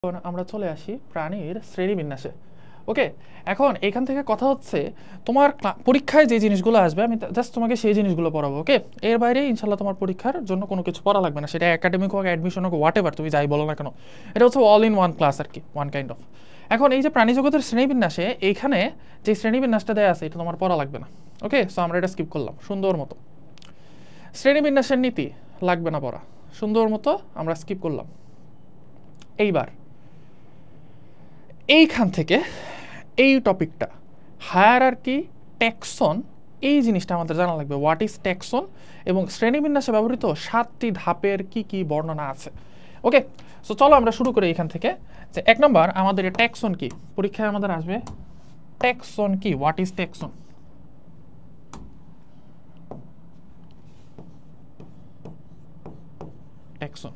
এখন আমরা চলে আসি প্রাণীর শ্রেণীবিন্যাসে। ওকে, এখন এখান থেকে কথা হচ্ছে তোমার পরীক্ষায় যে জিনিসগুলো আসবে আমি জাস্ট তোমাকে সেই জিনিসগুলো পড়াবো। ওকে, এর বাইরে ইনশাল্লাহ তোমার পরীক্ষার জন্য কোনো কিছু পড়া লাগবে না, সেটা একাডেমিক হোক, অ্যাডমিশন হোক, হোয়াট এভার তুমি যাই বলো না কেন, এটা হচ্ছে অল ইন ওয়ান ক্লাস আর কি, ওয়ান কাইন্ড অফ। এখন এই যে প্রাণী জগতের শ্রেণীবিন্যাসে এইখানে যে শ্রেণীবিন্যাসটা দেওয়া আছে এটা তোমার পড়া লাগবে না। ওকে, সো আমরা এটা স্কিপ করলাম সুন্দর মতো। শ্রেণীবিন্যাসের নীতি লাগবে না পড়া, সুন্দর মতো আমরা স্কিপ করলাম। এইবার এইখান থেকে এই টপিকটা হায়ারার্কি, ট্যাক্সন, এই জিনিসটা আমাদের জানা লাগবে। হোয়াট ইজ ট্যাক্সন এবং শ্রেণীবিন্যাসে ব্যবহৃত 7টি ধাপের কি কি বর্ণনা আছে। ওকে, সো চলো আমরা শুরু করি এখান থেকে। যে 1 নম্বর আমাদের ট্যাক্সন কি, পরীক্ষায় আমাদের আসবে ট্যাক্সন কি, হোয়াট ইজ ট্যাক্সন। ট্যাক্সন,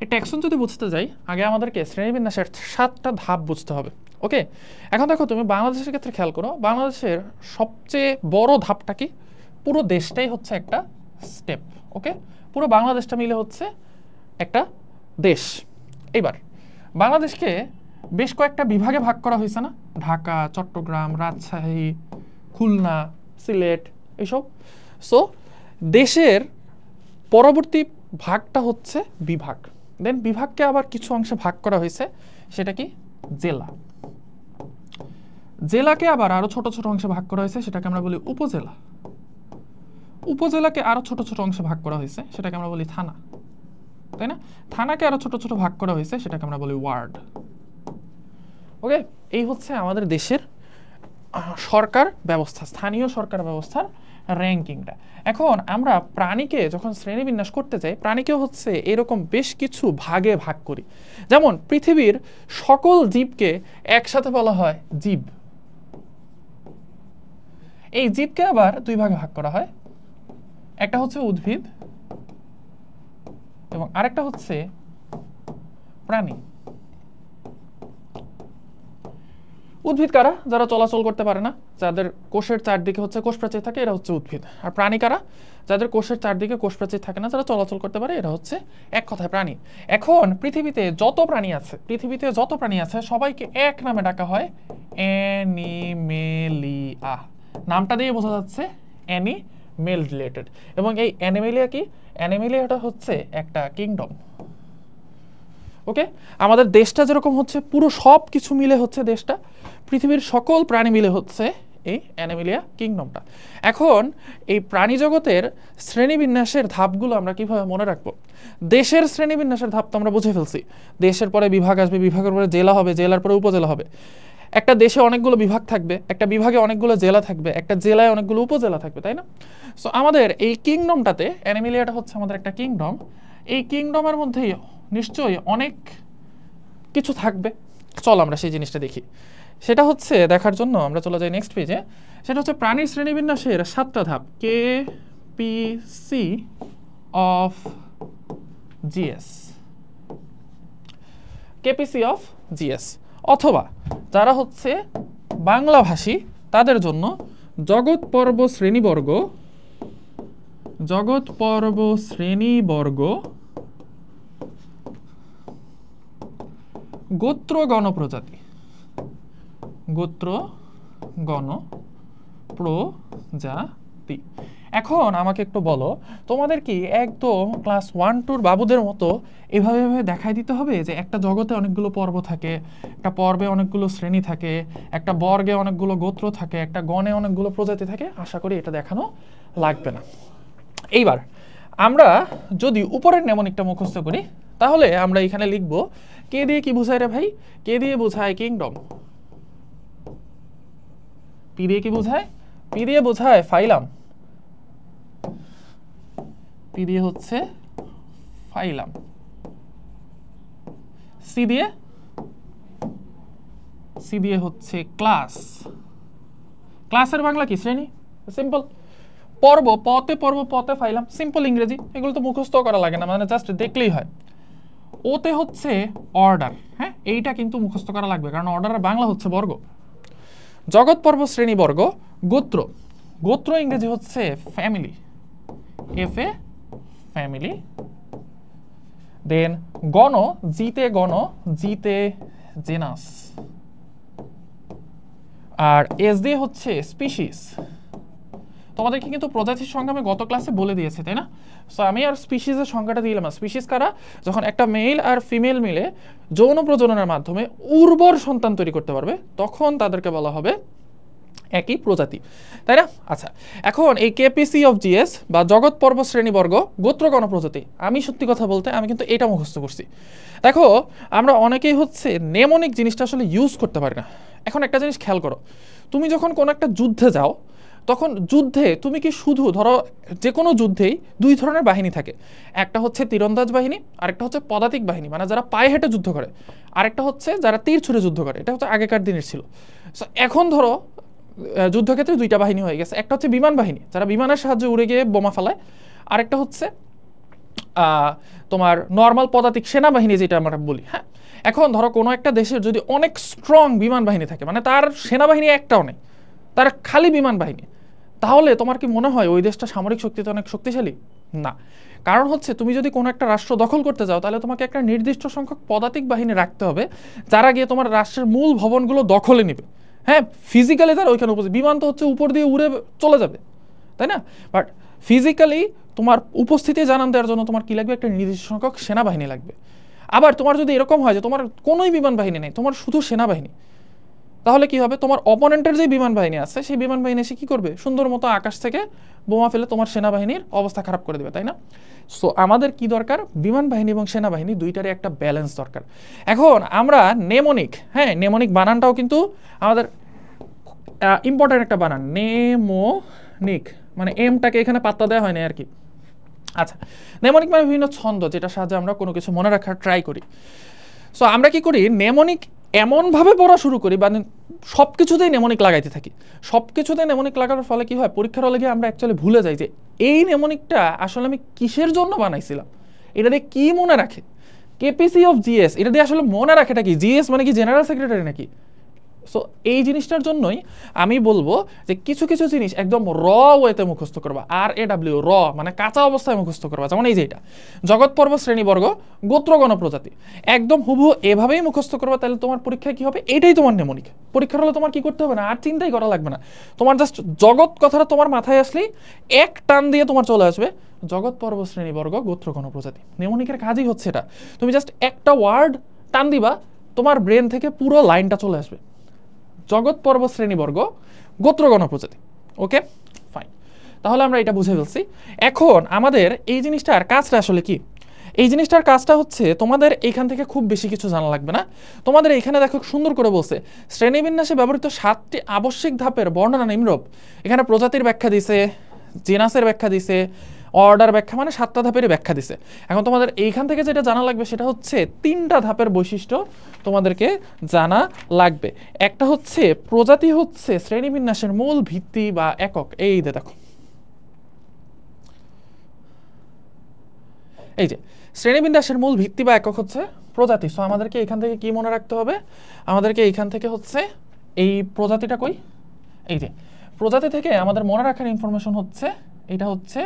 এই ট্যাক্সন যদি বুঝতে যাই আগে আমাদেরকে শ্রেণীবিন্যাসের 7টা ধাপ বুঝতে হবে। ওকে, এখন দেখো তুমি বাংলাদেশের ক্ষেত্রে খেয়াল করো, বাংলাদেশের সবচেয়ে বড় ধাপটা কি, পুরো দেশটাই হচ্ছে একটা স্টেপ। ওকে, পুরো বাংলাদেশটা মিলে হচ্ছে একটা দেশ। এবার বাংলাদেশকে বেশ কয়েকটা বিভাগে ভাগ করা হয়েছে না, ঢাকা, চট্টগ্রাম, রাজশাহী, খুলনা, সিলেট, এইসব। সো দেশের পরবর্তী ভাগটা হচ্ছে বিভাগ। দেন বিভাগকে আবার কিছু অংশে ভাগ করা হয়েছে, সেটা কি জেলা। জেলাকে আবার আরো ছোট ছোট অংশে ভাগ করা হয়েছে, সেটাকে আমরা বলি উপজেলা। উপজেলাকে আরো ছোট ছোট অংশে ভাগ করা হয়েছে, সেটাকে আমরা বলি থানা, তাই না? থানাকে আরো ছোট ছোট ভাগ করা হয়েছে, সেটাকে আমরা বলি ওয়ার্ড। ওকে, এই হচ্ছে আমাদের দেশের সরকার ব্যবস্থা, স্থানীয় সরকার ব্যবস্থার র্যাঙ্কিংটা। এখন আমরা প্রাণীকে যখন শ্রেণীবিন্যাস করতে যাই, প্রাণীকে হচ্ছে এরকম বেশ কিছু ভাগে ভাগ করি। যেমন পৃথিবীর সকল জীবকে একসাথে বলা হয় জীব। এই জীবকে আবার 2 ভাগে ভাগ করা হয়, একটা হচ্ছে উদ্ভিদ এবং আরেকটা হচ্ছে প্রাণী। উদ্ভিদ কারা? যারা চলাচল করতে পারে না, যাদের কোষের চারদিকে হচ্ছে কোষপ্রাচীর থাকে, এরা হচ্ছে উদ্ভিদ। আর প্রাণী কারা? যাদের কোষের চারদিকে কোষপ্রাচীর থাকে না, যারা চলাচল করতে পারে, এরা হচ্ছে এক কথায় প্রাণী। এখন পৃথিবীতে যত প্রাণী আছে সবাইকে এক নামে ডাকা হয় অ্যানিমেলিয়া। নামটা দিয়ে বোঝা যাচ্ছে অ্যানিমেল রিলেটেড। এবং এই অ্যানিমেলিয়া কি? অ্যানিমেলিয়াটা হচ্ছে একটা কিংডম। ওকে, আমাদের দেশটা যেরকম হচ্ছে পুরো সব কিছু মিলে হচ্ছে দেশটা, পৃথিবীর সকল প্রাণী মিলে হচ্ছে এই অ্যানিমেলিয়া কিংডমটা। এখন এই প্রাণী জগতের শ্রেণীবিন্যাসের ধাপগুলো আমরা কিভাবে মনে রাখবো? দেশের শ্রেণীবিন্যাসের ধাপ তো আমরা বুঝে ফেলছি, দেশের পরে বিভাগ আসবে, বিভাগের পরে জেলা হবে, জেলার পরে উপজেলা হবে। একটা দেশে অনেকগুলো বিভাগ থাকবে, একটা বিভাগে অনেকগুলো জেলা থাকবে, একটা জেলায় অনেকগুলো উপজেলা থাকবে, তাই না? সো আমাদের এই কিংডমটাতে অ্যানিমেলিয়াটা হচ্ছে আমাদের একটা কিংডম। এই কিংডমের মধ্যেই নিশ্চয়ই অনেক কিছু থাকবে। চল আমরা সেই জিনিসটা দেখি। সেটা হচ্ছে দেখার জন্য আমরা চলে যাই নেক্সট পেজে। সেটা হচ্ছে প্রাণীর শ্রেণীবিন্যাসের 7টা ধাপ, KPC of GS. KPC of GS, অথবা যারা হচ্ছে বাংলাভাষী তাদের জন্য জগৎ পর্ব শ্রেণীবর্গ গোত্র গণ প্রজাতি, এখন আমাকে একটু বলো, তোমাদের কি একদম ক্লাস 1-2 বাবুদের মতো এভাবে দেখাই দিতে হবে যে একটা জগতে অনেকগুলো পর্ব থাকে, একটা পর্বে অনেকগুলো শ্রেণী থাকে, একটা বর্গে অনেকগুলো গোত্র থাকে, একটা গণে অনেকগুলো প্রজাতি থাকে? আশা করি এটা দেখানো লাগবে না। এইবার আমরা যদি উপরের নেমনিকটা মুখস্থ করি, তাহলে আমরা এখানে লিখব কে দিয়ে কি বোঝায় রে ভাই? কে দিয়ে বোঝায় কিংডম, পি দিয়ে কি বোঝায়? পি দিয়ে বোঝায় ফাইলাম, পি দিয়ে হচ্ছে ফাইলাম। সি দিয়ে হচ্ছে ক্লাস। ক্লাসের বাংলা কি? শ্রেণী। সিম্পল। পর্ব, পতে ফাইলাম, সিম্পল ইংরেজি, এগুলো তো মুখস্থ করা লাগে না, মানে জাস্ট দেখলেই হয়। ওতে হচ্ছে অর্ডার, হ্যাঁ এইটা কিন্তু মুখস্থ করা লাগবে, কারণ অর্ডারের বাংলা হচ্ছে বর্গ। জগৎ পর্ব শ্রেণীবর্গ গোত্র ইংরেজি হচ্ছে ফ্যামিলি, FA ফ্যামিলি। দেন গণ, জিতে গণ, জিতে জেনাস, আর এস দিয়ে হচ্ছে স্পিসিস। তোমাদেরকে কিন্তু প্রজাতির সংখ্যা আমি গত ক্লাসে বলে দিয়েছি, তাই না? সো আমি আর স্পিসিসের সংখ্যাটা দিলাম না। স্পিসিস কারা? যখন একটা মেল আর ফিমেল মিলে যৌন প্রজননের মাধ্যমে উর্বর সন্তান তৈরি করতে পারবে, তখন তাদেরকে বলা হবে একই প্রজাতি, তাই না? আচ্ছা, এখন এই কেপিসি অফ জিএস বা জগৎ পর্ব শ্রেণীবর্গ গোত্রগণ প্রজাতি, আমি সত্যি কথা বলতে আমি কিন্তু এটা মুখস্থ করছি। দেখো, আমরা অনেকেই হচ্ছে নেমনিক জিনিসটা আসলে ইউজ করতে পারি না। এখন একটা জিনিস খেয়াল করো, তুমি যখন কোনো একটা যুদ্ধে যাও, তখন যুদ্ধে তুমি কি শুধু ধরো, যে কোনো যুদ্ধেই দুই ধরনের বাহিনী থাকে, একটা হচ্ছে তীরন্দাজ বাহিনী, আরেকটা হচ্ছে পদাতিক বাহিনী, মানে যারা পায়ে হেঁটে যুদ্ধ করে, আরেকটা হচ্ছে যারা তীর ছুঁড়ে যুদ্ধ করে। এটা হচ্ছে আগেকার দিনের ছিল। সো এখন ধরো যুদ্ধক্ষেত্রে দুইটা বাহিনী হয়ে গেছে, একটা হচ্ছে বিমান বাহিনী, যারা বিমানের সাহায্যে উড়ে গিয়ে বোমা ফেলায়, আরেকটা হচ্ছে তোমার নর্মাল পদাতিক সেনাবাহিনী যেটা আমরা বলি। হ্যাঁ, এখন ধরো কোনো একটা দেশের যদি অনেক স্ট্রং বিমান বাহিনী থাকে, মানে তার সেনাবাহিনী একটাও নেই, তার খালি বিমান বাহিনী, তাহলে তোমার কি মনে হয় ওই দেশটা সামরিক শক্তিতে অনেক শক্তিশালী? না। কারণ হচ্ছে তুমি যদি কোনো একটা রাষ্ট্র দখল করতে যাও, তাহলে তোমাকে একটা নির্দিষ্ট সংখ্যক পদাতিক বাহিনী রাখতে হবে, যারা গিয়ে তোমার রাষ্ট্রের মূল ভবনগুলো দখলে নেবে। হ্যাঁ, ফিজিক্যালি তারা ওইখানে উপস্থিত, বিমান তো হচ্ছে উপর দিয়ে উড়ে চলে যাবে, তাই না? বাট ফিজিক্যালি তোমার উপস্থিতি জানান দেওয়ার জন্য তোমার কি লাগবে? একটা নির্দিষ্ট সংখ্যক সেনাবাহিনী লাগবে। আবার তোমার যদি এরকম হয় যে তোমার কোনোই বিমান বাহিনী নেই, তোমার শুধু সেনাবাহিনী, তাহলে কি হবে? তোমার অপোনেন্টের যে বিমান বাহিনী আছে, সেই বিমান বাহিনী এসে কি করবে? সুন্দর মতো আকাশ থেকে বোমা ফেলে তোমার সেনাবাহিনীর অবস্থা খারাপ করে দেবে, তাই না? সো আমাদের কি দরকার? বিমান বাহিনী এবং সেনাবাহিনী দুইটারই একটা ব্যালেন্স দরকার। এখন আমরা নেমোনিক, হ্যাঁ, নেমোনিক বানানটাও কিন্তু আমাদের ইম্পর্টেন্ট একটা বানান, নেমোনিক, মানে এমটাকে এখানে পাত্তা দেওয়া হয় না আর কি। আচ্ছা, নেমোনিক মানে বিভিন্ন ছন্দ, যেটার সাহায্যে আমরা কোনো কিছু মনে রাখার ট্রাই করি। সো আমরা কি করি? নেমোনিক এমনভাবে পড়া শুরু করি, মানে সব কিছুতেই নেমোনিক লাগাইতে থাকি। সব কিছুতেই নেমোনিক লাগানোর ফলে কি হয়? পরীক্ষার হলে গিয়ে আমরা অ্যাকচুয়ালি ভুলে যাই যে এই নেমোনিকটা আসলে আমি কিসের জন্য বানাইছিলাম, এটা দিয়ে কি মনে রাখে। কেপিসি অফ জিএস, এটা দিয়ে আসলে মনে রাখেটা কি? জিএস মানে কি জেনারেল সেক্রেটারি নাকি? সো এই জিনিসটার জন্যই আমি বলবো যে কিছু কিছু জিনিস একদম র ওয়েতে মুখস্থ করবা, RAW, র মানে কাঁচা অবস্থায় মুখস্থ করবা। যেমন এই যে এটা জগৎ পর্ব শ্রেণীবর্গ গোত্রগণ প্রজাতি, একদম হুবহু এভাবেই মুখস্থ করবা, তাহলে তোমার পরীক্ষায় কি হবে? এটাই তোমার নেমোনিক। পরীক্ষার হলে তোমার কি করতে হবে না, আর চিন্তাই করা লাগবে না। তোমার জাস্ট জগৎ কথাটা তোমার মাথায় আসলেই এক টান দিয়ে তোমার চলে আসবে জগৎ পর্ব শ্রেণীবর্গ গোত্রগণ প্রজাতি। নেমোনিকের কাজই হচ্ছে এটা, তুমি জাস্ট একটা ওয়ার্ড টান দিবা, তোমার ব্রেন থেকে পুরো লাইনটা চলে আসবে, জগৎ পর্ব শ্রেণীবর্গ গোত্রগণ প্রজাতি। ওকে, ফাইন, তাহলে আমরা এটা বুঝে ফেলছি। এখন আমাদের এই জিনিসটার কাজটা আসলে কি? এই জিনিসটার কাজটা হচ্ছে, তোমাদের এইখান থেকে খুব বেশি কিছু জানা লাগবে না। তোমাদের এইখানে দেখো সুন্দর করে বলছে, শ্রেণীবিন্যাসে ব্যবহৃত 7টি আবশ্যিক ধাপের বর্ণনা নিম্নরূপ। এখানে প্রজাতির ব্যাখ্যা দিছে, জেনাসের ব্যাখ্যা দিছে, অর্ডার ব্যাখ্যা, মানে 7টা ধাপের ব্যাখ্যা দিছে। এখন তোমাদের এইখান থেকে যেটা জানা লাগবে সেটা হচ্ছে 3টা ধাপের বৈশিষ্ট্য তোমাদেরকে জানা লাগবে। একটা হচ্ছে প্রজাতি হচ্ছে শ্রেণীবিন্যাসের মূল ভিত্তি বা একক। এই যে দেখো, এই যে শ্রেণীবিন্যাসের মূল ভিত্তি বা একক হচ্ছে প্রজাতি। সো আমাদেরকে এখান থেকে কি মনে রাখতে হবে? আমাদেরকে এইখান থেকে হচ্ছে এই প্রজাতিটা কই, এই যে প্রজাতি থেকে আমাদের মনে রাখার ইনফরমেশন হচ্ছে এটা হচ্ছে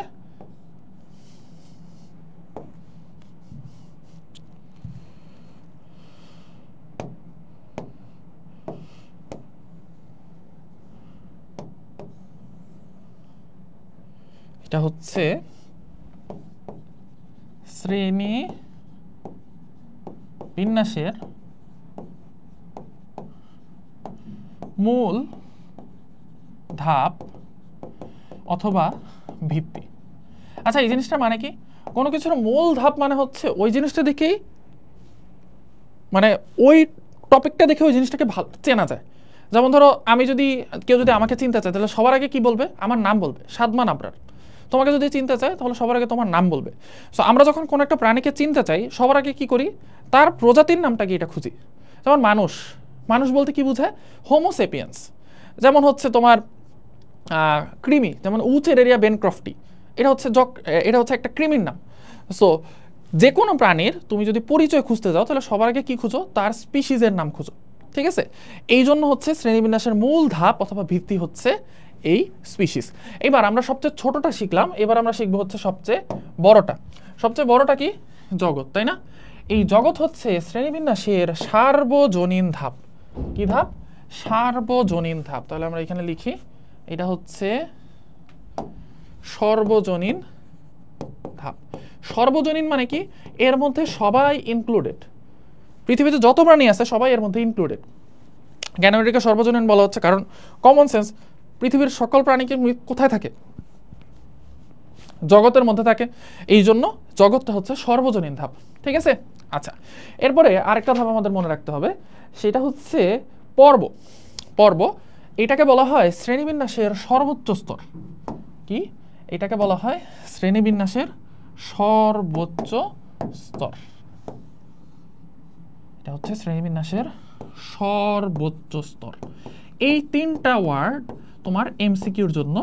এটা হচ্ছে শ্রেণী বিন্যাসের মূল ধাপ অথবা ভিত্তি। আচ্ছা, এই জিনিসটা মানে কি? কোনো কিছুর মূল ধাপ মানে হচ্ছে ওই জিনিসটা দেখেই, মানে ওই টপিকটা দেখে ওই জিনিসটাকে ভালো চেনা যায়। যেমন ধরো, আমি যদি কেউ যদি আমাকে চিনতে চায়, তাহলে সবার আগে কি বলবে? আমার নাম বলবে, সাদমান আবরার। তোমাকে যদি চিনতে চায়, তাহলে সবার আগে তোমার নাম বলবে। সো আমরা যখন কোনো একটা প্রাণীকে চিনতে চাই, সবার আগে কি করি? তার প্রজাতির নামটা কি এটা খুঁজি। যেমন মানুষ, মানুষ বলতে কি বোঝায়? হোমোসেপিয়েন্স। যেমন হচ্ছে তোমার কৃমি, যেমন উচেরেরিয়া বেনক্রফটি, এটা হচ্ছে একটা কৃমির নাম। সো যে কোনো প্রাণীর তুমি যদি পরিচয় খুঁজতে যাও, তাহলে সবার আগে কি খুঁজো? তার স্পিসিসের নাম খুঁজো, ঠিক আছে? এই জন্য হচ্ছে শ্রেণীবিন্যাসের মূল ধাপ অথবা ভিত্তি হচ্ছে এই স্পিসিস। এবার আমরা সবচেয়ে ছোটটা শিখলাম, এবার আমরা শিখবো হচ্ছে সবচেয়ে বড়টা। সবচেয়ে বড়টা কি? জগৎ, তাই না? এই জগৎ হচ্ছে শ্রেণীবিন্যাসের সার্বজনীন ধাপ। কি ধাপ? সার্বজনীন ধাপ। তাহলে আমরা এখানে লিখি এটা হচ্ছে সর্বজনীন ধাপ। সর্বজনীন মানে কি? এর মধ্যে সবাই ইনক্লুডেড। পৃথিবীতে যত প্রাণী আছে সবাই এর মধ্যে ইনক্লুডেড। কেন এটাকে সর্বজনীন বলা হচ্ছে? কারণ কমন সেন্স, পৃথিবীর সকল প্রাণীকে কোথায় থাকে? জগতের মধ্যে থাকে। এই জন্য জগৎটা হচ্ছে সর্বজনীন ধাপ। ঠিক আছে? আচ্ছা, এরপরে আরেকটা ধাপ আমাদের মনে রাখতে হবে, সেটা হচ্ছে পর্ব। পর্ব এটাকে বলা হয় শ্রেণীবিন্যাসের সর্বোচ্চ স্তর। কি? এটাকে বলা হয় শ্রেণীবিন্যাসের সর্বোচ্চ স্তর। এটা হচ্ছে শ্রেণীবিন্যাসের সর্বোচ্চ স্তর। এই তিনটা ওয়ার্ড তোমার এমসিকিউর জন্য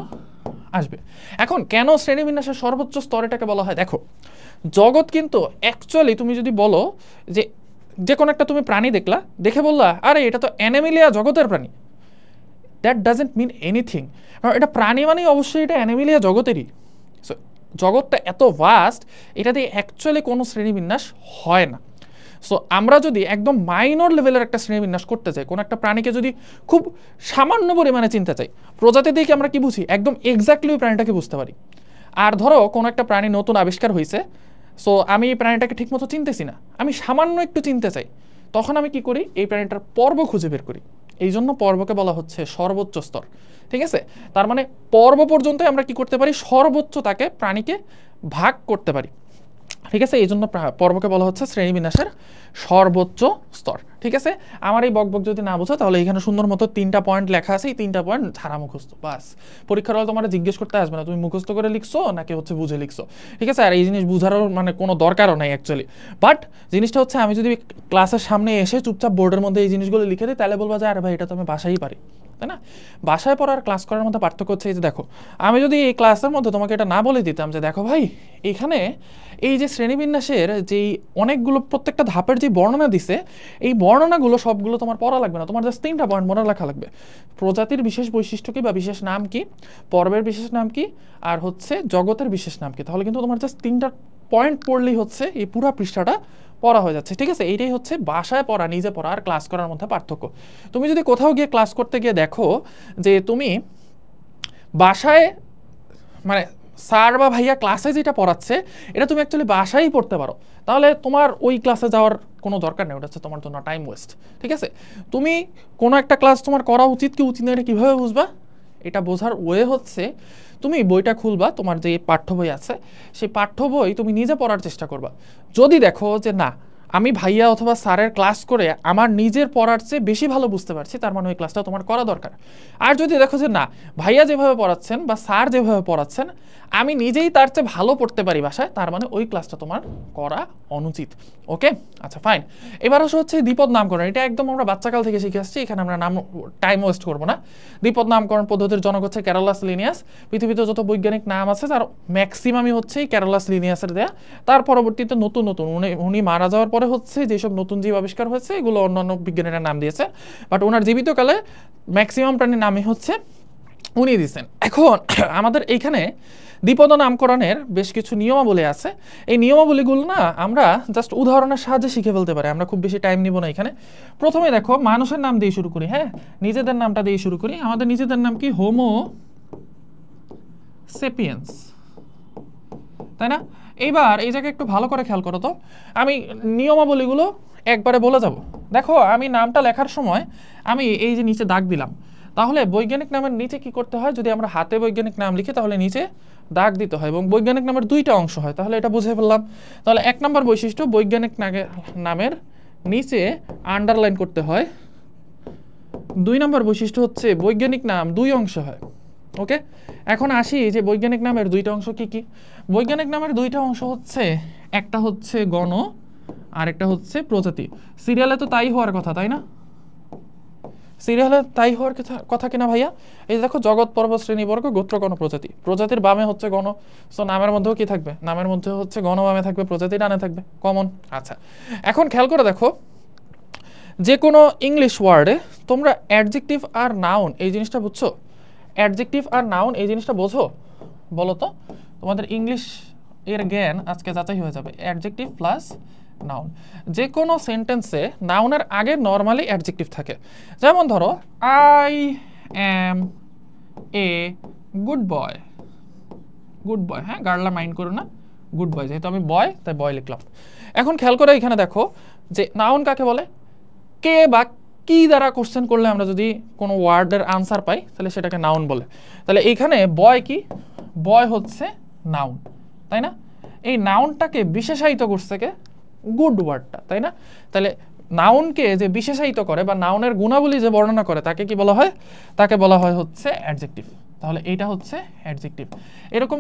আসবে। এখন কেন শ্রেণীবিন্যাসের সর্বোচ্চ স্তর এটাকে বলা হয়? দেখো, জগৎ কিন্তু অ্যাকচুয়ালি তুমি যদি বলো যে কোনো একটা তুমি প্রাণী দেখলা, দেখে বললা আরে এটা তো অ্যানিমেলিয়া জগতের প্রাণী, দ্যাট ডাজেন্ট মিন এনিথিং। কারণ এটা প্রাণী মানেই অবশ্যই এটা অ্যানিমেলিয়া জগতেরই। সো জগৎটা এত ভাস্ট, এটা দিয়ে অ্যাকচুয়ালি কোনো শ্রেণীবিন্যাস হয় না। সো আমরা যদি একদম মাইনর লেভেলের একটা শ্রেণীবিন্যাস করতে চাই, কোনো একটা প্রাণীকে যদি খুব সামান্য পরিমাণে চিনতে চাই, প্রজাতি দিয়ে কি আমরা কি বুঝি? একদম এক্স্যাক্টলি ওই প্রাণীটাকে বুঝতে পারি। আর ধরো কোনো একটা প্রাণী নতুন আবিষ্কার হয়েছে, সো আমি এই প্রাণীটাকে ঠিকমতো চিনতেছি না, আমি সামান্য একটু চিনতে চাই, তখন আমি কি করি? এই প্রাণীটার পর্ব খুঁজে বের করি। এই জন্য পর্বকে বলা হচ্ছে সর্বোচ্চ স্তর। ঠিক আছে? তার মানে পর্ব পর্যন্তই আমরা কি করতে পারি? সর্বোচ্চ তাকে প্রাণীকে ভাগ করতে পারি। ঠিক আছে? এই জন্য পর্বকে বলা হচ্ছে শ্রেণীবিন্যাসের সর্বোচ্চ স্তর। ঠিক আছে? আমার এই বকবক যদি না বোঝো, তাহলে এখানে সুন্দর মতো 3টা পয়েন্ট লেখা আছে, এই 3টা পয়েন্ট ঝাড়া মুখস্থ, বাস। পরীক্ষার হলে তোমার জিজ্ঞেস করতে আসবে না তুমি মুখস্থ করে লিখছো নাকি হচ্ছে বুঝে লিখছো। ঠিক আছে? আর এই জিনিস বুঝারও মানে কোনো দরকারও নাই অ্যাকচুয়ালি। বাট জিনিসটা হচ্ছে, আমি যদি ক্লাসের সামনে এসে চুপচাপ বোর্ডের মধ্যে এই জিনিসগুলো লিখে দিই, তাহলে বলবা যে আরে ভাই এটা তো আমি বাসায়ই পারি, তাই না? বাসায় পড়ার ক্লাস করার মধ্যে পার্থক্য হচ্ছে এই যে দেখো, আমি যদি এই ক্লাসের মধ্যে তোমাকে এটা না বলে দিতাম যে দেখো ভাই এখানে এই যে শ্রেণীবিন্যাসের যেই অনেকগুলো প্রত্যেকটা ধাপের যে বর্ণনা দিছে, এই বর্ণনাগুলো সবগুলো তোমার পড়া লাগবে না, তোমার জাস্ট 3টা পয়েন্ট মনে রাখা লাগবে। প্রজাতির বিশেষ বৈশিষ্ট্য কি বা বিশেষ নাম কি, পর্বের বিশেষ নাম কি, আর হচ্ছে জগতের বিশেষ নাম কি। তাহলে কিন্তু তোমার জাস্ট 3টা পয়েন্ট পড়লেই হচ্ছে এই পুরো পৃষ্ঠাটা পড়া হয়ে যাচ্ছে। ঠিক আছে? এইটাই হচ্ছে বাসায় পড়া, নিজে পড়া আর ক্লাস করার মধ্যে পার্থক্য। তুমি যদি কোথাও গিয়ে ক্লাস করতে গিয়ে দেখো যে তুমি বাসায় মানে স্যার বা ভাইয়া ক্লাসে যেটা পড়াচ্ছে এটা তুমি অ্যাকচুয়ালি বাসায়ই পড়তে পারো, তাহলে তোমার ওই ক্লাসে যাওয়ার কোনো দরকার নেই, ওটা হচ্ছে তোমার জন্য টাইম ওয়েস্ট। ঠিক আছে? তুমি কোনো একটা ক্লাস তোমার করা উচিত কি উচিত না, এটা কীভাবে বুঝবা? এটা বোঝার ওয়ে হচ্ছে তুমি বইটা খুলবা, তোমার যে পাঠ্য বই আছে সেই পাঠ্য বই তুমি নিজে পড়ার চেষ্টা করবা। যদি দেখো যে না, আমি ভাইয়া অথবা স্যারের ক্লাস করে আমার নিজের পড়ার চেয়ে বেশি ভালো বুঝতে পারছি, তার মানে ওই ক্লাসটা তোমার করা দরকার। আর যদি দেখো যে না, ভাইয়া যেভাবে পড়াচ্ছেন বা স্যার যেভাবে পড়াচ্ছেন আমি নিজেই তার চেয়ে ভালো পড়তে পারি বাসায়, তার মানে ওই ক্লাসটা তোমার করা অনুচিত। ওকে? আচ্ছা ফাইন। এবার আসলে হচ্ছে দ্বিপদ নামকরণ। এটা একদম আমরা বাচ্চাকাল থেকে শিখে আসছি, এখানে আমরা টাইম ওয়েস্ট করবো না। দ্বিপদ নামকরণ পদ্ধতির জনক হচ্ছে ক্যারোলাস লিনিয়াস। পৃথিবীতে যত বৈজ্ঞানিক নাম আছে তার ম্যাক্সিমামই হচ্ছে ক্যারোলাস লিনিয়াসের দেয়া। তার পরবর্তীতে নতুন নতুন উনি মারা যাওয়ার পরে হচ্ছে যেসব নতুন জীব আবিষ্কার হয়েছে এগুলো অন্যান্য বিজ্ঞানীরা নাম দিয়েছে, বাট ওনার জীবিতকালে ম্যাক্সিমাম প্রাণীর নামই হচ্ছে উনি দিয়েছেন। এখন আমাদের এইখানে দ্বিপদ নামকরণের বেশ কিছু নিয়মাবলী আছে। এই নিয়মাবলীগুলো না আমরা জাস্ট উদাহরণের সাহায্যে শিখে ফেলতে পারি, আমরা খুব বেশি টাইম নিব না এখানে। প্রথমে দেখো মানুষের নাম দিয়ে শুরু করি। হ্যাঁ, নিজেদের নামটা দিয়ে শুরু করি। আমাদের নিজেদের নাম কি? হোমো সেপিয়েন্স, তাই না? এইবার এই জায়গায় একটু ভালো করে খেয়াল করো তো, আমি নিয়মাবলীগুলো একবারে বলে যাব। দেখো আমি নামটা লেখার সময় আমি এই যে নিচে দাগ দিলাম, তাহলে বৈজ্ঞানিক নামের নিচে কি করতে হয়? যদি আমরা হাতে বৈজ্ঞানিক নাম লিখি তাহলে নিচে দাগ দিতে হয়, এবং বৈজ্ঞানিক নামের 2টা অংশ হয়, তাহলে এটা বুঝে ফেললাম। তাহলে 1 নম্বর বৈশিষ্ট্য, বৈজ্ঞানিক নামের নিচে আন্ডারলাইন করতে হয়। 2 নম্বর বৈশিষ্ট্য হচ্ছে বৈজ্ঞানিক নাম 2 অংশ হয়। ওকে? এখন আসি যে বৈজ্ঞানিক নামের 2টা অংশ কি কি। বৈজ্ঞানিক নামের 2টা অংশ হচ্ছে, একটা হচ্ছে গণ আর একটা হচ্ছে প্রজাতি। সিরিয়ালে তো তাই হওয়ার কথা, তাই না? সিরিয়ালে তাই হওয়ার কথা কিনা ভাইয়া? এই দেখো জগৎ, পর্ব, শ্রেণীবর্গ, গোত্র, গণ, প্রজাতি। প্রজাতির বামে হচ্ছে গণ, সো নামের মধ্যেও কি থাকবে? নামের মধ্যে হচ্ছে গণ বামে থাকবে, প্রজাতি ডানে থাকবে, কমন। আচ্ছা, এখন খেয়াল করে দেখো, যে কোনো ইংলিশ ওয়ার্ডে তোমরা অ্যাডজেক্টিভ আর নাউন এই জিনিসটা বুঝছো? অ্যাডজেক্টিভ আর নাউন এই জিনিসটা বোঝো? বলো তো, তোমাদের ইংলিশ এর জ্ঞান আজকে যাচাই হয়ে যাবে। Adjective plus noun. যে কোনো সেন্টেন্সে নাউনের আগে নর্মালি অ্যাডজেক্টিভ থাকে। যেমন ধরো I am a good boy. Good boy, হ্যাঁ গার্লা মাইন্ড করো না, গুড বয়, যেহেতু আমি বয় তাই বয় লিখলাম। এখন খেয়াল করে এখানে দেখো যে নাউন কাকে বলে, কে বা কি দ্বারা কোশ্চেন করলে আমরা যদি কোনো ওয়ার্ডের আনসার পাই তাহলে সেটাকে নাউন বলে। তাহলে এইখানে বয় কি, বয় হচ্ছে নাউন, তাই না? এই নাউনটাকে বিশেষায়িত করছে কে, গুড ওয়ার্ডটা, তাই না? তাহলে নাউনকে যে বিশেষায়িত করে বা নাউনের গুণাবলী যে বর্ণনা করে তাকে কি বলা হয়, তাকে বলা হয় হচ্ছে অ্যাডজেক্টিভ। তাহলে এইটা হচ্ছে অ্যাডজেক্টিভ। এরকম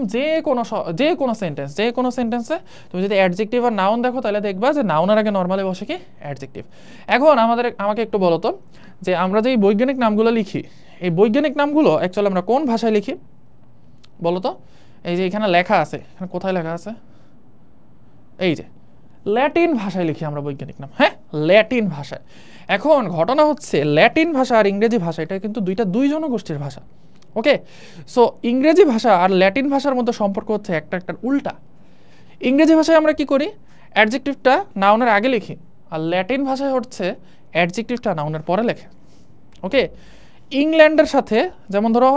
যে কোনো সেন্টেন্সে তুমি যদি অ্যাডজেক্টিভ আর নাউন দেখো তাহলে দেখবা যে নাউনের আগে নর্মালি বসে কি অ্যাডজেক্টিভ। এখন আমাকে একটু বলো তো যে আমরা যে বৈজ্ঞানিক নামগুলো লিখি, এই বৈজ্ঞানিক নামগুলো অ্যাকচুয়ালি আমরা কোন ভাষায় লিখি বলো তো? এই যে এখানে লেখা আছে, এখানে কোথায় লেখা আছে, এই যে ল্যাটিন ভাষায় লিখি আমরা বৈজ্ঞানিক নাম, হ্যাঁ ল্যাটিন ভাষায়। এখন ঘটনা হচ্ছে ল্যাটিন ভাষা আর ইংরেজি ভাষা এটা কিন্তু দুই জনগোষ্ঠীর ভাষা। ওকে, সো ইংরেজি ভাষা আর ল্যাটিন ভাষার মধ্যে সম্পর্ক হচ্ছে একটা উল্টা। ইংরেজি ভাষায় আমরা কি করি, অ্যাডজেক্টিভটা নাউনের আগে লিখি, আর ল্যাটিন ভাষায় হচ্ছে অ্যাডজেক্টিভটা নাউনের পরে লেখে। ওকে, ইংল্যান্ডের সাথে যেমন ধরো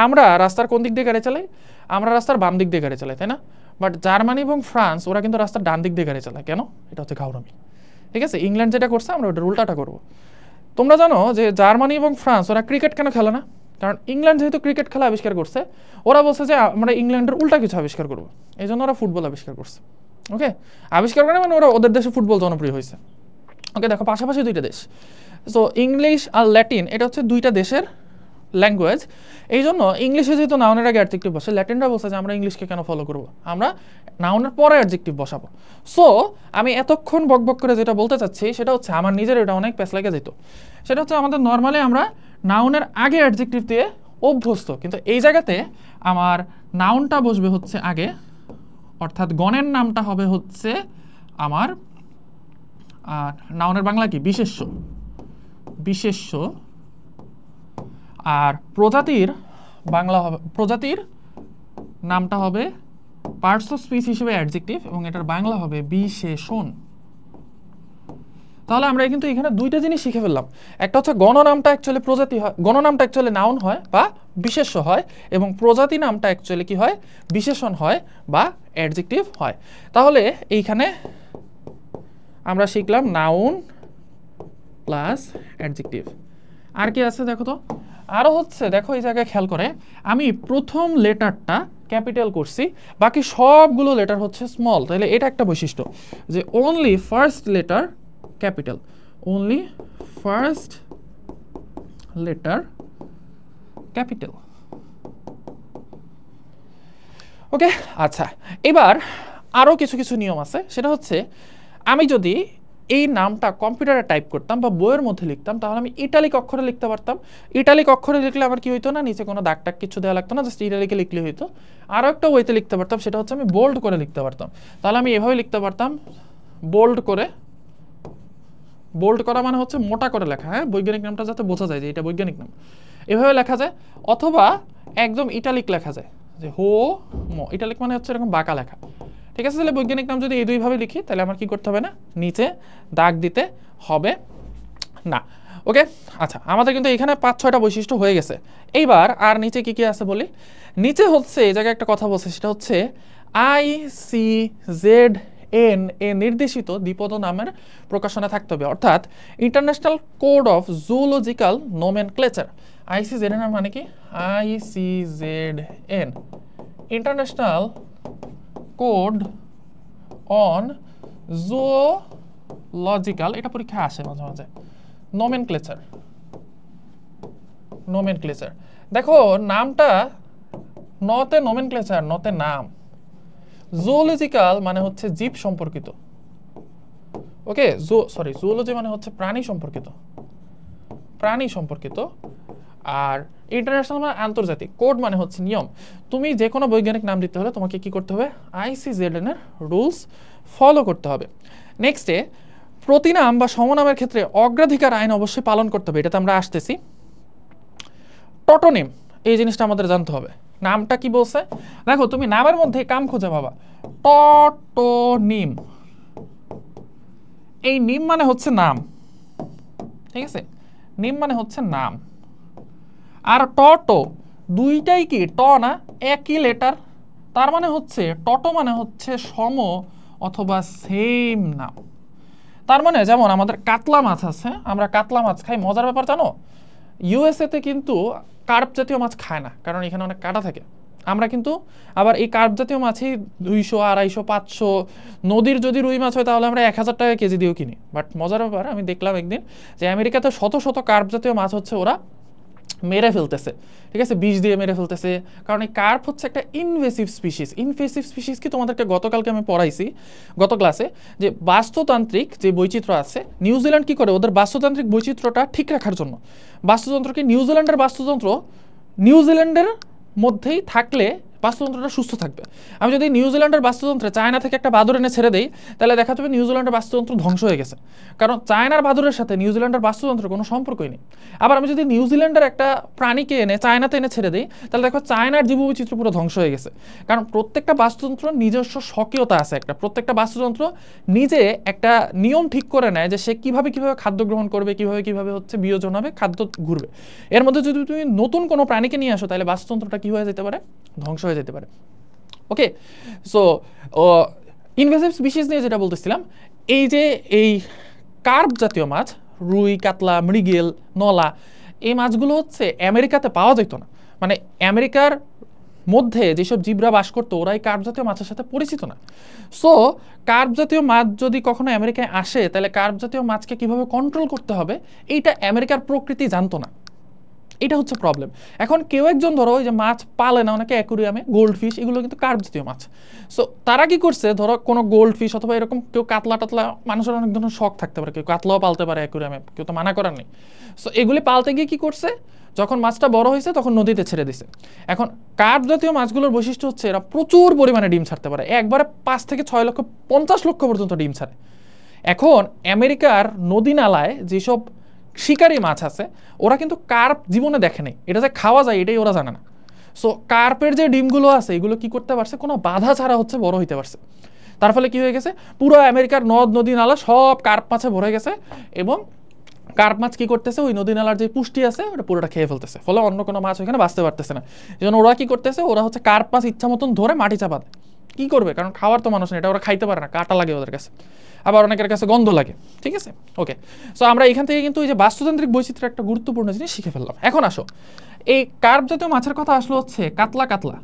আমরা রাস্তার কোন দিক দিয়ে গাড়ি চালাই, আমরা রাস্তার বাম দিক দিয়ে গাড়ি চালাই, তাই না? বাট জার্মানি এবং ফ্রান্স ওরা কিন্তু রাস্তার ডান দিক দিয়ে গাড়ি চালায়। কেন? এটা হচ্ছে ঘাউরামি। ঠিক আছে, ইংল্যান্ড যেটা করছে আমরা ওটার উল্টাটা করবো। তোমরা জানো যে জার্মানি এবং ফ্রান্স ওরা ক্রিকেট কেন খেলে না? কারণ ইংল্যান্ড যেহেতু ক্রিকেট খেলা আবিষ্কার করছে, ওরা বলছে যে আমরা ইংল্যান্ডের উল্টা কিছু আবিষ্কার করবো, এই জন্য ওরা ফুটবল আবিষ্কার করছে। ওকে, আবিষ্কার করে মানে ওরা ওদের দেশে ফুটবল জনপ্রিয় হয়েছে। ওকে, দেখো পাশাপাশি দুইটা দেশ, সো ইংলিশ আর ল্যাটিন এটা হচ্ছে দুইটা দেশের ল্যাঙ্গুয়েজ। এই জন্য ইংলিশে যেহেতু নাউনের আগে অ্যাডজেক্টিভ বসে, ল্যাটিনরা বলছে যে আমরা ইংলিশকে কেন ফলো করবো, আমরা নাউনের পরে অ্যাডজেক্টিভ বসাবো। সো আমি এতক্ষণ বকবক করে যেটা বলতে চাচ্ছি সেটা হচ্ছে আমার নিজের এটা অনেক প্যাচ লেগে যেত। সেটা হচ্ছে আমাদের নর্মালি আমরা নাউনের আগে অ্যাডজেক্টিভ দিয়ে অভ্যস্ত, কিন্তু এই জায়গাতে আমার নাউনটা বসবে হচ্ছে আগে, অর্থাৎ গণের নামটা হবে হচ্ছে আমার নাউনের বাংলা কি বিশেষ্য, বিশেষ্য। আর প্রজাতির বাংলা হবে, প্রজাতির নামটা হবে পার্টস অফ স্পিচ হিসেবে অ্যাডজেক্টিভ এবং এটার বাংলা হবে বিশেষণ। তাহলে আমরা কিন্তু এখানে দুইটা জিনিস শিখে ফেললাম। একটা হচ্ছে গণনামটা অ্যাকচুয়ালি প্রজাতি হয়, গণনামটা অ্যাকচুয়ালি নাউন হয় বা বিশেষ্য হয়, এবং প্রজাতি নামটা অ্যাকচুয়ালি কি হয়, বিশেষণ হয় বা অ্যাডজেক্টিভ হয়। তাহলে এইখানে আমরা শিখলাম নাউন প্লাস অ্যাডজেক্টিভ। আর কি আছে দেখো তো, আরও হচ্ছে দেখো এই জায়গায় খেয়াল করে আমি প্রথম লেটারটা ক্যাপিটাল করছি, বাকি সবগুলো লেটার হচ্ছে স্মল। তাহলে এটা একটা বৈশিষ্ট্য যে only first letter capital, only first letter capital. Okay, আচ্ছা এবার আরও কিছু নিয়ম আছে। সেটা হচ্ছে আমি যদি এই নামটা কম্পিউটারে টাইপ করতাম বা বইয়ের মধ্যে লিখতাম তাহলে আমি ইটালিক অক্ষরে লিখতে পারতাম। ইটালিক অক্ষরে লিখলে আমার কি হইতো না, নিচে কোনো দাগ টাগ কিছু দেওয়া লাগতো না, জাস্ট ইটালিকে লিখলে হইতো। আরও একটা ওয়েতে লিখতে পারতাম, সেটা হচ্ছে আমি বোল্ড করে লিখতে পারতাম। তাহলে আমি এভাবে লিখতে পারতাম, বোল্ড করে, বোল্ড করা মানে হচ্ছে মোটা করে লেখা, হ্যাঁ বৈজ্ঞানিক নামটা যাতে বোঝা যায় যে এটা বৈজ্ঞানিক নাম, এভাবে লেখা যায়। অথবা একদম ইটালিক লেখা যায়, যে হো মো, ইটালিক মানে হচ্ছে এরকম বাঁকা লেখা। ঠিক আছে, তাহলে বৈজ্ঞানিক নাম যদি এই দুইভাবে লিখি তাহলে আমার কি করতে হবে না, নিচে দাগ দিতে হবে না। ওকে, আচ্ছা আমাদের কিন্তু এখানে 5-6টা বৈশিষ্ট্য হয়ে গেছে। এইবার আর নিচে কি কি আছে বলি। নিচে হচ্ছে এই জায়গায় একটা কথা বলছে, সেটা হচ্ছে ICZN এ নির্দেশিত দ্বিপদ নামের প্রকাশনা থাকতে হবে, অর্থাৎ international code of zoological nomenclature. ICZN এর মানে কি, ICZN international code on zoological, এটা পরীক্ষা আসে মাঝে মাঝে, নোমেনক্লেচার, নোমেনক্লেচার। দেখো নামটা নতে নোমেনক্লেচার, নতে নাম, জুওলজিক্যাল মানে হচ্ছে জীব সম্পর্কিত। ওকে, জুওলজি মানে হচ্ছে প্রাণী সম্পর্কিত, প্রাণী সম্পর্কিত। আর ইন্টারন্যাশনাল মানে আন্তর্জাতিক, কোড মানে হচ্ছে নিয়ম। তুমি যে কোনো বৈজ্ঞানিক নাম দিতে হলে তোমাকে কি করতে হবে, ICZN এর রুলস ফলো করতে হবে। নেক্সটে প্রতিনাম বা সমনামের ক্ষেত্রে অগ্রাধিকার আইন অবশ্যই পালন করতে হবে, এটাতে আমরা আসতেছি। টটোনিম, এই জিনিসটা আমাদের জানতে হবে। নামটা কি বলছে দেখো, তুমি নামের মধ্যে কাম খুঁজে পাবা, টটোনিম। এই নিম মানে হচ্ছে নাম, ঠিক আছে, নিম মানে হচ্ছে নাম। আর টটো দুইটাই কি ট না, একই লেটার, তার মানে হচ্ছে টটো মানে হচ্ছে সম অথবা সেম নাম। তার মানে যেমন আমাদের কাতলা মাছ আছে, আমরা কাতলা মাছ খাই, মজার ব্যাপার জানো, ইউএসএতে কিন্তু কার্প জাতীয় মাছ খায় না, কারণ এখানে অনেক কাঁটা থাকে। আমরা কিন্তু আবার এই কার্প জাতীয় মাছই 200, 250, 500, নদীর যদি রুই মাছ হয় তাহলে আমরা 1000 টাকা কেজি দিয়েও কিনি। বাট মজার ব্যাপার, আমি দেখলাম একদিন যে আমেরিকাতে শত শত কার্প জাতীয় মাছ হচ্ছে ওরা মেরে ফেলতেছে, ঠিক আছে, বিষ দিয়ে মেরে ফেলতেছে। কারণ এই কার্প হচ্ছে একটা ইনভেসিভ স্পিসিস। ইনভেসিভ স্পিসিস কি তোমাদেরকে গতকালকে আমি পড়াইছি গত ক্লাসে, যে বাস্তুতান্ত্রিক যে বৈচিত্র্য আছে, নিউজিল্যান্ড কি করে ওদের বাস্তুতান্ত্রিক বৈচিত্র্যটা ঠিক রাখার জন্য, বাস্তুতন্ত্রকে বাস্তুতন্ত্র নিউজিল্যান্ডের মধ্যেই থাকলে বাস্তুতন্ত্রটা সুস্থ থাকবে। আমি যদি নিউজিল্যান্ডের বাস্তুতন্ত্রে চায়না থেকে একটা বাদুর এনে ছেড়ে দেই, তাহলে দেখা যাবে নিউজিল্যান্ডের বাস্তুতন্ত্র ধ্বংস হয়ে গেছে, কারণ চায়নার বাদুরের সাথে নিউজিল্যান্ডের বাস্তুতন্ত্রের কোনো সম্পর্কই নেই। আবার আমি যদি নিউজিল্যান্ডের একটা প্রাণীকে এনে চায়নাতে এনে ছেড়ে দিই, তাহলে দেখো চায়নার জীববৈচিত্র্য পুরো ধ্বংস হয়ে গেছে। কারণ প্রত্যেকটা বাস্তুতন্ত্র নিজস্ব স্বকীয়তা আছে একটা, প্রত্যেকটা বাস্তুতন্ত্র নিজে একটা নিয়ম ঠিক করে নেয় যে সে কিভাবে খাদ্য গ্রহণ করবে, কিভাবে হচ্ছে বিয়োজন হবে, খাদ্য ঘুরবে। এর মধ্যে যদি তুমি নতুন কোনো প্রাণীকে নিয়ে আসো, তাহলে বাস্তুতন্ত্রটা কি হয়ে যেতে পারে, ধ্বংস হয়ে যেতে পারে। ওকে, সো ইনভেসিভ স্পিসিস নিয়ে যেটা বলতেছিলাম, এই যে এই কার্প জাতীয় মাছ, রুই, কাতলা, মৃগেল, নলা, এই মাছগুলো হচ্ছে আমেরিকাতে পাওয়া যেত না। মানে আমেরিকার মধ্যে যেসব জীবরা বাস করতো ওরা এই কার্প জাতীয় মাছের সাথে পরিচিত না। সো কার্প জাতীয় মাছ যদি কখনো আমেরিকায় আসে, তাহলে কার্প জাতীয় মাছকে কিভাবে কন্ট্রোল করতে হবে এইটা আমেরিকার প্রকৃতি জানতো না। এটা হচ্ছে প্রবলেম। এখন কেউ একজন ধরো ওই যে মাছ পালে না অনেকে অ্যাকুরিয়ামে, গোল্ড ফিশ, এগুলো কিন্তু কার্প জাতীয় মাছ। সো তারা কি করছে, ধরো কোনো গোল্ড ফিশ অথবা এরকম কেউ কাতলা টাতলা, মানুষের অনেক ধরনের শখ থাকতে পারে, কেউ কাতলাও পালতে পারে অ্যাকুরিয়ামে, কেউ তো মানা করার নেই। সো এগুলি পালতে গিয়ে কি করছে, যখন মাছটা বড় হয়েছে তখন নদীতে ছেড়ে দিছে। এখন কার্প জাতীয় মাছগুলোর বৈশিষ্ট্য হচ্ছে এরা প্রচুর পরিমাণে ডিম ছাড়তে পারে, একবারে 5 থেকে 6 লক্ষ 50 লক্ষ পর্যন্ত ডিম ছাড়ে। এখন আমেরিকার নদী নালায় যেসব শিকারি মাছ আছে ওরা কিন্তু কার্প জীবনে দেখে নেই, এটা যে খাওয়া যায় এটাই ওরা জানে না। সো কার্পের যে ডিমগুলো আছে এগুলো কি করতে পারছে, কোনো বাধা ছাড়া হচ্ছে বড় হইতে পারছে। তার ফলে কি হয়ে গেছে, পুরো আমেরিকার নদ নদী নালা সব কার্প মাছে ভরে গেছে, এবং কার্প মাছ কি করতেছে, ওই নদী নালার যে পুষ্টি আছে ওটা পুরোটা খেয়ে ফেলতেছে, ফলে অন্য কোনো মাছ ওইখানে বাঁচতে পারতেছে না। এই জন্য ওরা কি করতেছে, ওরা হচ্ছে কার্প মাছ ইচ্ছা মতন ধরে মাটি চাপা দেয়। কি করবে, কারণ খাওয়ার তো মানুষ নেই, এটা ওরা খাইতে পারে না, কাঁটা লাগে ওদের কাছে, আবার অনেকের কাছে গন্ধ লাগে, ঠিক আছে। ওকে, সো আমরা এখান থেকে কিন্তু এই যে বাস্তুতান্ত্রিক বৈচিত্র্যের একটা গুরুত্বপূর্ণ জিনিস শিখে ফেললাম। এখন আসো, এই কার্প জাতীয় মাছের কথা আসলো হচ্ছে কাতলা।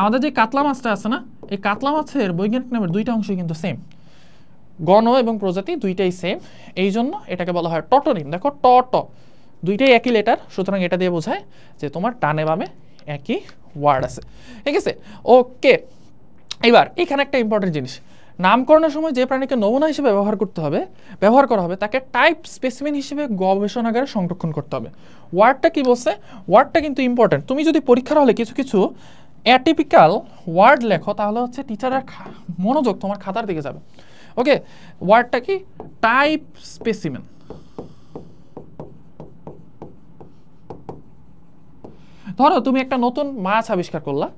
আমাদের যে কাতলা মাছটা আছে না, এই কাতলা মাছের বৈজ্ঞানিক নামের দুইটা অংশই কিন্তু সেম, গণ এবং প্রজাতি দুইটাই সেম, এই জন্য এটাকে বলা হয় টটোনিম। দেখো দুইটাই একই লেটার, সুতরাং এটা দিয়ে বোঝায় যে তোমার ডানে বামে একই ওয়ার্ড আছে, ঠিক আছে। ওকে, এবার এখানে একটা ইম্পর্টেন্ট জিনিস, নামকরণের সময় যে প্রাণীকে নমুনা হিসেবে ব্যবহার করা হবে তাকে টাইপ স্পেসিমেন হিসেবে গবেষণাগারে সংরক্ষণ করতে হবে। ওয়ার্ডটা কি বলছে, ওয়ার্ডটা কিন্তু ইম্পর্টেন্ট। তুমি যদি পরীক্ষার হলে কিছু অ্যাটিপিক্যাল ওয়ার্ড লেখো, তাহলে হচ্ছে টিচারের মনোযোগ তোমার খাতার দিকে যাবে। ওকে, ওয়ার্ডটা কি, টাইপ স্পেসিমেন। ধরো তুমি একটা নতুন মাছ আবিষ্কার করলা,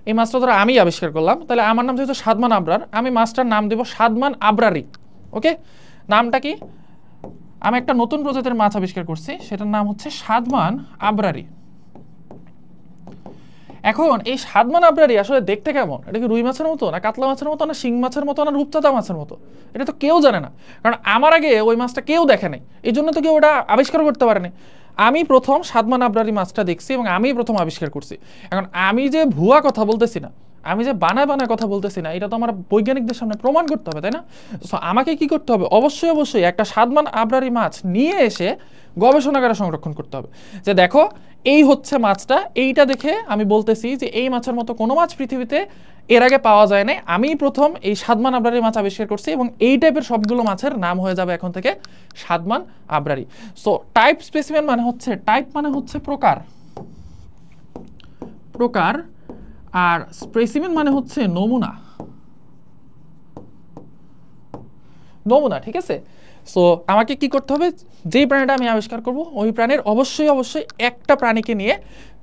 এই মাছটা ধরো আমি আবিষ্কার করলাম, তাহলে আমার নাম যেহেতু সাদমান আবরার, আমি মাছটার নাম দেব সাদমান আবরারি। ওকে, নামটা কি, আমি একটা নতুন প্রজাতির মাছ আবিষ্কার করছি, সেটার নাম হচ্ছে সাদমান আবরারি। এখন এই সাদমান আবরারি আসলে দেখতে কেমন, এটা কি রুই মাছের মতো, না কাতলা মাছের মতো, না শিং মাছের মতো, না রূপচাঁদা মাছের মতো, এটা তো কেউ জানে না, কারণ আমার আগে ওই মাছটা কেউ দেখে নাই, এই জন্য তো কেউ ওটা আবিষ্কার করতে পারেনি। আমি প্রথম সাদমান আবরারি মাছটা দেখছি এবং আমি প্রথম আবিষ্কার করছি। এখন আমি যে ভুয়া কথা বলতেছি না, আমি যে বানায় কথা বলতেছি না, এটা তো আমার বৈজ্ঞানিকদের সামনে প্রমাণ করতে হবে, তাই না? সো আমাকে কি করতে হবে, অবশ্যই একটা সাদমান আবরারি মাছ নিয়ে এসে গবেষণাগারে সংরক্ষণ করতে হবে, যে দেখো এই হচ্ছে মাছটা, এইটা দেখে আমি বলতেছি যে এই মাছের মতো কোনো মাছ পৃথিবীতে এর আগে পাওয়া যায় না, আমি প্রথম এই সাদমান আবরারি মাছ আবিষ্কার করছি, এবং এই টাইপের সবগুলো মাছের নাম হয়ে যাবে এখন থেকে সাদমান আবরারি। সো টাইপ স্পেসিমেন মানে হচ্ছে, টাইপ মানে হচ্ছে প্রকার, আর স্পেসিমেন মানে হচ্ছে নমুনা, ঠিক আছে। সো আমাকে কি করতে হবে, যেই প্রাণীটা আমি আবিষ্কার করব ওই প্রাণীর অবশ্যই একটা প্রাণীকে নিয়ে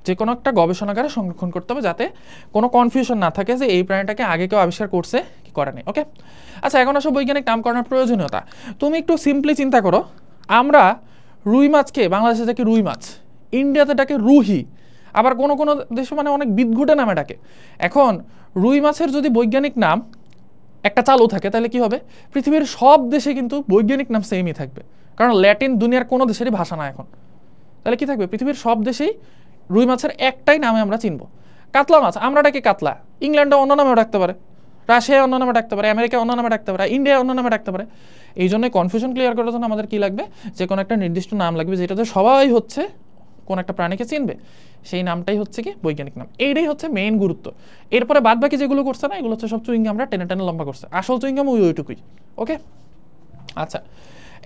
যে কোনো একটা গবেষণাগারে সংরক্ষণ করতে হবে, যাতে কোনো কনফিউশন না থাকে যে এই প্রাণীটাকে আগে কেউ আবিষ্কার করছে কি করে নেই। ওকে, আচ্ছা এখন আসো বৈজ্ঞানিক নামকরণের প্রয়োজনীয়তা। তুমি একটু সিম্পলি চিন্তা করো, আমরা রুই মাছকে বাংলাদেশে ডাকে রুই মাছ, ইন্ডিয়াতে ডাকে রুহি, আবার কোনো কোনো দেশে মানে অনেক বিদঘুটে নামে ডাকে। এখন রুই মাছের যদি বৈজ্ঞানিক নাম একটা চালু থাকে তাহলে কি হবে, পৃথিবীর সব দেশে কিন্তু বৈজ্ঞানিক নাম সেমই থাকবে, কারণ ল্যাটিন দুনিয়ার কোনো দেশেরই ভাষা না এখন। তাহলে কি থাকবে, পৃথিবীর সব দেশেই রুই মাছের একটাই নামে আমরা চিনব। কাতলা মাছ আমরা ডাকি কাতলা, ইংল্যান্ডে অন্য নামেও ডাকতে পারে, রাশিয়ায় অন্য নামে ডাকতে পারে, আমেরিকায় অন্য নামে ডাকতে পারে, ইন্ডিয়ায় অন্য নামে ডাকতে পারে। এই জন্য কনফিউশন ক্লিয়ার করার জন্য আমাদের কি লাগবে, যে কোনো একটা নির্দিষ্ট নাম লাগবে যেটাতে সবাই হচ্ছে কোন একটা প্রাণীকে চিনবে, সেই নামটাই হচ্ছে কি বৈজ্ঞানিক নাম। এইটাই হচ্ছে মেইন গুরুত্ব। এরপরে বাদ বাকি যেগুলো করছে না, এগুলো হচ্ছে সব চুইংগাম আমরা টেনে টেনে লম্বা করছে, আসল চুইংগাম ওইটুকুই। ওকে, আচ্ছা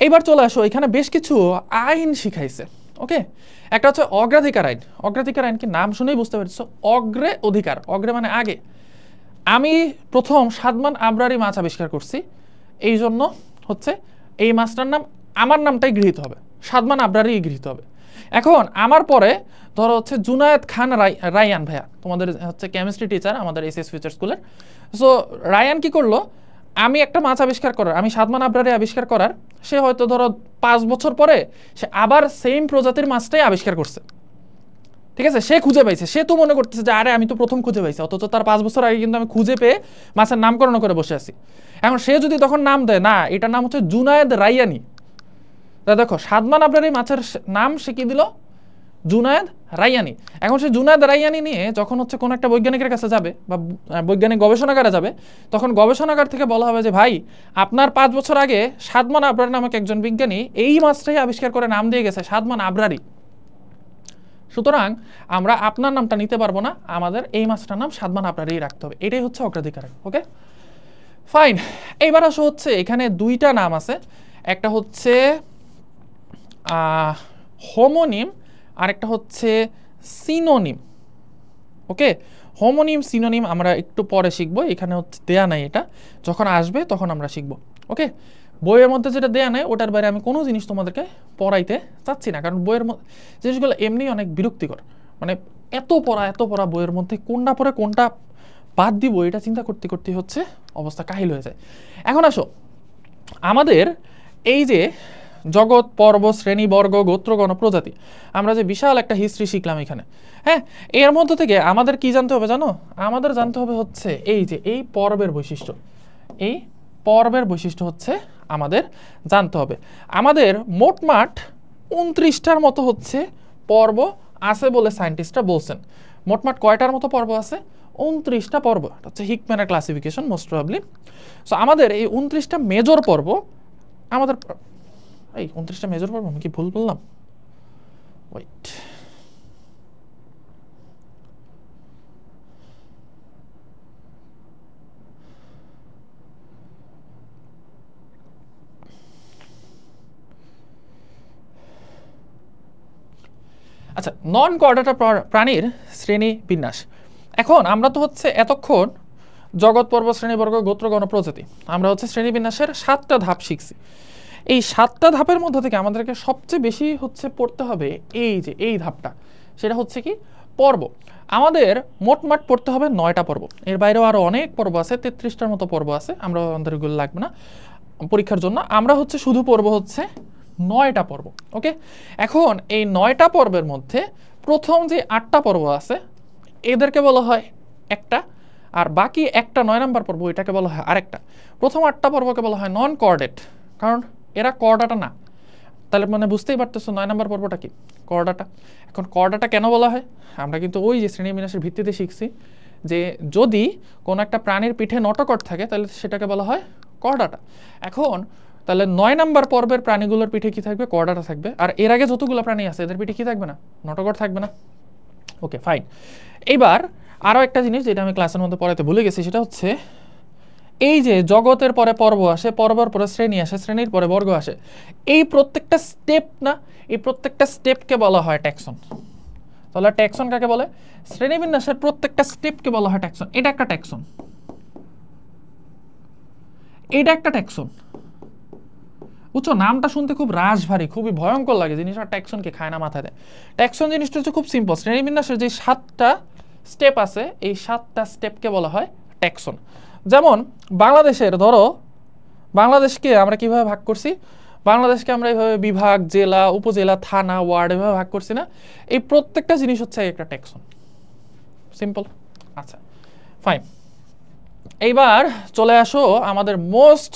এইবার চলে আসো, এখানে বেশ কিছু আইন শিখাইছে। ওকে, একটা হচ্ছে অগ্রাধিকার আইন। অগ্রাধিকার আইন কি, নাম শুনেই বুঝতে পারছো, অগ্রে অধিকার, অগ্রে মানে আগে। আমি প্রথম সাদমান আবরারি মাছ আবিষ্কার করছি, এই জন্য হচ্ছে এই মাছটার নাম আমার নামটাই গৃহীত হবে, সাদমান আবরারি গৃহীত হবে। এখন আমার পরে ধরো হচ্ছে জুনায়েদ খান রায়ান ভাইয়া, তোমাদের হচ্ছে কেমিস্ট্রি টিচার আমাদের এসএস ফিউচার স্কুলের। সো রায়ান কি করলো, আমি একটা মাছ আবিষ্কার করার, আমি সাদমান আবরারি আবিষ্কার করার, সে হয়তো ধরো 5 বছর পরে সে আবার সেম প্রজাতির মাছটাই আবিষ্কার করছে। ঠিক আছে, সে খুঁজে পাইছে, সে তো মনে করতেছে যে আরে আমি তো প্রথম খুঁজে পাইছি, অথচ তার 5 বছর আগে কিন্তু আমি খুঁজে পেয়ে মাছের নামকরণ করে বসে আছি। এখন সে যদি তখন নাম দেয়, না এটার নাম হচ্ছে জুনায়েদ রাইয়ানি, তা দেখো সাদমান আবরারি মাছের নাম সে কি দিল, জুনায়েদ রাইয়ানি। এখন সে জুনায়েদ রাইয়ানি নিয়ে যখন হচ্ছে কোনো একটা বৈজ্ঞানিকের কাছে যাবে বা বৈজ্ঞানিক গবেষণাগারে যাবে, তখন গবেষণাগার থেকে বলা হবে যে ভাই আপনার 5 বছর আগে সাদমান আবরারি নামক একজন বিজ্ঞানী এই মাছটাই আবিষ্কার করে নাম দিয়ে গেছে সাদমান আবরারি, সুতরাং আমরা আপনার নামটা নিতে পারবো না, আমাদের এই মাছটার নাম সাদমান আবরারি রাখতে হবে। এটাই হচ্ছে অগ্রাধিকার। ওকে ফাইন, এইবার আসো হচ্ছে এখানে দুইটা নাম আছে, একটা হচ্ছে হোমোনিম আর একটা হচ্ছে সিনোনিম। ওকে, হোমোনিম সিনোনিম আমরা একটু পরে শিখবো, এখানে হচ্ছে দেয়া নাই, এটা যখন আসবে তখন আমরা শিখবো। ওকে, বইয়ের মধ্যে যেটা দেয়া নাই ওটার বাইরে আমি কোনো জিনিস তোমাদেরকে পড়াইতে চাচ্ছি না, কারণ বইয়ের জিনিসগুলো এমনি অনেক বিরক্তিকর, মানে এত পড়া বইয়ের মধ্যে কোনটা পড়ে কোনটা বাদ দিব এটা চিন্তা করতে করতে হচ্ছে অবস্থা কাহিল হয়ে যায়। এখন আসো আমাদের এই যে জগৎ, পর্ব, শ্রেণী, বর্গ, গোত্রগণ, প্রজাতি, আমরা যে বিশাল একটা হিস্ট্রি শিখলাম এখানে, হ্যাঁ, এর মধ্যে থেকে আমাদের কি জানতে হবে জানো, আমাদের জানতে হবে হচ্ছে এই যে এই পর্বের বৈশিষ্ট্য, এই পর্বের বৈশিষ্ট্য হচ্ছে আমাদের জানতে হবে। আমাদের মোটমাট 29টার মতো হচ্ছে পর্ব আছে বলে সায়েন্টিস্টরা বলছেন। মোটমাট কয়টার মতো পর্ব আছে, 29টা পর্ব, এটা হচ্ছে হিকম্যানের ক্লাসিফিকেশন মোস্ট প্রবাবলি। সো আমাদের এই 29টা মেজর পর্ব, আমাদের এই 29টা মেজর পর্ব, আমি কি ভুল বললাম, ওয়েট, আচ্ছা নন কর্ডাটা প্রাণীর শ্রেণী বিন্যাস। এখন আমরা তো হচ্ছে এতক্ষণ জগৎ, পর্ব, শ্রেণীবর্গ, গোত্রগণ, প্রজাতি, আমরা হচ্ছে শ্রেণীবিন্যাসের 7টা ধাপ শিখছি। এই 7টা ধাপের মধ্যে থেকে আমাদেরকে সবচেয়ে বেশি হচ্ছে পড়তে হবে এই যে এই ধাপটা, সেটা হচ্ছে কি পর্ব। আমাদের মোটমাট পড়তে হবে 9টা পর্ব, এর বাইরেও আরও অনেক পর্ব আছে, 33টার মতো পর্ব আছে, আমরা আমাদের এগুলো লাগবে না পরীক্ষার জন্য, আমরা হচ্ছে শুধু পড়ব হচ্ছে 9টা পর্ব। ওকে, এখন এই 9টা পর্বের মধ্যে প্রথম যে 8টা পর্ব আছে এদেরকে বলা হয় একটা, আর বাকি একটা 9 নম্বর পর্ব এটাকে বলা হয় আরেকটা। প্রথম 8টা পর্বকে বলা হয় নন কর্ডেট, কারণ এরা কর্ডাটা না। তাহলে মানে বুঝতেই পারতেছো 9 নম্বর পর্বটা কি, কর্ডাটা। এখন কর্ডাটা কেন বলা হয়, আমরা কিন্তু ওই যে শ্রেণীবিন্যাসের ভিত্তিতে শিখছি যে যদি কোনো একটা প্রাণীর পিঠে নটকট থাকে তাহলে সেটাকে বলা হয় কর্ডাটা। এখন তাহলে 9 নম্বর পর্বের প্রাণীগুলোর পিঠে কি থাকবে, কর্ডাটা থাকবে, আর এর আগে যতগুলো প্রাণী আছে এদের পিঠে কি থাকবে না, নটকট থাকবে না। ওকে ফাইন, এইবার আরও একটা জিনিস যেটা আমি ক্লাসের মধ্যে পড়াতে ভুলে গেছি, সেটা হচ্ছে এই যে জগতের পরে পর্ব আসে, পর্বের পরে শ্রেণী আসে, শ্রেণীর পরে বর্গ আসে, এই প্রত্যেকটা স্টেপ না, এই প্রত্যেকটা স্টেপকে বলা হয় ট্যাক্সন। তাহলে ট্যাক্সন কাকে বলে, শ্রেণীবিন্যাসের প্রত্যেকটা স্টেপকে বলা হয় ট্যাক্সন। এটা একটা ট্যাক্সন, এটা একটা ট্যাক্সন, বুঝছো, নামটা শুনতে খুব রাশভারী, খুবই ভয়ঙ্কর লাগে, জিনিসটা ট্যাক্সনকে খায় না মাথায় দেয়। ট্যাক্সন জিনিসটা হচ্ছে খুব সিম্পল, শ্রেণীবিন্যাসের যে 7টা স্টেপ আছে এই 7টা স্টেপকে বলা হয় ট্যাক্সন। যেমন বাংলাদেশের ধরো, বাংলাদেশকে আমরা কিভাবে ভাগ করছি, বাংলাদেশকে আমরা এইভাবে বিভাগ, জেলা, উপজেলা, থানা, ওয়ার্ড এভাবে ভাগ করছি না, এই প্রত্যেকটা জিনিস হচ্ছে একটা ট্যাক্সন। সিম্পল। আচ্ছা ফাইন, এইবার চলে আসো আমাদের মোস্ট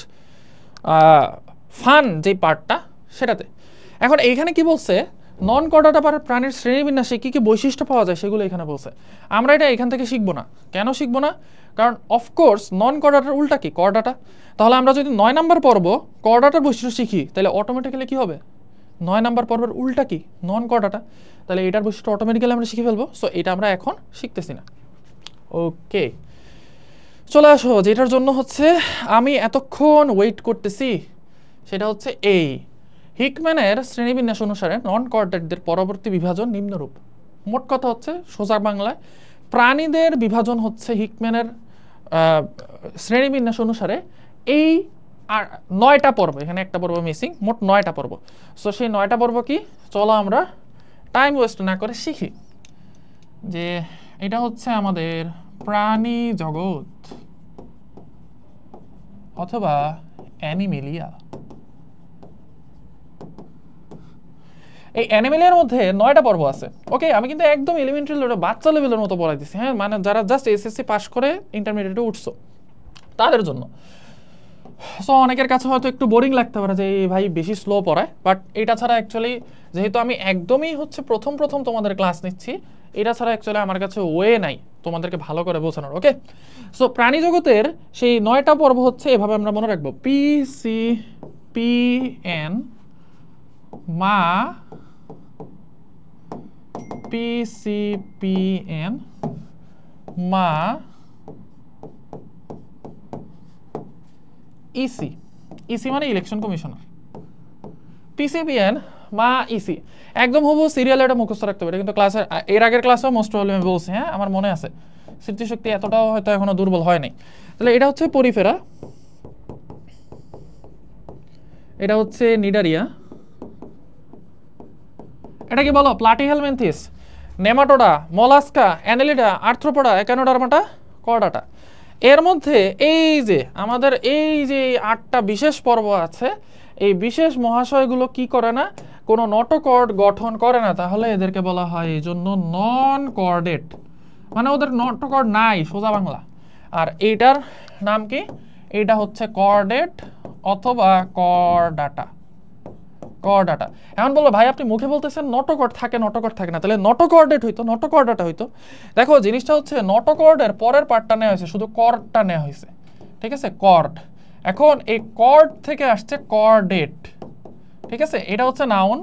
ফান যে পার্টটা সেটাতে। এখন এইখানে কি বলছে, নন কর্ডাটা প্রাণীর শ্রেণীবিন্যাসে কী কী বৈশিষ্ট্য পাওয়া যায় সেগুলো এখানে বলছে। আমরা এটা এখান থেকে শিখবো না। কেন শিখবো না? কারণ অফকোর্স নন কর্ডাটার উল্টা কি, কর্ডাটা। তাহলে আমরা যদি 9 নম্বর পর্ব কর্ডাটার বৈশিষ্ট্য শিখি তাহলে অটোমেটিক্যালি কী হবে, 9 নম্বর পর্বের উল্টা কি, নন কর্ডাটা। তাহলে এটার বৈশিষ্ট্য অটোমেটিক্যালি আমরা শিখে ফেলবো। সো এটা আমরা এখন শিখতেছি না। ওকে, চলে আসো যেটার জন্য হচ্ছে আমি এতক্ষণ ওয়েট করতেছি, সেটা হচ্ছে এই হিকম্যানের শ্রেণীবিন্যাস অনুসারে নন কর্ডেটদের পরবর্তী বিভাজন নিম্নরূপ। মোট কথা হচ্ছে সোজা বাংলায় প্রাণীদের বিভাজন হচ্ছে হিকম্যানের শ্রেণীবিন্যাস অনুসারে এই 9টা পর্ব, এখানে একটা পর্ব মিসিং, মোট 9টা পর্ব। সো সেই 9টা পর্ব কি, চলো আমরা টাইম ওয়েস্ট না করে শিখি। যে এটা হচ্ছে আমাদের প্রাণী জগৎ অথবা অ্যানিমেলিয়া। এই অ্যানিমেলিয়ার মধ্যে 9টা পর্ব আছে। ওকে, আমি কিন্তু একদম এলিমেন্টারি লেভেল, বাচ্চা লেভেলের মতো পড়াই দিচ্ছি, হ্যাঁ, মানে যারা জাস্ট এসএসসি পাস করে ইন্টারমিডিয়েটে উঠছো তাদের জন্য। সো অনেকের কাছে হয়তো একটু বোরিং লাগতে পারে যে এই ভাই বেশি স্লো পড়ায়, বাট এটা ছাড়া অ্যাকচুয়ালি যেহেতু আমি একদমই হচ্ছে প্রথম তোমাদের ক্লাস নিচ্ছি, এটা ছাড়া অ্যাকচুয়ালি আমার কাছে ওয়ে নাই তোমাদেরকে ভালো করে বোঝানোর। ওকে, সো প্রাণী জগতের সেই 9টা পর্ব হচ্ছে এভাবে আমরা মনে রাখবো, PCPN মা, PCPN মা, ইসি, ইসি মানে ইলেকশন কমিশনার, PCPN মা, ইসি। একদম হবু সিরিয়াল, এটা মুখস্থ রাখতে হবে, কিন্তু ক্লাসের এর আগের ক্লাসেও মোস্ট প্রবলেম আমি বলছি, হ্যাঁ আমার মনে আছে, স্মৃতিশক্তি এতটাও হয়তো এখনো দুর্বল হয় নাই। তাহলে এটা হচ্ছে পরিফেরা, এটা হচ্ছে নিডারিয়া, এটা কি বলো Platyhelminthes, Nematoda, Mollusca, Annelida, Arthropoda, Echinodermata, Chordata. এর মধ্যে এই যে আমাদের এই যে 8টা বিশেষ পর্ব আছে, এই বিশেষ মহাশয়গুলো কি করে না, কোনো নটোকর্ড গঠন করে না, তাহলে এদেরকে বলা হয় এই জন্য নন কর্ডেট, মানে ওদের নটোকর্ড নাই সোজা বাংলা। আর এইটার নাম কি, এইটা হচ্ছে কর্ডেট অথবা কর্ডাটা, কর্ডাটা। এখন বলবো ভাই আপনি মুখে বলতেছেন নটোকর্ড থাকে, নটোকর্ড থাকে না, তাহলে নটোকর্ডেট হইতো, নটোকর্ডাটা হইতো। দেখো জিনিসটা হচ্ছে নটোকর্ডের পরের পার্টটা নেওয়া হয়েছে, শুধু কর্ডটা নেওয়া হয়েছে, ঠিক আছে, কর্ড। এখন এই কর্ড থেকে আসছে কর্ডেট, ঠিক আছে, এটা হচ্ছে নাউন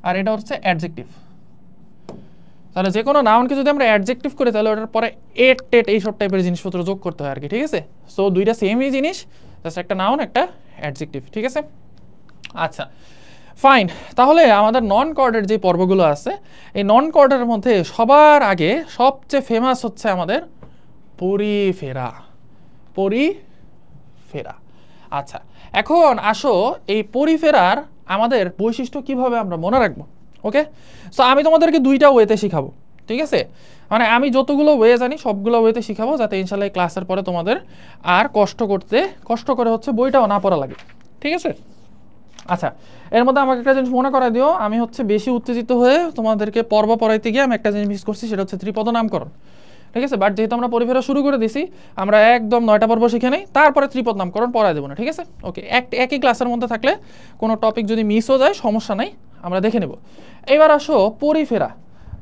আর এটা হচ্ছে অ্যাডজেক্টিভ। তাহলে যে কোনো নাউনকে যদি আমরা অ্যাডজেক্টিভ করি তাহলে ওটার পরে এট টেট এইসব টাইপের জিনিসপত্র যোগ করতে হয় আর কি, ঠিক আছে। সো দুইটা সেমই জিনিস, জাস্ট একটা নাউন একটা অ্যাডজেক্টিভ, ঠিক আছে। আচ্ছা ফাইন, তাহলে আমাদের নন কর্ডের যে পর্বগুলো আছে, এই নন কর্ডের মধ্যে সবার আগে সবচেয়ে ফেমাস হচ্ছে আমাদের পরিফেরা, পরিফেরা। আচ্ছা এখন আসো এই পরিফেরার আমাদের বৈশিষ্ট্য কিভাবে আমরা মনে রাখবো। ওকে, সো আমি তোমাদেরকে 2টা ওয়েতে শিখাবো, ঠিক আছে, মানে আমি যতগুলো ওয়ে জানি সবগুলো ওয়েতে শিখাবো, যাতে ইনশাল্লাহ এই ক্লাসের পরে তোমাদের আর কষ্ট করে হচ্ছে বইটাও না পড়া লাগে, ঠিক আছে। আচ্ছা এর মধ্যে আমাকে একটা জিনিস মনে করাই দিও, আমি হচ্ছে বেশি উত্তেজিত হয়ে তোমাদেরকে পর্ব পড়াইতে গিয়ে আমি একটা জিনিস মিস করছি, সেটা হচ্ছে ত্রিপদ নামকরণ, ঠিক আছে। বাট যেহেতু আমরা পরিফেরা শুরু করে দিছি, আমরা একদম 9টা পর্ব শিখে নেই, তারপরে ত্রিপদ নামকরণ পড়াই দেবো না, ঠিক আছে। ওকে, একই ক্লাসের মধ্যে থাকলে কোনো টপিক যদি মিসও যায় সমস্যা নাই, আমরা দেখে নেব। এবার আসো পরিফেরা,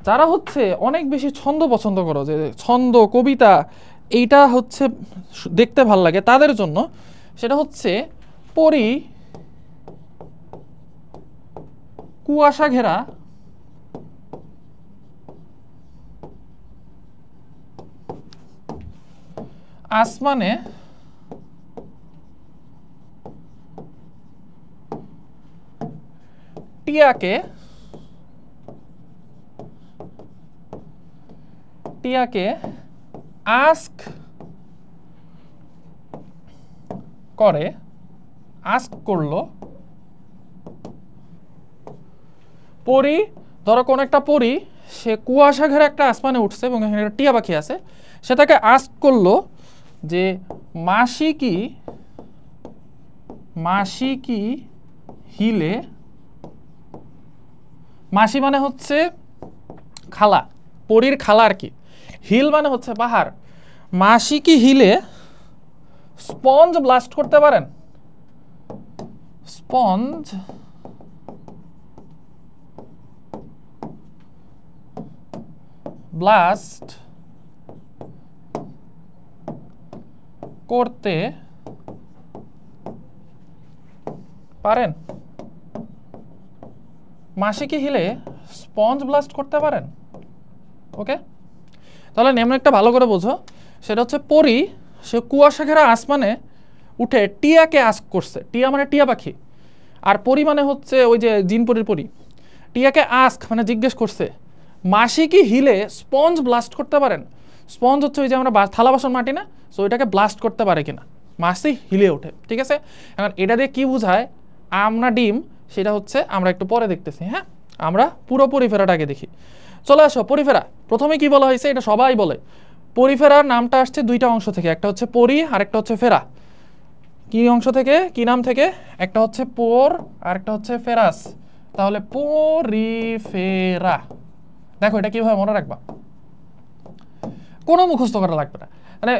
যারা হচ্ছে অনেক বেশি ছন্দ পছন্দ করো, যে ছন্দ কবিতা এইটা হচ্ছে দেখতে ভাল লাগে তাদের জন্য, সেটা হচ্ছে কুয়াশা ঘেরা আসমানে টিয়াকে আস্ক করলো পরি, ধরো কোন একটা পরি সে কুয়াশা ঘেরা একটা আসমানে উঠছে এবং এখানে একটা টিয়া পাখি আছে, সে তাকে আস্ক করলো যে মাসি কি হিলে, মাসি মানে হচ্ছে খালা, পরীর খালা আর কি, হিল মানে হচ্ছে পাহাড়, মাসি কি হিলে স্পঞ্জ ব্লাস্ট করতে পারেন? স্পঞ্জ ব্লাস্ট করতে পারেন? মাসি কি হিলে স্পঞ্জ ব্লাস্ট করতে পারেন? ওকে, তাহলে নেমনেকটা ভালো করে বোঝো। সেটা হচ্ছে পরি সে কুয়াশা ঘেরা আসমানে উঠে টিয়াকে আস্ক করছে, টিয়া মানে টিয়া পাখি, আর পরি মানে হচ্ছে ওই যে জিনপরির পরি, টিয়াকে আস্ক মানে জিজ্ঞেস করছে মাসি কি হিলে স্পঞ্জ ব্লাস্ট করতে পারেন? স্পঞ্জ হচ্ছে ওই যে আমরা থালা বাসন মাটি না, সো ওইটাকে ব্লাস্ট করতে পারে কিনা, মাসি হিলে ওঠে। ঠিক আছে, এখন এটা দিয়ে কি বোঝায় আমরা ডিম, সেটা হচ্ছে আমরা একটু পরে দেখতেছি। হ্যাঁ, আমরা পুরো পরিফেরাটাকে দেখি। চলে আসো, পরিফেরা প্রথমে কি বলা হয়েছে এটা সবাই বলে। পরিফেরার নামটা আসছে দুইটা অংশ থেকে, একটা হচ্ছে পরি আর একটা হচ্ছে ফেরা। কি অংশ থেকে, কি নাম থেকে? একটা হচ্ছে পোর আর একটা হচ্ছে ফেরাস, তাহলে পরিফেরা। দেখো এটা কিভাবে মনে রাখবা, কোনো মুখস্থ করা লাগবে না। মানে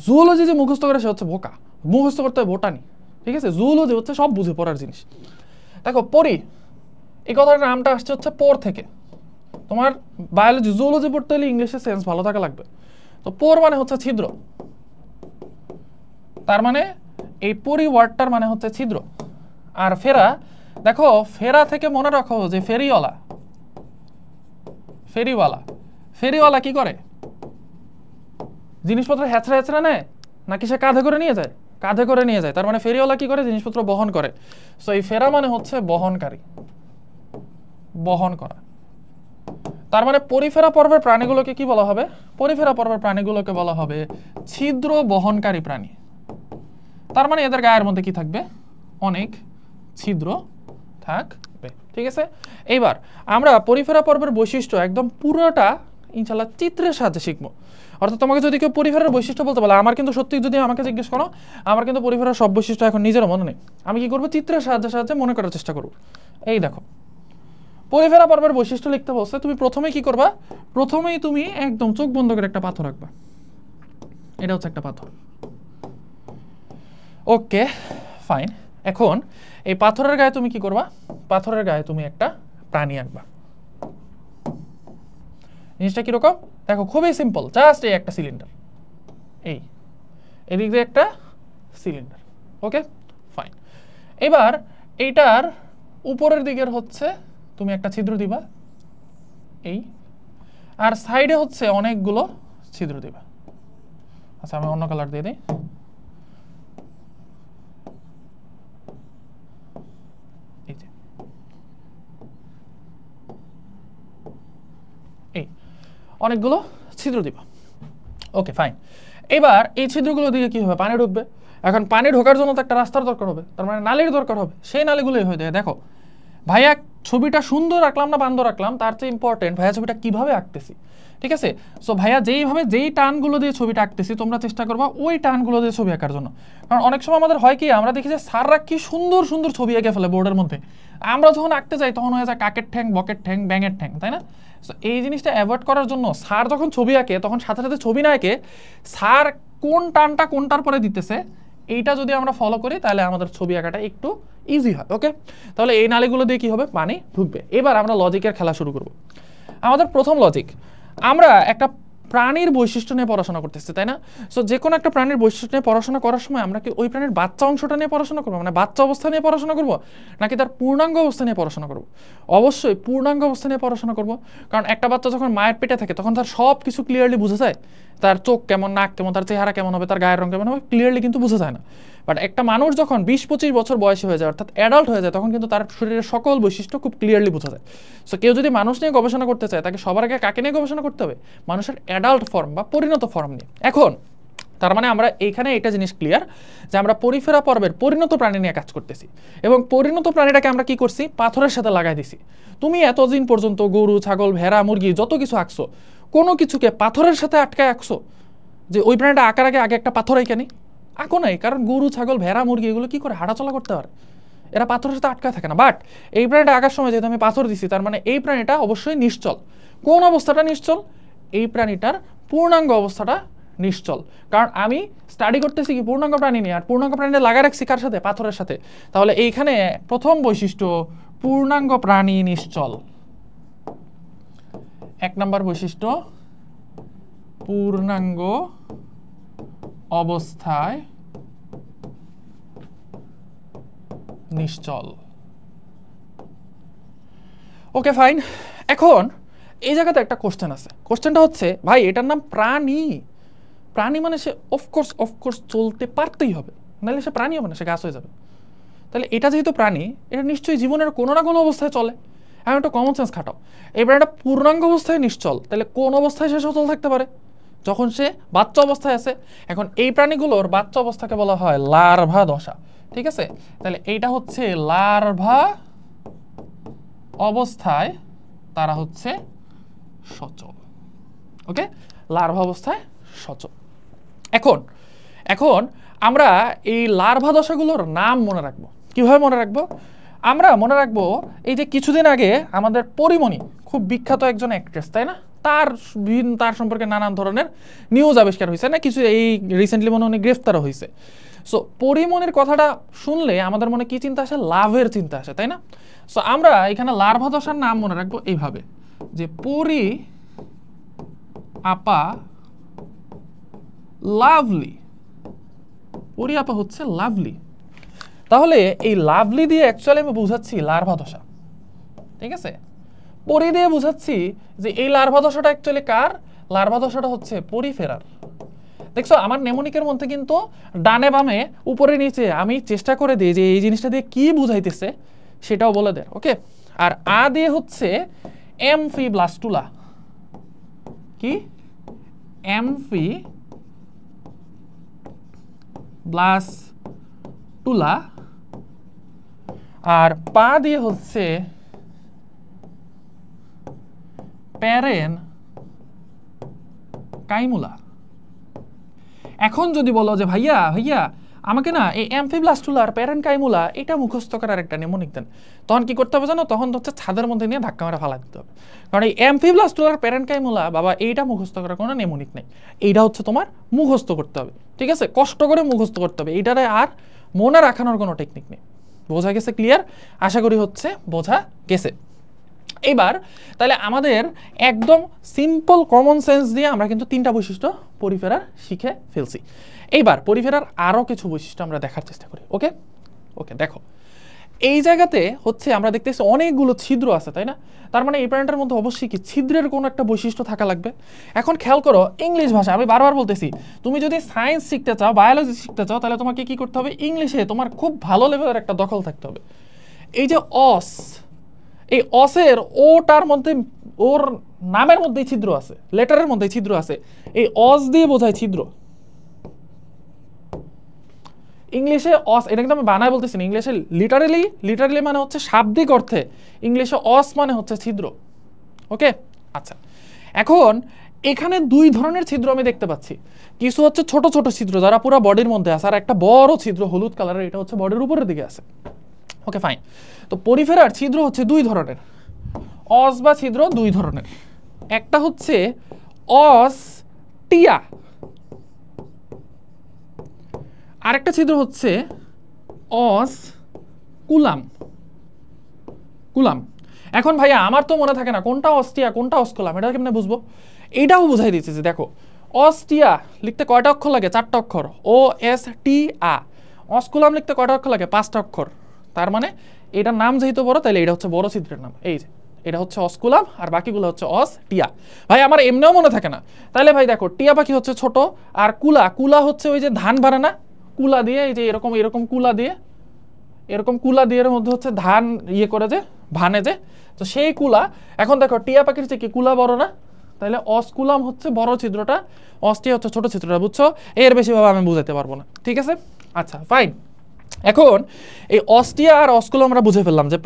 জুওলজি যে মুখস্থ করে সে হচ্ছে বোকা, মুখস্থ করতে হয় বোটানি। ঠিক আছে, জুওলজি হচ্ছে সব বুঝে পড়ার জিনিস। দেখো পরি, এই কথাটার নামটা আসছে হচ্ছে পোর থেকে। তোমার বায়োলজি জুওলজি পড়তে হলে ইংলিশের সেন্স ভালো থাকা লাগবে। তো পোর মানে হচ্ছে ছিদ্র, তার মানে এই পরি ওয়ার্ডটার মানে হচ্ছে ছিদ্র। আর ফেরা, দেখো ফেরা থেকে মনে রাখো যে ফেরিওয়ালা, ফেরিওয়ালা কি করে? জিনিসপত্র হ্যাচড়া হ্যাচড়া নেয় নাকি সে কাঁধে করে নিয়ে যায়? কাঁধে করে নিয়ে যায়, তার মানে ফেরিওয়ালা কি করে? জিনিসপত্র বহন করে। সো এই ফেরা মানে হচ্ছে বহনকারী, বহন করা। তার মানে পরিফেরা পর্বের প্রাণীগুলোকে কি বলা হবে? পরিফেরা পর্বের প্রাণীগুলোকে বলা হবে ছিদ্র বহনকারী প্রাণী। তার মানে এদের গায়ের মধ্যে কি থাকবে? অনেক ছিদ্র থাকবে। ঠিক আছে, এইবার আমরা পরিফেরা পর্বের বৈশিষ্ট্য একদম পুরোটা ইনশাআল্লাহ চিত্রের সাহায্যে শিখবো। অর্থাৎ তোমাকে যদি কেউ পরিফেরার বৈশিষ্ট্য বলতে বলে, আমার কিন্তু সত্যি যদি আমাকে জিজ্ঞেস করো, আমার কিন্তু পরিফেরার সব বৈশিষ্ট্য এখন নিজেরও মনে নেই। আমি কি করবো? চিত্রের সাহায্যে মনে করার চেষ্টা করবো। এই দেখো, পরিফেরা পর্বের বৈশিষ্ট্য লিখতে বলছে, তুমি প্রথমেই কি করবা? প্রথমেই তুমি একদম চোখ বন্ধ করে একটা পাথর রাখবা। এটা হচ্ছে একটা পাথর। ওকে ফাইন, এখন এই পাথরের গায়ে তুমি কি করবা? পাথরের গায়ে তুমি একটা প্রাণী আঁকবা। জিনিসটা কিরকম দেখো, খুবই সিম্পল, জাস্ট এই একটা সিলিন্ডার, এই এদিক দিয়ে একটা সিলিন্ডার। ওকে ফাইন, এবার এইটার উপরের দিকের হচ্ছে তুমি একটা ছিদ্র দিবা, এই, আর সাইডে হচ্ছে অনেকগুলো ছিদ্র দিবা। আচ্ছা আমি অন্য কালার দিয়ে দিই। এই যে এই অনেকগুলো ছিদ্র দিবা। ওকে ফাইন, এবার এই ছিদ্রগুলো দিয়ে কি হবে? পানি ঢুকবে। এখন পানি ঢোকার জন্য তো একটা রাস্তার দরকার হবে, তার মানে নালীর দরকার হবে। সেই নালীগুলোই হয়ে যায়। দেখো ভাইয়া ছবিটা সুন্দর রাখলাম না বান্ধব রাখলাম তার চেয়ে ইম্পর্টেন্ট ভাইয়া ছবিটা কিভাবে আঁকতেছি। ঠিক আছে, সো ভাইয়া যেই টানগুলো দিয়ে ছবিটা আঁকতেছি তোমরা চেষ্টা করবা ওই টানগুলো দিয়ে ছবি আঁকার জন্য। কারণ অনেক সময় আমাদের হয় কি, আমরা দেখি যে স্যাররা কি সুন্দর সুন্দর ছবি এঁকে ফেলে বোর্ডের মধ্যে, আমরা যখন আঁকতে যাই তখন হয়ে যায় কাকের ঠ্যাং, বকের ঠ্যাং, ব্যাঙের ঠ্যাং, তাই না? সো এই জিনিসটা অ্যাভয়েড করার জন্য স্যার যখন ছবি আঁকে তখন সাথে সাথে ছবি না এঁকে স্যার কোন টানটা কোনটার পরে দিতেছে এইটা যদি আমরা ফলো করি তাহলে আমাদের ছবি আঁকাটা একটু ইজি হয়। ওকে, তাহলে এই নালীগুলো দিয়ে কি হবে? পানি ঢুকবে। এবার আমরা লজিকের খেলা শুরু করব। আমাদের প্রথম লজিক, আমরা একটা প্রাণীর বৈশিষ্ট্য নিয়ে পড়াশোনা করতেছি, তাই না? সো যে কোনো একটা প্রাণীর বৈশিষ্ট্য নিয়ে পড়াশোনা করার সময় আমরা কি ওই প্রাণীর বাচ্চা অংশটা নিয়ে পড়াশোনা করবো, মানে বাচ্চা অবস্থা নিয়ে পড়াশোনা করবো, নাকি তার পূর্ণাঙ্গ অবস্থা নিয়ে পড়াশোনা করবো? অবশ্যই পূর্ণাঙ্গ অবস্থা নিয়ে পড়াশোনা করবো, কারণ একটা বাচ্চা যখন মায়ের পেটে থাকে তখন তার সব কিছু ক্লিয়ারলি বোঝা যায়। তার চোখ কেমন, নাক কেমন, তার চেহারা কেমন হবে, তার গায়ের রং কেমন হবে, ক্লিয়ারলি কিন্তু বোঝা যায় না। বাট একটা মানুষ যখন 20-25 বছর বয়সী হয়ে যায়, অর্থাৎ অ্যাডাল্ট হয়ে যায়, তখন কিন্তু তার শরীরের সকল বৈশিষ্ট্য খুব ক্লিয়ারলি বোঝা যায়। সো কেউ যদি মানুষ নিয়ে গবেষণা করতে চায় তাকে সবার আগে কাকে নিয়ে গবেষণা করতে হবে? মানুষের অ্যাডাল্ট ফর্ম বা পরিণত ফর্ম নিয়ে। এখন তার মানে আমরা এইখানে এটা জিনিস ক্লিয়ার যে আমরা পরিফেরা পর্বের পরিণত প্রাণী নিয়ে কাজ করতেছি, এবং পরিণত প্রাণীটাকে আমরা কি করছি, পাথরের সাথে লাগাই দিছি। তুমি এতদিন পর্যন্ত গরু, ছাগল, ভেড়া, মুরগি যত কিছু আঁকছো, কোনো কিছুকে পাথরের সাথে আটকায় আঁকছো যে ওই প্রাণীটা আঁকার আগে আগে একটা পাথর আঁকেনি? আঁকো নাই, কারণ গরু, ছাগল, ভেড়া, মুরগি এগুলো কি করে হাঁটাচলা করতে পারে, এরা পাথরের সাথে আটকায় থাকে না। বাট এই প্রাণীটা আঁকার সময় যেহেতু আমি পাথর দিছি, তার মানে এই প্রাণীটা অবশ্যই নিশ্চল। কোন অবস্থাটা নিশ্চল? এই প্রাণীটার পূর্ণাঙ্গ অবস্থাটা নিশ্চল, কারণ আমি স্টাডি করতেছি কি পূর্ণাঙ্গ প্রাণী নিয়ে, আর পূর্ণাঙ্গ প্রাণীটা লাগা রাখছি কার সাথে, পাথরের সাথে। তাহলে এইখানে প্রথম বৈশিষ্ট্য পূর্ণাঙ্গ প্রাণী নিশ্চল। 1 নম্বর বৈশিষ্ট্য পূর্ণাঙ্গ অবস্থায় নিশ্চল। Okay fine. এখন এই জায়গাতে একটা কোশ্চেন আছে, কোশ্চেনটা হচ্ছে ভাই এটার নাম প্রাণী, প্রাণী মানে সে অফকোর্স চলতে পারতেই হবে, নাহলে সে প্রাণী হবে না, সে গাছ হয়ে যাবে। তাহলে এটা যেহেতু প্রাণী, এটা নিশ্চয়ই জীবনের কোনো না কোনো অবস্থায় চলে। আমি একটা কমন সেন্স খাটাও, এই প্রাণীটা পূর্ণাঙ্গ অবস্থায় নিশ্চল, তাহলে কোন অবস্থায় সে সচল থাকতে পারে? যখন সে বাচ্চা অবস্থায় আছে। এখন এই প্রাণীগুলোর বাচ্চা অবস্থাকে বলা হয় লার্ভা দশা, ঠিক আছে? তাহলে এইটা হচ্ছে লার্ভা অবস্থায় তারা হচ্ছে সচল। ওকে, লার্ভা অবস্থায় সচল। এখন আমরা এই লার্ভা দশাগুলোর নাম মনে রাখবো। কিভাবে মনে রাখবো? আমরা মনে রাখবো এই যে কিছুদিন আগে আমাদের পরিমণি, খুব বিখ্যাত একজন অ্যাক্ট্রেস, তাই না? তার সম্পর্কে নানান ধরনের নিউজ আবিষ্কার হয়েছে না, কিছু এই রিসেন্টলি মনে উনি গ্রেফতারও হয়েছে। সো পরিমণির কথাটা শুনলে আমাদের মনে কি চিন্তা আসে? লাভের চিন্তা আসে, তাই না? সো আমরা এখানে লার্ভা দশার নাম মনে রাখবো এইভাবে, যে পরি আপা লাভলি। পরি আপা হচ্ছে লাভলি। তাহলে এই লাভলি দিয়ে অ্যাকচুয়ালি আমি বুঝাচ্ছি লার্ভা দশা, ঠিক আছে? পরি দিয়ে বুঝাচ্ছি যে এই লার্ভা দশাটা অ্যাকচুয়ালি কার? লার্ভা দশাটা হচ্ছে পরিফেরার। দেখছো আমার নেমোনিকের মধ্যে কিন্তু ডানে বামে উপরে নিচে আমি চেষ্টা করে দিই যে এই জিনিসটা দিয়ে কি বুঝাইতেছে সেটাও বলে দেয়। ওকে, আর আ দিয়ে হচ্ছে এমফিব্লাস্টুলা। কি? এমফিব্লাস্টুলা। আর পা দিয়ে হচ্ছে প্যারেন কাইমুলা। এখন যদি বলো যে ভাইয়া আমাকে না এই অ্যামফিব্লাস্টুলা আর প্যারেন কাইমুলা এটা মুখস্থ করার একটা নেমোনিক দেন, তখন কি করতে হবে জানো? তখন হচ্ছে ছাদের মধ্যে নিয়ে ধাক্কা মারা ফালা দিতে হবে, কারণ এই অ্যামফিব্লাস্টুলা আর প্যারেন কাইমুলা বাবা এইটা মুখস্থ করার কোনো নেমোনিক নেই, এইটা হচ্ছে তোমার মুখস্থ করতে হবে, ঠিক আছে? কষ্ট করে মুখস্থ করতে হবে, এইটারে আর মনে রাখানোর কোনো টেকনিক নেই। বোঝা গেছে? ক্লিয়ার? আশা করি হচ্ছে বোঝা গেছে। এবার তাহলে আমাদের একদম সিম্পল কমন সেন্স দিয়ে আমরা কিন্তু 3টা বৈশিষ্ট্য পরিফেরার শিখে ফেলছি। এইবার পরিফেরার আরও কিছু বৈশিষ্ট্য আমরা দেখার চেষ্টা করি। ওকে ওকে, দেখো এই জায়গাতে হচ্ছে আমরা দেখতেছি অনেকগুলো ছিদ্র আছে, তাই না? তার মানে এই প্রাণীটার মধ্যে অবশ্যই কি ছিদ্রের কোনো একটা বৈশিষ্ট্য থাকা লাগবে। এখন খেয়াল করো, ইংলিশ ভাষা আমি বারবার বলতেছি, তুমি যদি সায়েন্স শিখতে চাও, বায়োলজি শিখতে চাও, তাহলে তোমাকে কি করতে হবে? ইংলিশে তোমার খুব ভালো লেভেলের একটা দখল থাকতে হবে। এই যে অস, এই অসের ওটার মধ্যে ওর নামের মধ্যেই ছিদ্র আছে, লেটারের মধ্যেই ছিদ্র আছে, এই অস দিয়ে বোঝায় ছিদ্র। ইংলিশে অস, এটা কিন্তু আমি বানায় বলতেছি না, ইংলিশে লিটারালি মানে হচ্ছে শাব্দিক অর্থে ইংলিশে অস মানে হচ্ছে ছিদ্র। ওকে, আচ্ছা এখন এখানে 2 ধরনের ছিদ্র আমি দেখতে পাচ্ছি। কিছু হচ্ছে ছোট ছোট ছিদ্র যারা পুরো বডির মধ্যে আছে, আর একটা বড় ছিদ্র হলুদ কালারের, এটা হচ্ছে বডির উপরের দিকে আছে। Okay fine. তো পরিফেরার ছিদ্র হচ্ছে 2 ধরনের, অস বা ছিদ্র 2 ধরনের। একটা হচ্ছে অস টিয়া, আরেকটা ছিদ্র হচ্ছে অস কুলাম। এখন ভাইয়া আমার তো মনে থাকে না কোনটা অস্টিয়া কোনটা অস্কুলাম, এটা কেমনে বুঝবো? এইটাও বুঝাই দিচ্ছে যে দেখো অস্টিয়া লিখতে কয়টা অক্ষর লাগে? 4টা অক্ষর, ও এস টি আ। অস্কুলাম লিখতে কয়টা অক্ষর লাগে? 5টা অক্ষর। তার মানে এটার নাম যেহেতু বড়, তাহলে এটা হচ্ছে বড় ছিদ্রের নাম। এই যে এটা হচ্ছে অস্কুলাম আর বাকিগুলো হচ্ছে অস টিয়া। ভাই আমার এমনিও মনে থাকে না, তাহলে ভাই দেখো টিয়া পাখি হচ্ছে ছোট, আর কুলা হচ্ছে ওই যে ধান ভাড়ে না, কুলা দিয়ে এই যে এরকম কুলা দিয়ে, এরকম কুলা দিয়ে এর মধ্যে হচ্ছে ধান ইয়ে করে যে ভানে যে, তো সেই কুলা। এখন দেখো টিয়া পাখির চেয়ে কি কুলা বড় না? তাহলে অস্কুলাম হচ্ছে বড় ছিদ্রটা, অস্টিয়া হচ্ছে ছোট ছিদ্রটা, বুঝছো? এর বেশিভাবে আমি বুঝাতে পারবো না, ঠিক আছে? আচ্ছা ফাইন। এখন এই অস্টিয়া আর অস্কুলাম আমরা বুঝে ফেললাম যে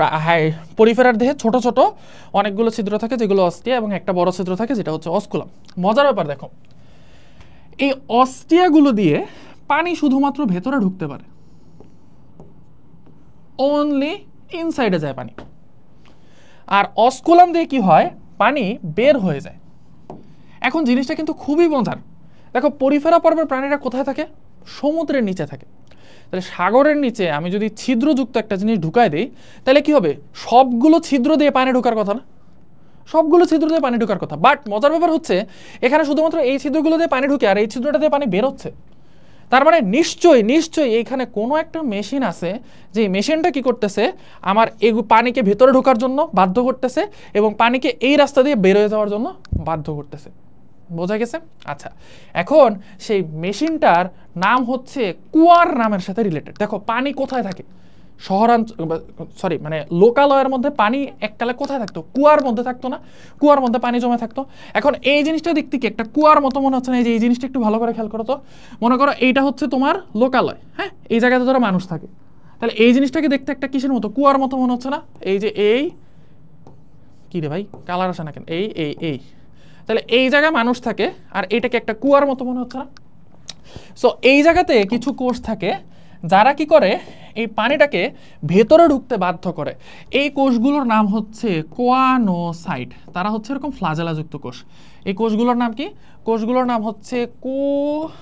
পরিফেরার দেহে ছোট ছোট অনেকগুলো ছিদ্র থাকে যেগুলো অস্টিয়া, এবং একটা বড় ছিদ্র থাকে যেটা হচ্ছে অস্কুলাম। মজার ব্যাপার দেখো, এই অস্টিয়াগুলো দিয়ে পানি শুধুমাত্র ভেতরে ঢুকতে পারে, অনলি ইনসাইডে যায় পানি। আর অস্কুলাম দিয়ে কি হয়, পানি বের হয়ে যায়। এখন জিনিসটা কিন্তু খুবই মজার। দেখো পরিফেরা পর্বের প্রাণীরা কোথায় থাকে? সমুদ্রের নিচে থাকে। তাহলে সাগরের নিচে আমি যদি ছিদ্রযুক্ত একটা জিনিস ঢুকাই দিই, তাহলে কি হবে? সবগুলো ছিদ্র দিয়ে পানি ঢোকার কথা না? সবগুলো ছিদ্র দিয়ে পানি ঢোকার কথা। বাট মজার ব্যাপার হচ্ছে এখানে শুধুমাত্র এই ছিদ্রগুলো দিয়ে পানি ঢুকে আর এই ছিদ্রটা দিয়ে পানি বেরোচ্ছে। তার মানে নিশ্চয়ই নিশ্চয়ই এইখানে কোনো একটা মেশিন আছে, যে মেশিনটা কি করতেছে, আমার এই পানিকে ভেতরে ঢোকার জন্য বাধ্য করতেছে এবং পানিকে এই রাস্তা দিয়ে বের হয়ে যাওয়ার জন্য বাধ্য করতেছে। বোঝা গেছে? আচ্ছা, এখন সেই মেশিনটার নাম হচ্ছে কুয়ার নামের সাথে রিলেটেড। দেখো পানি কোথায় থাকে? মানে লোকালয়ের মধ্যে পানি এককালে কোথায় থাকতো? কুয়ার মধ্যে থাকতো না? কুয়ার মধ্যে পানি জমে থাকতো। এখন এই জিনিসটা দেখতে কি একটা কুয়ার মতো মনে হচ্ছে না? এই জিনিসটা একটু ভালো করে খেয়াল করো তো। মনে করো এইটা হচ্ছে তোমার লোকালয়, হ্যাঁ, এই জায়গাতে ধরো মানুষ থাকে। তাহলে এই জিনিসটাকে দেখতে একটা কিসের মতো? কুয়ার মতো মনে হচ্ছে না? এই যে এই কি রে ভাই কালার আসে না কেন, এই এই এই তাহলে এই জায়গায় মানুষ থাকে আর এটাকে একটা কুয়ার মতো মনে হচ্ছে না? সো এই জায়গাতে কিছু কোষ থাকে যারা কি করে, এই পানিটাকে ভেতরে ঢুকতে বাধ্য করে। এই কোষগুলোর নাম হচ্ছে কোয়ানোসাইট। তারা হচ্ছে এরকম ফ্লাজেলাযুক্ত কোষ। এই কোষগুলোর নাম কি? কোষগুলোর নাম হচ্ছে কোয়ানোসাইট।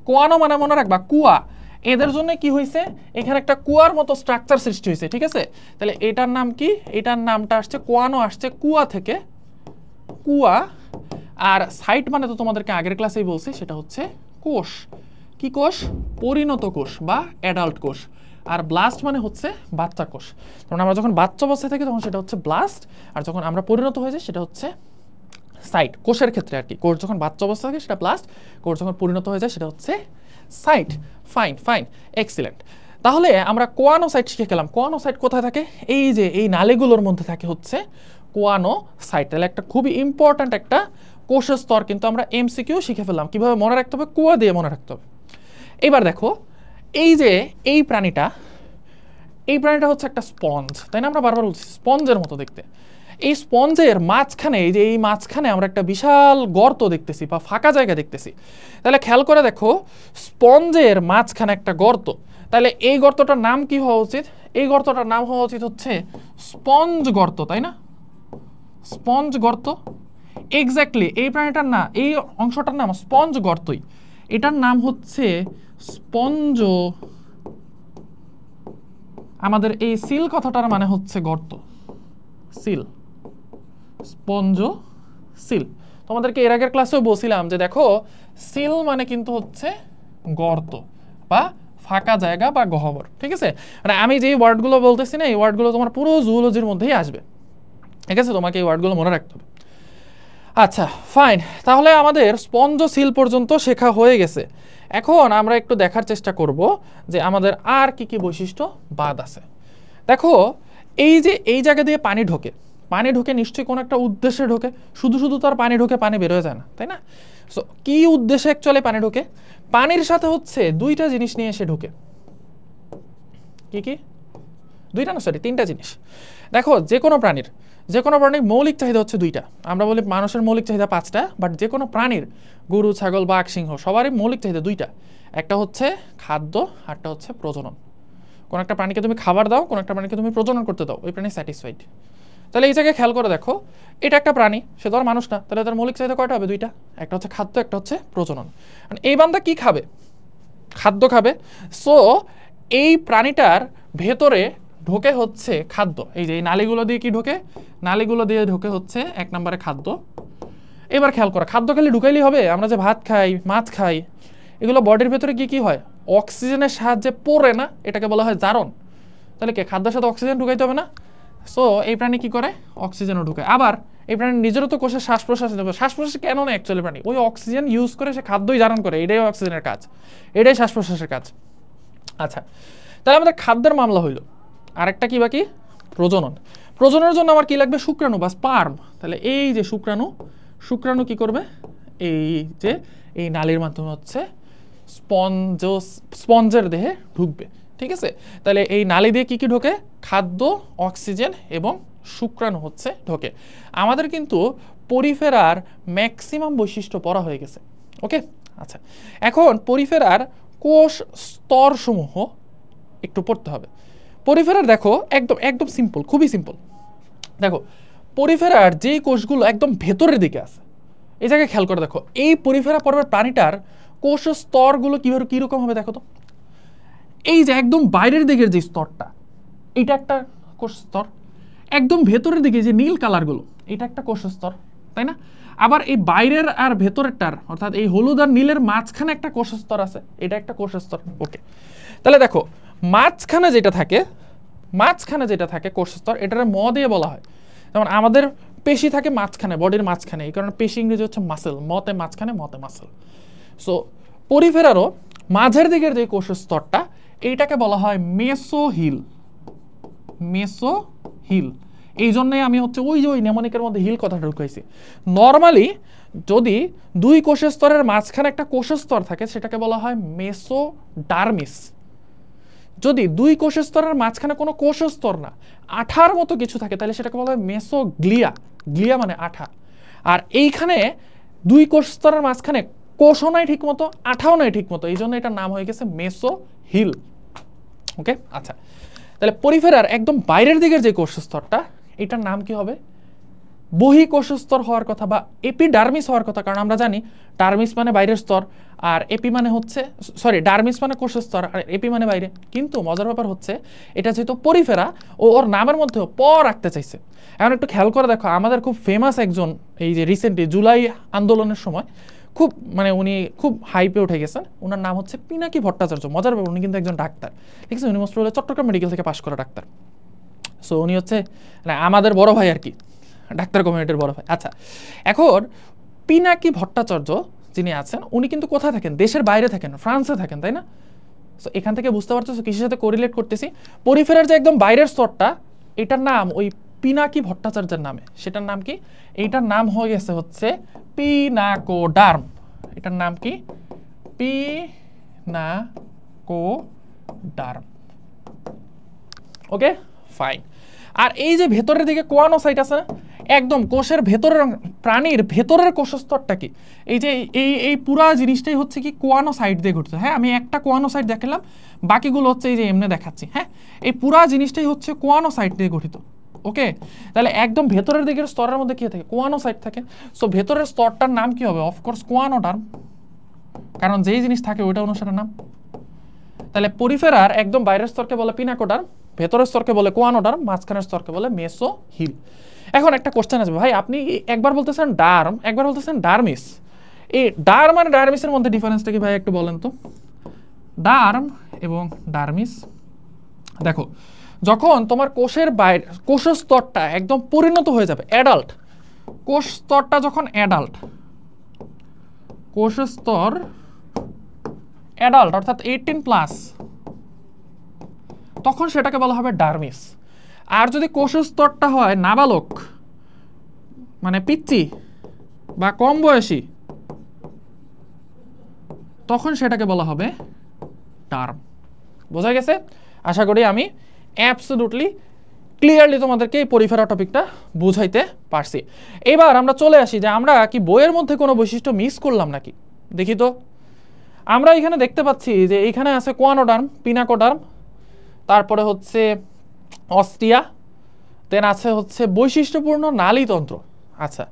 কোয়ানো মানে মনে রাখবা কুয়া। এদের জন্য কি হয়েছে, এখানে একটা কুয়ার মতো স্ট্রাকচার সৃষ্টি হয়েছে, ঠিক আছে? তাহলে এটার নাম কি? এটার নামটা আসছে কোয়ানো, আসছে কুয়া থেকে, কুয়া। আর সাইট মানে তো তোমাদেরকে আগের ক্লাসেই বলছি, সেটা হচ্ছে কোষ। কি কোষ? পরিণত কোষ বা অ্যাডাল্ট কোষ। আর ব্লাস্ট মানে হচ্ছে বাচ্চা কোষ। কারণ আমরা যখন বাচ্চা অবস্থায় থাকি তখন সেটা হচ্ছে ব্লাস্ট, আর যখন আমরা পরিণত হয়ে যাই সেটা হচ্ছে সাইট। কোষের ক্ষেত্রে আর কি, কোষ যখন বাচ্চা অবস্থা থাকে সেটা ব্লাস্ট, কোষ যখন পরিণত হয়ে যায় সেটা হচ্ছে সাইট। Fine fine, excellent. তাহলে আমরা কোয়ানোসাইট শিখে গেলাম। কোয়ানোসাইট কোথায় থাকে? এই যে এই নালীগুলোর মধ্যে থাকে হচ্ছে কোয়ানোসাইট। তাহলে একটা খুবই ইম্পর্ট্যান্ট একটা কোষের স্তর কিন্তু আমরা এমসিকিউ শিখে ফেললাম। কিভাবে মনে রাখতে হবে? কুয়া দিয়ে মনে রাখতে হবে। এবার দেখো, এই যে এই প্রাণীটা হচ্ছে একটা স্পঞ্জ, তাই না? আমরা বারবার বলছি স্পঞ্জের মতো দেখতে। এই স্পঞ্জের মাঝখানে, এই যে এই মাঝখানে আমরা একটা বিশাল গর্ত দেখতেছি বা ফাঁকা জায়গা দেখতেছি। তাহলে খেয়াল করে দেখো, স্পঞ্জের মাঝখানে একটা গর্ত। তাহলে এই গর্তটার নাম কি হওয়া উচিত? এই গর্তটার নাম হওয়া উচিত হচ্ছে স্পঞ্জ গর্ত, তাই না? স্পঞ্জ গর্ত। এক্স্যাক্টলি, এই প্রাণীটার না, এই অংশটার নাম স্পঞ্জ গর্তই। এটার নাম হচ্ছে স্পঞ্জ। আমাদের এই সিল কথাটার মানে হচ্ছে গর্ত, সিল, স্পঞ্জ সিল। তোমাদেরকে এর আগের ক্লাসেও বলছিলাম যে দেখো, সিল মানে কিন্তু হচ্ছে গর্ত বা ফাঁকা জায়গা বা গহ্বর, ঠিক আছে? মানে আমি যে ওয়ার্ডগুলো বলতেছি না, এই ওয়ার্ডগুলো তোমার পুরো জুওলজির মধ্যেই আসবে, ঠিক আছে? তোমাকে এই ওয়ার্ডগুলো মনে রাখতে হবে। আচ্ছা ফাইন, তাহলে আমাদের স্পঞ্জ সিল পর্যন্ত শেখা হয়ে গেছে। এখন আমরা একটু দেখার চেষ্টা করব যে আমাদের আর কি কি বৈশিষ্ট্য বাদ আছে। দেখো, এই যে এই জায়গা দিয়ে পানি ঢোকে, পানি ঢোকে নিশ্চয়ই কোনো একটা উদ্দেশ্যে ঢোকে। শুধু শুধু তো আর পানি ঢোকে, পানি বের হয়ে যায় না, তাই না? সো কি উদ্দেশ্যে অ্যাকচুয়ালি পানি ঢোকে? পানির সাথে হচ্ছে দুইটা জিনিস নিয়ে এসে ঢোকে। কি কি? দুইটা না, সরি, তিনটা জিনিস। দেখো, যে কোনো প্রাণীর মৌলিক চাহিদা হচ্ছে দুইটা। আমরা বলি মানুষের মৌলিক চাহিদা 5টা, বাট যে কোনো প্রাণীর, গরু, ছাগল, বাঘ, সিংহ, সবারই মৌলিক চাহিদা দুইটা। একটা হচ্ছে খাদ্য, আরটা হচ্ছে প্রজনন। কোনো একটা প্রাণীকে তুমি খাবার দাও, কোনো একটা প্রাণীকে তুমি প্রজনন করতে দাও, ওই প্রাণী স্যাটিসফাইড। তাহলে এই জায়গায় খেয়াল করে দেখো, এটা একটা প্রাণী, সে তো আর মানুষ না, তাহলে তার মৌলিক চাহিদা কয়টা হবে? দুইটা। একটা হচ্ছে খাদ্য, একটা হচ্ছে প্রজনন। মানে এই বান্দা কি খাবে? খাদ্য খাবে। সো এই প্রাণীটার ভেতরে ঢোকে হচ্ছে খাদ্য। এই যে এই নালীগুলো দিয়ে কি ঢোকে? নালীগুলো দিয়ে ঢোকে হচ্ছে 1 নম্বরে খাদ্য। এবার খেয়াল করো, খাদ্য খালি ঢুকাইলেই হবে? আমরা যে ভাত খাই, মাছ খাই, এগুলো বডির ভেতরে কি হয়? অক্সিজেনের সাহায্যে পড়ে না, এটাকে বলা হয় জারণ। তাহলে কি খাদ্যের সাথে অক্সিজেন ঢুকাইতে হবে না? সো এই প্রাণী কি করে? অক্সিজেনও ঢুকায়। আবার এই প্রাণী নিজেরও তো কোষে শ্বাস প্রশ্বাস নিতে হবে। শ্বাস প্রশ্বাস কেন না অ্যাকচুয়ালি প্রাণী ওই অক্সিজেন ইউজ করে সে খাদ্যই জারণ করে, এটাই অক্সিজেনের কাজ, এটাই শ্বাস প্রশ্বাসের কাজ। আচ্ছা, তাহলে আমাদের খাদ্যের মামলা হইল। আরেকটা কি বাকি? প্রজনন। প্রজননের জন্য আমার কি লাগবে? শুক্রাণু বা স্পার্ম। তাহলে এই যে শুক্রাণু কি করবে? এই যে এই নালীর মাধ্যমে হচ্ছে স্পঞ্জের দেহে ঢুকবে, ঠিক আছে? তাহলে এই নালী দিয়ে কি কি ঢোকে? খাদ্য, অক্সিজেন এবং শুক্রাণু হচ্ছে ঢোকে। আমাদের কিন্তু পরিফেরার ম্যাক্সিমাম বৈশিষ্ট্য পড়া হয়ে গেছে, ওকে? আচ্ছা, এখন পরিফেরার কোষ স্তরসমূহ একটু পড়তে হবে। পরিফেরার দেখো একদম একদম সিম্পল, খুবই সিম্পল। দেখো পরিফেরার যেই কোষগুলো একদম ভেতরের দিকে আছে, এই জায়গায় খেয়াল করে দেখো, এই পরিফেরা পর্বের প্রাণীটার কোষ স্তরগুলো কীভাবে কীরকম হবে দেখো তো। এই যে একদম বাইরের দিকের যে স্তরটা, এটা একটা কোষ স্তর। একদম ভেতরের দিকে যে নীল কালারগুলো, এটা একটা কোষ স্তর, তাই না? আবার এই বাইরের আর ভেতরেরটার, অর্থাৎ এই হলুদ আর নীলের মাঝখানে একটা কোষ স্তর আছে, এটা একটা কোষ স্তর, ওকে? তাহলে দেখো মাঝখানে যেটা থাকে কোষ স্তর, এটার ম দিয়ে বলা হয়। যেমন আমাদের পেশি থাকে মাঝখানে, বডির মাঝখানে, এই কারণে পেশি ইংরেজি হচ্ছে মাসেল, মতে মাঝখানে, মতে মাসেল। সো পরিফেরারও মাঝের দিকের যে কোষ স্তরটা, এইটাকে বলা হয় মেসোহিল। এই জন্যই আমি হচ্ছে ওই যে ওই নেমোনিকের মধ্যে হিল কথাটা ঢুকাইছি। নর্মালি যদি দুই কোষ স্তরের মাঝখানে একটা কোষ স্তর থাকে, সেটাকে বলা হয় মেসোডার্মিস। যদি দুই কোষ স্তরের মাঝখানে কোনো কোষ স্তর না, আঠার মতো কিছু থাকে, তাহলে সেটাকে বলা হয় মেসোগ্লিয়া। গ্লিয়া মানে আঠা। আর এইখানে দুই কোষ স্তরের মাঝখানে কোষও নাই ঠিক মতো, আঠাও নাই ঠিক মতো, এই জন্য এটার নাম হয়ে গেছে মেসোহিল, ওকে? আচ্ছা, তাহলে পরিফেরার একদম বাইরের দিকের যে কোষ স্তরটা, এটার নাম কি হবে? বহিঃকোষ স্তর হওয়ার কথা বা এপিডার্মিস হওয়ার কথা, কারণ আমরা জানি ডার্মিস মানে বাইরের স্তর, আর এপি মানে হচ্ছে, সরি, ডার্মিস মানে কোষ স্তর আর এপি মানে বাইরে। কিন্তু মজার ব্যাপার হচ্ছে, এটা যেহেতু পরিফেরা, ওর নামের মধ্যে প রাখতে চাইছে। এখন একটু খেয়াল করে দেখো, আমাদের খুব ফেমাস একজন, এই যে রিসেন্টলি জুলাই আন্দোলনের সময় খুব মানে উনি খুব হাইপে উঠে গেছেন, ওনার নাম হচ্ছে পিনাকি ভট্টাচার্য। মজার ব্যাপার, উনি কিন্তু একজন ডাক্তার, ঠিক আছে? উনি মোস্ট প্রবাবলি চট্টগ্রাম মেডিকেল থেকে পাশ করা ডাক্তার। সো উনি হচ্ছে আমাদের বড় ভাই আর কি, ডাক্তার কমিউনিটির বড় ভাই। আচ্ছা, এখন পিনাকি ভট্টাচার্য যিনি আছেন, উনি কিন্তু কোথায় থাকেন? দেশের বাইরে থাকেন, ফ্রান্সে থাকেন, তাই না? সো এখান থেকে বুঝতে পারছো কিসের সাথে কোরিলেট করতেছি। পরিফেরার যে একদম বাইরের স্তরটা, এটার নাম ওই পিনাকি ভট্টাচার্যের নামে। সেটার নাম কি? এইটার নাম হয়ে গেছে হচ্ছে পিনাকোডার্ম। এটার নাম কি? পিনাকোডার্ম, ওকে, ফাইন। আর এই যে ভেতরের দিকে কোয়ানোসাইট আছে না, একদম কোষের ভেতরের, প্রাণীর ভেতরের কোষস্তরটা কি? এই যে এই পুরা জিনিসটাই হচ্ছে কি কোয়ানোসাইট দিয়ে ঘটছে। হ্যাঁ, আমি একটা কোয়ানোসাইট দেখালাম, বাকিগুলো হচ্ছে এই যে এমনি দেখাচ্ছি। হ্যাঁ, এই পুরা জিনিসটাই হচ্ছে কোয়ানোসাইট দিয়ে গঠিত, ওকে? তাহলে একদম ভেতরের দিকের স্তরের মধ্যে কি থাকে? কোয়ানোসাইট থাকে। সো ভেতরের স্তরটার নাম কি হবে? অফকোর্স কোয়ানোডার্ম, কারণ যেই জিনিস থাকে ওইটা অনুসারে নাম। তাহলে পরিফেরার একদম বাইরের স্তরকে বলে পিনাকোডার্ম, ভেতরের স্তরকে বলে কোয়ানোডার্ম, মাঝখানের স্তরকে বলে মেসোহিল। এখন একটা কোশ্চেন আসবে, ভাই আপনি একবার বলতেছেন ডার্ম, একবার বলতেছেন ডার্মিস, এই ডার্ম আর ডার্মিসের মধ্যে ডিফারেন্সটা কি ভাই একটু বলেন তো? ডার্ম এবং ডার্মিস, দেখো যখন তোমার কোষের বাইরে কোষ স্তরটা একদম পরিণত হয়ে যাবে, অ্যাডাল্ট কোষ স্তরটা যখন অ্যাডাল্ট, কোষ স্তর অ্যাডাল্ট অর্থাৎ 18+, তখন সেটাকে বলা হবে ডার্মিস। আর যদি কোষ স্তরটা হয় নাবালক, মানে পিচ্চি বা কম বয়সী, তখন সেটাকে বলা হবে টার্ম। বোঝা গেছে? আশা করি আমি অ্যাবসলিউটলি ক্লিয়ারলি তোমাদেরকে এই পরিফেরা টপিকটা বুঝাইতে পারছি। এবার আমরা চলে আসি যে আমরা কি বইয়ের মধ্যে কোনো বৈশিষ্ট্য মিস করলাম নাকি, দেখি তো। আমরা এখানে দেখতে পাচ্ছি যে এইখানে আছে কোয়ানোডার্ম, পিনাকোডার্ম, তারপরে হচ্ছে অস্টিয়া, দেন আছে হচ্ছে বৈশিষ্ট্যপূর্ণ নালীতন্ত্র। আচ্ছা,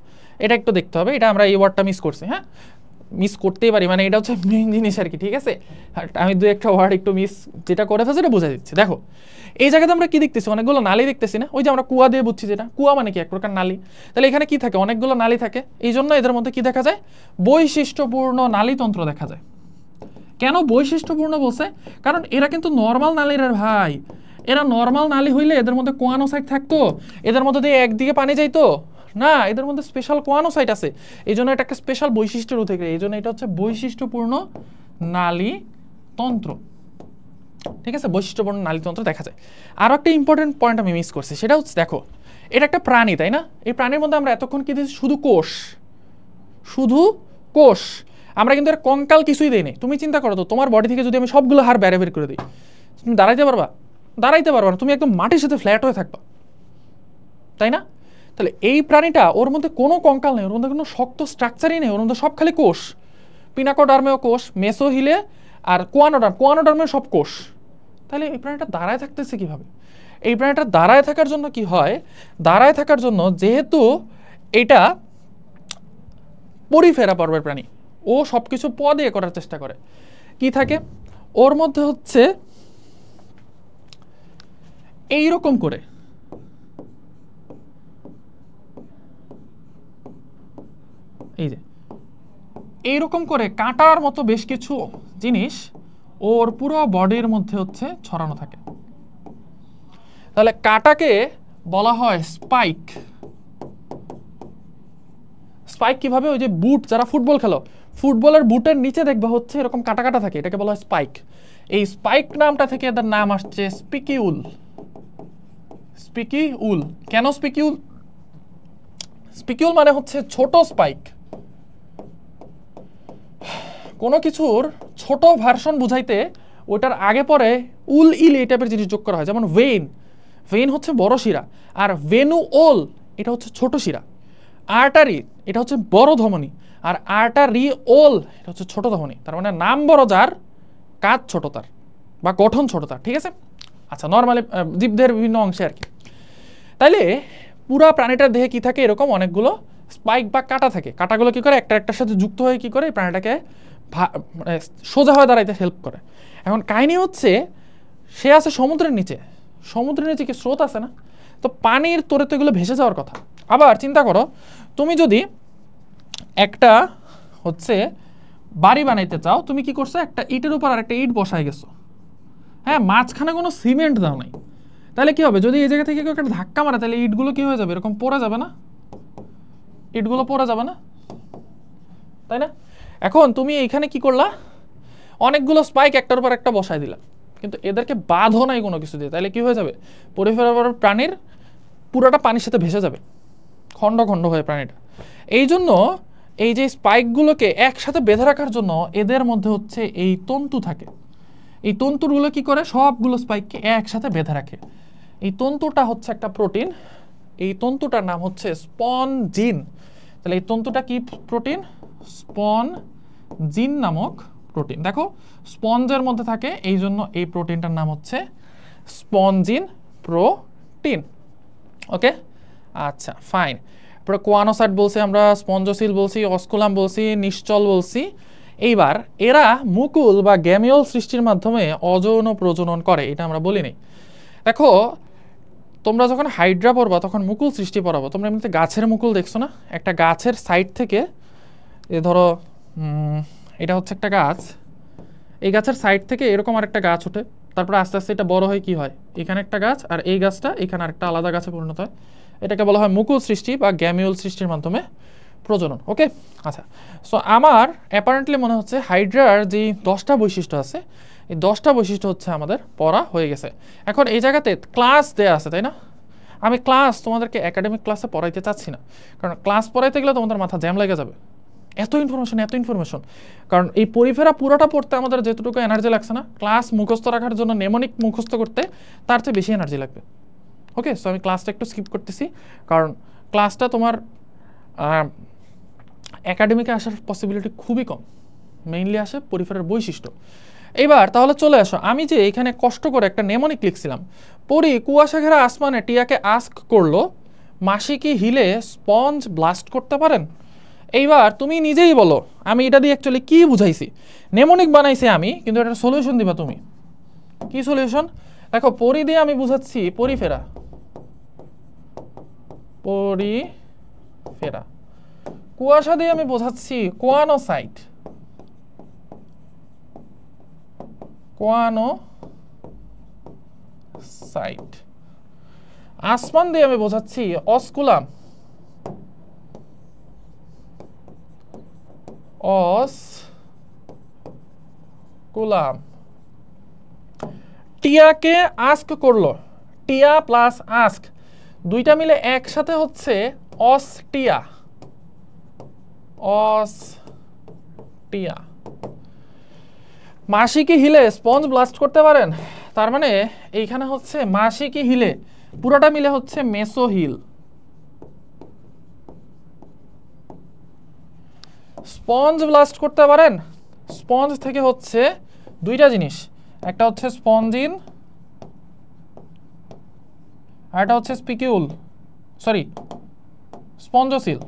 এটা একটু দেখতে হবে, এটা আমরা এই ওয়ার্ডটা মিস করছি। হ্যাঁ, মিস করতেই পারি, মানে এটা হচ্ছে মেইন জিনিস আর কি, ঠিক আছে? আমি দু একটা ওয়ার্ড একটু মিস যেটা করে ফেলছি এটা বোঝা দিচ্ছি। দেখো এই জায়গাতে আমরা কি দেখতেছি? অনেকগুলো নালী দেখতেছি না? ওই যে আমরা কুয়া দিয়ে বুঝছি, যেটা কুয়া মানে কি এক প্রকার নালী। তাহলে এখানে কি থাকে? অনেকগুলো নালী থাকে, এই জন্য এদের মধ্যে কি দেখা যায়? বৈশিষ্ট্যপূর্ণ নালীতন্ত্র দেখা যায়। কেন বৈশিষ্ট্যপূর্ণ বলছে? কারণ এরা কিন্তু নর্মাল নালীর ভাই, এরা নর্মাল নালী হইলে এদের মধ্যে কোয়ানোসাইট থাকতো, এদের মধ্যে দিয়ে একদিকে পানি যাইতো না, এদের মধ্যে স্পেশাল কোয়ানোসাইট আছে, এই জন্য এটা একটা স্পেশাল বৈশিষ্ট্যের উঠে, এই জন্য এটা হচ্ছে বৈশিষ্ট্যপূর্ণ নালীতন্ত্র, ঠিক আছে? বৈশিষ্ট্যপূর্ণ নালীতন্ত্র দেখা যায়। আরও একটা ইম্পর্টেন্ট পয়েন্ট আমি মিস করছি, সেটা হচ্ছে দেখো এটা একটা প্রাণী, তাই না? এই প্রাণীর মধ্যে আমরা এতক্ষণ কি দিয়েছি? শুধু কোষ, শুধু কোষ। আমরা কিন্তু এর কঙ্কাল কিছুই দেই নাই। তুমি চিন্তা করো তো, তোমার বডি থেকে যদি আমি সবগুলো হাড় বের করে দিই, তুমি দাঁড়াইতে পারবা? দাঁড়াইতে পারবা না, তুমি একদম মাটির সাথে ফ্ল্যাট হয়ে থাকবা, তাই না? তাহলে এই প্রাণীটা, ওর মধ্যে কোনো কঙ্কাল নেই, ওর মধ্যে কোনো শক্ত স্ট্রাকচারই নেই, ওর মধ্যে সব খালি কোষ। পিনাকোডার্মেও কোষ, মেসোহিলে আর কোয়ানোডার্মেও সব কোষ। তাহলে এই প্রাণীটা দাঁড়ায় থাকতেছে কিভাবে? এই প্রাণীটা দাঁড়ায় থাকার জন্য কি হয়? দাঁড়ায় থাকার জন্য, যেহেতু এটা পরিফেরা পর্বের প্রাণী, ও সব কিছু প দিয়ে করার চেষ্টা করে, কি থাকে ওর মধ্যে হচ্ছে এইরকম করে, এই যে এইরকম করে কাঁটার মতো বেশ কিছু জিনিস ওর পুরো বডির মধ্যে হচ্ছে ছড়ানো থাকে। তাহলে কাঁটাকে বলা হয় স্পাইক। স্পাইক কিভাবে? ওই যে বুট, যারা ফুটবল খেলো, ফুটবলের বুটের নিচে দেখবা হচ্ছে এরকম কাটা কাটা থাকে, এটাকে বলা হয় স্পাইক। এই স্পাইক নামটা থেকে এদের নাম আসছে স্পিকিউল। স্পিকিউল। কেন স্পিকিউল? স্পিকিউল মানে হচ্ছে ছোট স্পাইক। কোনো কিছুর ছোট ভার্সন বুঝাইতে ওটার আগে পরে উল ইল এই টাইপের জিনিস যোগ করা হয়। যেমন ভেইন, ভেইন হচ্ছে বড় শিরা, আর ভেনুওল এটা হচ্ছে ছোট শিরা। আর্টারি এটা হচ্ছে বড় ধমনী, আর আর্টারিওল এটা হচ্ছে ছোট ধমনী। তার মানে নাম বড় যার, কাজ ছোট তার, বা গঠন ছোট তার। ঠিক আছে? আচ্ছা, নর্মালি জীবদের বিভিন্ন অংশে আর কি। তাইলে পুরা প্রাণীটার দেহে কি থাকে? এরকম অনেকগুলো স্পাইক বা কাঁটা থাকে। কাঁটাগুলো কি করে? একটা একটার সাথে যুক্ত হয়ে কি করে এই প্রাণীটাকে সোজা হয়ে দাঁড়াইতে হেল্প করে। এখন কাহিনী হচ্ছে, সে আছে সমুদ্রের নিচে। সমুদ্রের নিচে কি স্রোত আছে না? তো পানির তোরে তো এগুলো ভেসে যাওয়ার কথা। আবার চিন্তা করো, তুমি যদি একটা হচ্ছে বাড়ি বানাইতে চাও, তুমি কি করছো? একটা ইটের উপর আর একটা ইট বসাই গেছো, হ্যাঁ, মাঝখানে কোনো সিমেন্ট দাও নাই। তাহলে কি হবে? যদি এই জায়গা থেকে কেউ একটা ধাক্কা মারে, তাহলে ইটগুলো কি হয়ে যাবে? এরকম পড়ে যাবে না? ইটগুলো পড়ে যাবে না, তাই না? এখন তুমি এইখানে কি করলা? অনেকগুলো স্পাইক একটার উপর একটা বসায় দিলা, কিন্তু এদেরকে বাঁধো নাই কোনো কিছু দিয়ে। তাহলে কি হয়ে যাবে? পরিফেরা প্রাণীর পুরোটা পানির সাথে ভেসে যাবে, খণ্ড খণ্ড হয়ে প্রাণীটা। এই জন্য এই যে স্পাইকগুলোকে একসাথে বেঁধে রাখার জন্য এদের মধ্যে হচ্ছে এই তন্তু থাকে। এই তন্তুগুলো কি করে? সবগুলো স্পাইককে একসাথে বেঁধে রাখে। এই তন্তুটা হচ্ছে একটা প্রোটিন, এই তন্তুটার নাম হচ্ছে স্পনজিন। তাহলে এই তন্তুটা কি প্রোটিন? স্পনজিন নামক প্রোটিন। দেখো স্পঞ্জের মধ্যে থাকে, এই জন্য এই প্রোটিনটার নাম হচ্ছে স্পনজিন প্রোটিন। ওকে, আচ্ছা ফাইন। এরপরে কোয়ানোসাইট বলছি আমরা, স্পঞ্জোসিল বলছি, অস্কুলাম বলছি, নিশ্চল বলছি। এইবার এরা মুকুল বা গ্যামিওল সৃষ্টির মাধ্যমে অযৌন প্রজনন করে, এটা আমরা বলি নাই। দেখো তোমরা যখন হাইড্রা পড়বা তখন মুকুল সৃষ্টি পড়াবো। তোমরা এমনিতে গাছের মুকুল দেখছো না? একটা গাছের সাইড থেকে, এ ধরো এটা হচ্ছে একটা গাছ, এই গাছের সাইড থেকে এরকম আরেকটা গাছ ওঠে, তারপরে আস্তে আস্তে এটা বড় হয় কি হয়? এখানে একটা গাছ, আর এই গাছটা এখানে আরেকটা আলাদা গাছে পরিণত হয়। এটাকে বলা হয় মুকুল সৃষ্টি বা গ্যামিওল সৃষ্টির মাধ্যমে প্রজনন। ওকে, আচ্ছা। সো আমার অ্যাপারেন্টলি মনে হচ্ছে হাইড্রার যে 10টা বৈশিষ্ট্য আছে, এই 10টা বৈশিষ্ট্য হচ্ছে আমাদের পড়া হয়ে গেছে। এখন এই জায়গাতে ক্লাস দেয়া আছে, তাই না? আমি ক্লাস তোমাদেরকে একাডেমিক ক্লাসে পড়াইতে চাচ্ছি না, কারণ ক্লাস পড়াইতে গেলে তোমাদের মাথা জ্যাম লেগে যাবে। এত ইনফরমেশন, কারণ এই পরিফেরা পুরোটা পড়তে আমাদের যেটুকু এনার্জি লাগছে না, ক্লাস মুখস্থ রাখার জন্য নেমোনিক মুখস্থ করতে তার চেয়ে বেশি এনার্জি লাগবে। ওকে, সো আমি ক্লাসটা একটু স্কিপ করতেছি, কারণ ক্লাসটা তোমার একাডেমিকে আসার পসিবিলিটি খুবই কম, মেইনলি আসে পরিফেরার বৈশিষ্ট্য। এইবার তাহলে চলে আসো, আমি যে এখানে কষ্ট করে একটা নেমোনিক লিখছিলাম, পরি কুয়াশা ঘেরা আসমানে টিয়াকে আস্ক করলো, মাসি কি হিলে স্পঞ্জ ব্লাস্ট করতে পারেন? এইবার তুমি নিজেই বলো আমি এটা দিয়ে অ্যাকচুয়ালি কি বুঝাইছি। নেমোনিক বানাইছি আমি, কিন্তু একটা সলিউশন দিবা তুমি। কি সলিউশন? দেখো পরি দিয়ে আমি বুঝাচ্ছি পরিফেরা, পরিফেরা। কুয়াশা দিয়ে আমি বোঝাচ্ছি কোয়ানোসাইট, কোয়ানোসাইট। আসমান দিয়ে আমি বোঝাচ্ছি অস্কুলাম, অস্কুলাম। টিয়াকে আস্ক করলো, টিয়া প্লাস আস্ক, দুইটা মিলে একসাথে হচ্ছে অস্টিয়া। অস্টিয়া। মাসিকি হিলে স্পঞ্জ ব্লাস্ট করতে পারেন, তার মানে এইখানে হচ্ছে মাসিকি হিলে পুরোটা মিলে হচ্ছে মেসোহিল। স্পঞ্জ ব্লাস্ট করতে পারেন, স্পঞ্জ থেকে হচ্ছে দুইটা জিনিস, একটা হচ্ছে স্পঞ্জিন আর একটা হচ্ছে স্পিকিউল, সরি স্পঞ্জোসিল।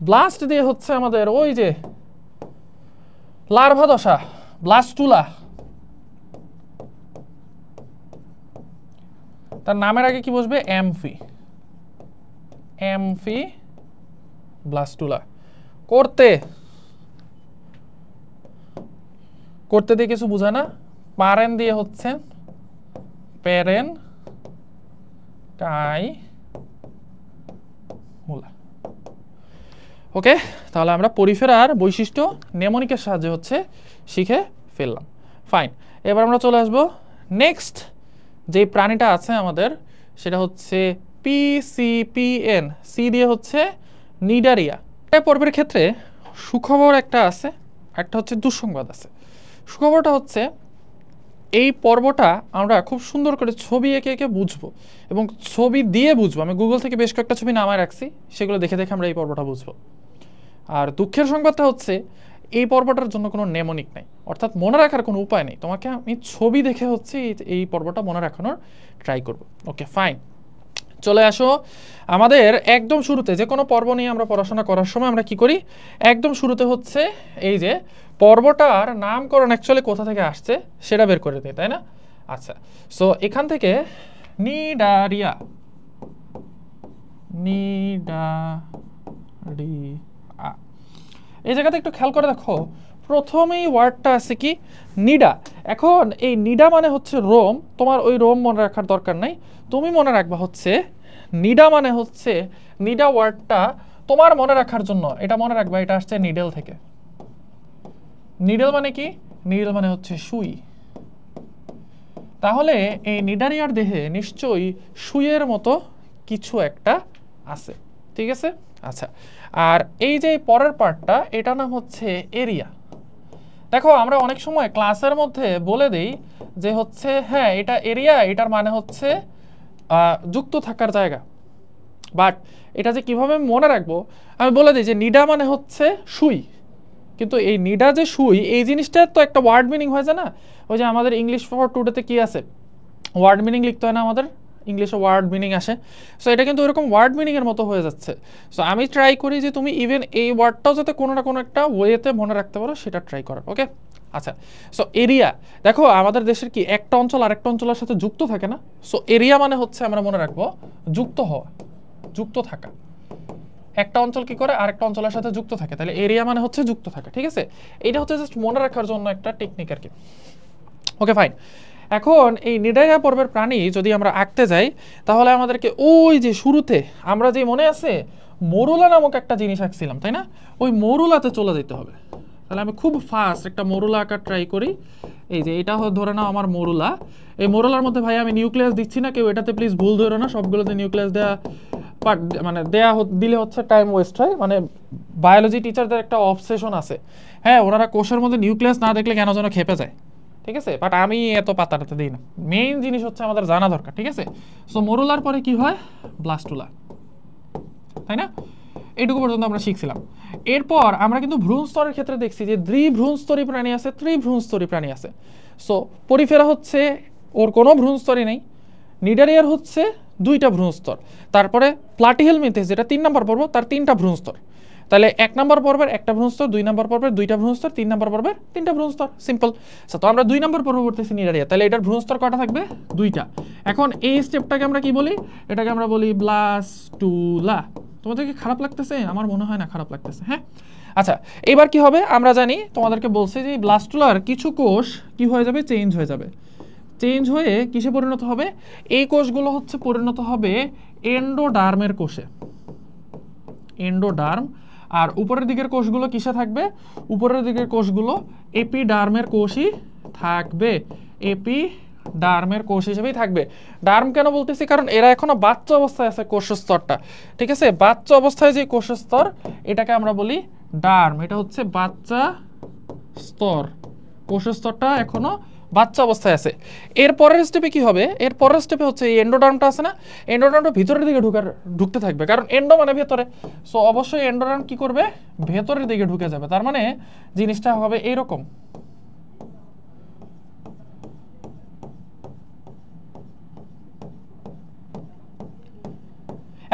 ব্লাস্ট দিয়ে হচ্ছে আমাদের ওই যে লার্ভা দশা, ব্লাস্টুলা, তার নামের আগে কি বসবে? এমফি। AMFI blastula. করতে করতে দিয়ে কিছু বোঝায় না, পারেন দিয়ে হচ্ছে প্যারেন কাই মুলা। ওকে, তাহলে আমরা পরিফেরার বৈশিষ্ট্য নেমোনিকের সাহায্যে হচ্ছে শিখে ফেললাম। ফাইন, এবার আমরা চলে আসবো নেক্সট যে প্রাণীটা আছে আমাদের, সেটা হচ্ছে পিসিপিএন। সি দিয়ে হচ্ছে নিডারিয়া। এই পর্বের ক্ষেত্রে সুখবর একটা আছে, একটা হচ্ছে দুঃসংবাদ আছে। সুখবরটা হচ্ছে এই পর্বটা আমরা খুব সুন্দর করে ছবি এঁকে এঁকে বুঝবো এবং ছবি দিয়ে বুঝবো। আমি গুগল থেকে বেশ কয়েকটা ছবি নামায় রাখছি, সেগুলো দেখে দেখে আমরা এই পর্বটা বুঝবো। আর দুঃখের সংবাদটা হচ্ছে এই পর্বটার জন্য কোনো নেমোনিক নাই, অর্থাৎ মনে রাখার কোনো উপায় নেই। তোমাকে আমি ছবি দেখে হচ্ছে এই পর্বটা মনে রাখানোর ট্রাই করব। ওকে ফাইন, চলে আসো আমাদের একদম শুরুতে। যে কোনো পর্ব নিয়ে আমরা পড়াশোনা করার সময় আমরা কি করি, একদম শুরুতে হচ্ছে এই যে পর্বটার নামকরণ অ্যাকচুয়ালি কোথা থেকে আসছে সেটা বের করে দিই, তাই না? আচ্ছা, সো এখান থেকে নিডারিয়া, নিডারিয়া, এই জায়গাতে একটু খেয়াল করে দেখো, প্রথমেই ওয়ার্ডটা আছে কি? নিডা। এখন এই নিডা মানে হচ্ছে রোম, তোমার ওই রোম মনে রাখার দরকার নাই, তুমি মনে রাখবা হচ্ছে নিডা মানে হচ্ছে, নিডা ওয়ার্ডটা তোমার মনে রাখার জন্য এটা মনে রাখবা, এটা আসছে নিডেল থেকে। নিডেল মানে কি? নিডেল মানে হচ্ছে সুই। তাহলে এই নিডারিয়ার দেহে নিশ্চয়ই সুইয়ের মতো কিছু একটা আছে, ঠিক আছে? আচ্ছা, আর এই যে পরের পার্টটা, এটা নাম হচ্ছে এরিয়া। দেখো আমরা অনেক সময় ক্লাসের মধ্যে বলে দেই যে হচ্ছে হ্যাঁ এটা এরিয়া, এটার মানে হচ্ছে যুক্ত থাকার জায়গা, বাট এটা যে কিভাবে মনে রাখবো আমি বলে দিই যে নিডা মানে হচ্ছে সুই। কিন্তু এই নিডা যে সুই, এই জিনিসটার তো একটা ওয়ার্ড মিনিং হয় না। ওই যে আমাদের ইংলিশ ফর টুডেতে কি আছে, ওয়ার্ড মিনিং লিখতে হয় না আমাদের, ইংলিশে ওয়ার্ড মিনিং আসে। সো এটা কিন্তু ওইরকম ওয়ার্ড মিনিংয়ের মতো হয়ে যাচ্ছে। সো আমি ট্রাই করি যে তুমি ইভেন এই ওয়ার্ডটাও যাতে কোনো না কোনো একটা ওয়েতে মনে রাখতে পারো, সেটা ট্রাই করার। ওকে আচ্ছা, সো এরিয়া, দেখো আমাদের দেশের কি একটা অঞ্চল আরেকটা অঞ্চলের সাথে যুক্ত থাকে না? সো এরিয়া মানে হচ্ছে আমরা মনে রাখবো যুক্ত হওয়া, যুক্ত থাকা। একটা অঞ্চল কি করে আরেকটা অঞ্চলের সাথে যুক্ত থাকে, তাহলে এরিয়া মানে হচ্ছে যুক্ত থাকা, ঠিক আছে? এইটা হচ্ছে জাস্ট মনে রাখার জন্য একটা টেকনিক আর কি। ওকে ফাইন, এখন এই নিডারিয়া পর্বের প্রাণী যদি আমরা আঁকতে যাই, তাহলে আমাদেরকে ওই যে শুরুতে আমরা যে মনে আছে মরুলা নামক একটা জিনিস আঁকছিলাম, তাই না? ওই মরুলাতে চলে যেতে হবে। তাহলে আমি খুব ফাস্ট একটা মরুলা আঁকার ট্রাই করি। এই যে এটা ধরে নাও আমার মরুলা। এই মরুলার মধ্যে ভাই আমি নিউক্লিয়াস দিচ্ছি না, কেউ এটাতে প্লিজ ভুল ধরো না, সবগুলোতে নিউক্লিয়াস দেওয়া মানে দিলে হচ্ছে টাইম ওয়েস্ট হয়। মানে বায়োলজি টিচারদের একটা অবসেশন আছে, হ্যাঁ ওনারা কোষের মধ্যে নিউক্লিয়াস না দেখলে কেন যেন খেপে যায়, ঠিক আছে? বাট আমি এত পাতাটাতে দিই না, মেইন জিনিস হচ্ছে আমাদের জানা দরকার, ঠিক আছে? সো মরুলার পরে কি হয়? ব্লাস্টুলা, তাই না? এইটুকু পর্যন্ত আমরা শিখছিলাম। এরপর আমরা কিন্তু ভ্রূণ স্তরের ক্ষেত্রে দেখছি যে দ্বিভ্রূণস্তরী প্রাণী আছে, ত্রিভ্রূণস্তরী প্রাণী আছে। সো পরিফেরা হচ্ছে ওর কোনো ভ্রূণস্তরই নেই, নিডারিয়ার হচ্ছে দুইটা ভ্রূণস্তর, তারপরে প্লাটিহেলমিনথেস যেটা 3 নম্বর পর্ব তার 3টা ভ্রূণস্তর। তাহলে 1 নম্বর পর্বের একটা ভ্রূণস্তর, 2 নম্বর পর্বের 2টা ভ্রূণস্তর, 3 নম্বর পর্বের 3টা ভ্রূণস্তর, সিম্পল। তো আমরা 2 নম্বর পর্ব পড়তেছি নিডারিয়া, তাহলে এটার ভ্রূণস্তর কয়টা থাকবে? 2টা। এখন এই স্টেপটাকে আমরা কি বলি? এটাকে আমরা বলি ব্লাস্টুলা। তোমাদের কি খারাপ লাগতেছে? আমার মনে হয় না খারাপ লাগতেছে, হ্যাঁ? আচ্ছা, এবার কি হবে আমরা জানি, তোমাদেরকে বলছে যে ব্লাস্টুলার কিছু কোষ কি হয়ে যাবে? চেঞ্জ হয়ে যাবে। চেঞ্জ হয়ে কিসে পরিণত হবে? এই কোষগুলো হচ্ছে পরিণত হবে এন্ডোডার্মের কোষে, এন্ডোডার্ম। আর উপরের দিকের কোষগুলো কিসে থাকবে? উপরের দিকের কোষগুলো এপিডার্মের কোষই থাকবে, এপিডার্মের কোষ হিসেবেই থাকবে। ডার্ম কেন বলতেছি? কারণ এরা এখনো বাচ্চা অবস্থায় আছে কোষস্তরটা, ঠিক আছে? বাচ্চা অবস্থায় যে কোষস্তর এটাকে আমরা বলি ডার্ম। এটা হচ্ছে বাচ্চা স্তর, কোষস্তরটা এখনো বাচ্চা অবস্থায় আছে। এর পরের স্টেপে কি হবে? এর পরের স্টেপে হচ্ছে এই এন্ডোডার্মটা আছে না, এন্ডোডার্মটা ভিতরের দিকে ঢুকতে থাকবে, কারণ এন্ডো মানে ভেতরে। সো অবশ্যই এন্ডোডার্ম কি করবে? ভেতরের দিকে ঢুকে যাবে। তার মানে জিনিসটা হবে এইরকম।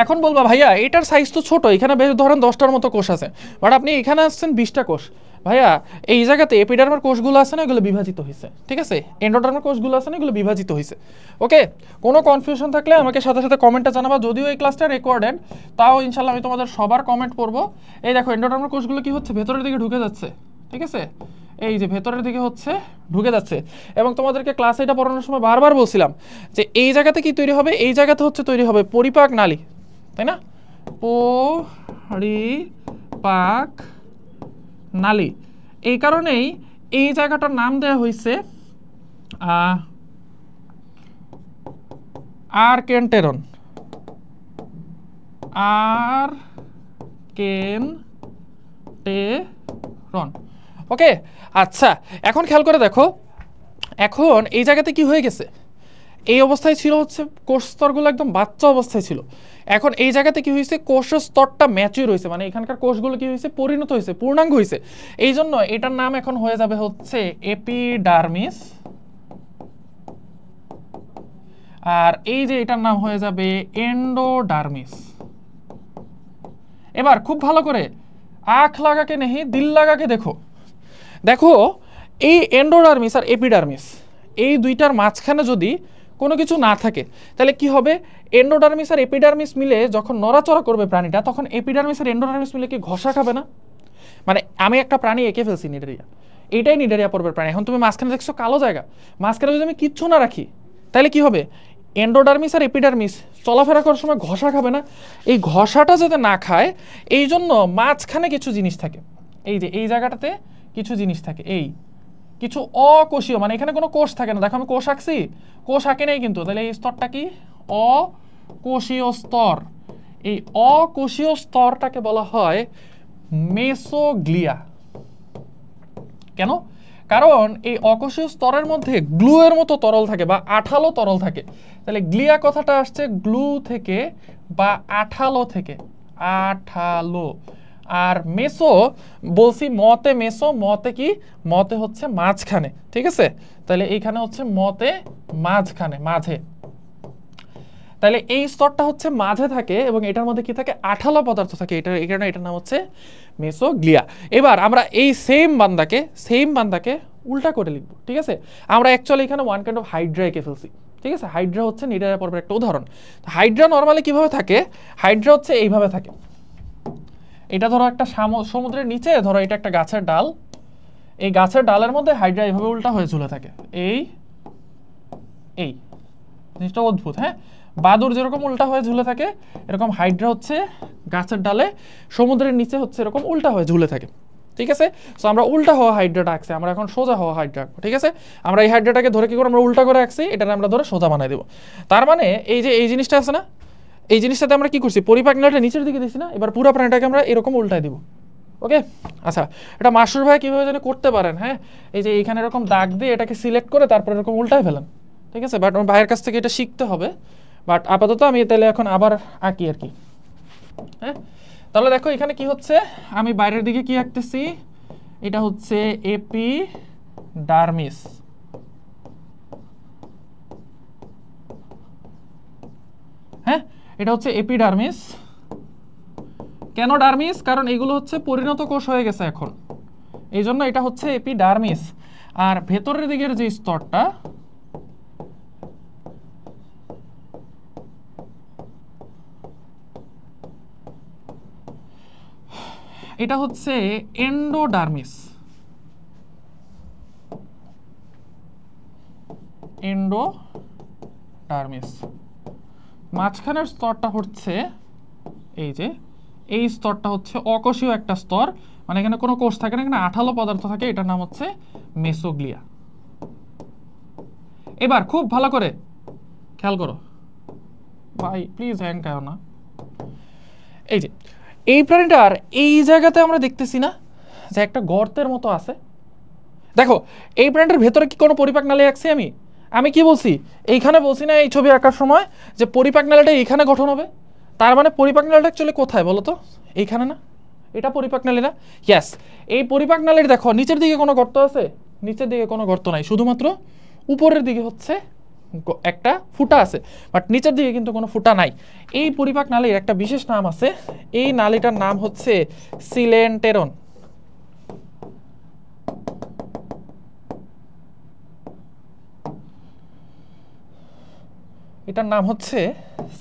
এখন বলবা ভাইয়া এটার সাইজ তো ছোট, এখানে বেশ ধরেন 10টার মতো কোষ আছে, বাট আপনি এখানে আসছেন 20টা কোষ। ভাইয়া এই জায়গাতে এপিডার্মের কোষগুলো আছে না, এগুলো বিভাজিত হয়েছে, ঠিক আছে? এন্ডোডার্মের কোষগুলো আছে না, এগুলো বিভাজিত হয়েছে। ওকে, কোনো কনফিউশন থাকলে আমাকে সাথে সাথে কমেন্টে জানাবা। যদিও এই ক্লাসটা রেকর্ডেড, তাও ইনশাল্লাহ আমি তোমাদের সবার কমেন্ট পড়বো। এই দেখো এন্ডোডার্মের কোষগুলো কি হচ্ছে? ভেতরের দিকে ঢুকে যাচ্ছে, ঠিক আছে? এই যে ভেতরের দিকে হচ্ছে ঢুকে যাচ্ছে। এবং তোমাদেরকে ক্লাসে এটা পড়ানোর সময় বারবার বলছিলাম যে এই জায়গাতে কি তৈরি হবে? এই জায়গাতে হচ্ছে তৈরি হবে পরিপাক নালী, তাই না? পরিপাক নালী। এই কারণেই এই জায়গাটার নাম দেওয়া হয়েছে আর্কেন্টেরন। আর্কেন্টেরন। ওকে, আচ্ছা এখন খেয়াল করে দেখো, এখন এই জায়গাতে কি হয়ে গেছে? এই অবস্থায় ছিল হচ্ছে কোষ স্তরগুলো একদম বাচ্চা অবস্থায় ছিল। এখন এই জায়গাতে কি হয়েছে? কোষ স্তরটা ম্যাচিউর হয়েছে, মানে এখানকার কোষগুলো কি হয়েছে? পরিণত হয়েছে, পূর্ণাঙ্গ হয়েছে। এই জন্য এটার নাম এখন হয়ে যাবে হচ্ছে এপিডার্মিস, আর এই যে এটার নাম হয়ে যাবে এন্ডোডার্মিস। এবার খুব ভালো করে আখ লাগাকে নেহি দিল লাগাকে দেখো, দেখো এই এন্ডোডার্মিস আর এপিডার্মিস এই দুইটার মাঝখানে যদি কোনো কিছু না থাকে তাহলে কি হবে? এন্ডোডার্মিস আর এপিডার্মিস মিলে যখন নড়াচড়া করবে প্রাণীটা, তখন এপিডার্মিস আর এন্ডোডার্মিস মিলে কি ঘষা খাবে না? মানে আমি একটা প্রাণী এঁকে ফেলছি নিডারিয়া, এইটাই নিডারিয়া পর্বের প্রাণী। এখন তুমি মাঝখানে দেখছো কালো জায়গা, মাঝখানে যদি আমি কিচ্ছু না রাখি তাহলে কি হবে? এন্ডোডার্মিস আর এপিডার্মিস চলাফেরা করার সময় ঘষা খাবে না? এই ঘষাটা যাতে না খায় এই জন্য মাঝখানে কিছু জিনিস থাকে। এই যে এই জায়গাটাতে কিছু জিনিস থাকে, এই কিছু অকোষীয়, মানে এখানে কোনো কোষ থাকে না। দেখো আমি কোষ আঁকছি, কোষ আঁকে নাই কিন্তু, তাহলে এই স্তরটা কি? অকোষীয় স্তর। এই অকোষীয় স্তরটাকে বলা হয় মেসোগ্লিয়া। কেন? কারণ এই অকোষীয় স্তরের মধ্যে গ্লু এর মতো তরল থাকে বা আঠালো তরল থাকে। তাহলে গ্লিয়া কথাটা আসছে গ্লু থেকে বা আঠালো থেকে, আঠালো। আর মেসো বলছি মতে, মেসো মতে কি? মতে হচ্ছে মাঝখানে, ঠিক আছে? তাহলে এইখানে হচ্ছে মতে মাঝখানে, মাঝে। তাহলে এই স্তরটা হচ্ছে মাঝে থাকে এবং এটার মধ্যে কি থাকে? আঠালো পদার্থ থাকে। এই কারণে এটার নাম হচ্ছে মেসোগ্লিয়া। এবার আমরা এই সেম বান্দাকে উল্টা করে লিখবো, ঠিক আছে? আমরা অ্যাকচুয়ালি এখানে ওয়ান কাইন্ড অফ হাইড্রা এঁকে ফেলছি, ঠিক আছে? হাইড্রা হচ্ছে নিডারিয়া পর্বের একটা উদাহরণ। হাইড্রা নর্মালি কিভাবে থাকে? হাইড্রা হচ্ছে এইভাবে থাকে। এটা ধরো একটা সমুদ্রের নিচে, ধরো এটা একটা গাছের ডাল, এই গাছের ডালের মধ্যে হাইড্রা এইভাবে উল্টা হয়ে ঝুলে থাকে। এই জিনিসটা অদ্ভুত, হ্যাঁ? বাদুর যেরকম উল্টা হয়ে ঝুলে থাকে, এরকম হাইড্রা হচ্ছে গাছের ডালে সমুদ্রের নিচে হচ্ছে এরকম উল্টা হয়ে ঝুলে থাকে, ঠিক আছে? সো আমরা উল্টা হওয়া হাইড্রাটা আঁকছি, আমরা এখন সোজা হওয়া হাইড্রা আঁকবো, ঠিক আছে? আমরা এই হাইড্রাটাকে ধরে কি করে? আমরা উল্টা করে আঁকছি, এটা আমরা ধরে সোজা বানাই দেবো। তার মানে এই যে এই জিনিসটা আছে না, এই জিনিসটাতে আমরা কি করছি? পরিপাক নালীটা নিচের দিকে দিচ্ছি না, এবার পুরো প্রাণীটাকে আমরা এরকম উল্টাই দিব। ওকে, আচ্ছা এটা মাসুর ভাই কীভাবে যেন করতে পারেন, হ্যাঁ? এই যে এইখানে এরকম দাগ দিয়ে এটাকে সিলেক্ট করে তারপর এরকম উল্টায় ফেলেন, ঠিক আছে? বাট আমার ভাইয়ের কাছ থেকে এটা শিখতে হবে। বাট আপাতত আমি তাহলে এখন আবার আঁকি আর কি, হ্যাঁ? তাহলে দেখো এখানে কি হচ্ছে, আমি বাইরের দিকে কি আঁকতেছি? এটা হচ্ছে এপিডার্মিস, হ্যাঁ? এটা হচ্ছে এপিডার্মিস। কেন ডার্মিস? কারণ এগুলো হচ্ছে পরিণত কোষ হয়ে গেছে এখন, এই জন্য এটা হচ্ছে এপিডার্মিস। আর ভেতরের দিকের যে স্তরটা, এটা হচ্ছে এন্ডোডার্মিস। এন্ডোডার্মিস। মাঝখানের স্তরটা হচ্ছে এই যে এই স্তরটা হচ্ছে অকোষীয় একটা স্তর, মানে এখানে কোনো কোষ থাকে না, এখানে আঠালো পদার্থ থাকে, এটার নাম হচ্ছে মেসোগ্লিয়া। এবার খুব ভালো করে খেয়াল করো ভাই, প্লিজ হ্যাং খাও না। এই যে এই প্রাণীটার এই জায়গাতে আমরা দেখতেছি না যে একটা গর্তের মতো আছে? দেখো এই প্রাণীটার ভেতরে কি কোনো পরিপাক নালী আঁকছি আমি? আমি কি বলছি এইখানে বলছি না এই ছবি আঁকার সময় যে পরিপাক নালীটা এইখানে গঠন হবে? তার মানে পরিপাক নালীটা অ্যাকচুয়ালি কোথায় বলো তো? এইখানে না? এটা পরিপাক নালী না? ইয়েস, এই পরিপাক নালীর দেখো নিচের দিকে কোনো গর্ত আছে? নিচের দিকে কোনো গর্ত নাই, শুধুমাত্র উপরের দিকে হচ্ছে একটা ফুটা আছে, বাট নিচের দিকে কিন্তু কোনো ফুটা নাই। এই পরিপাক নালীর একটা বিশেষ নাম আছে, এই নালীটার নাম হচ্ছে সিলেন্টেরন। এটার নাম হচ্ছে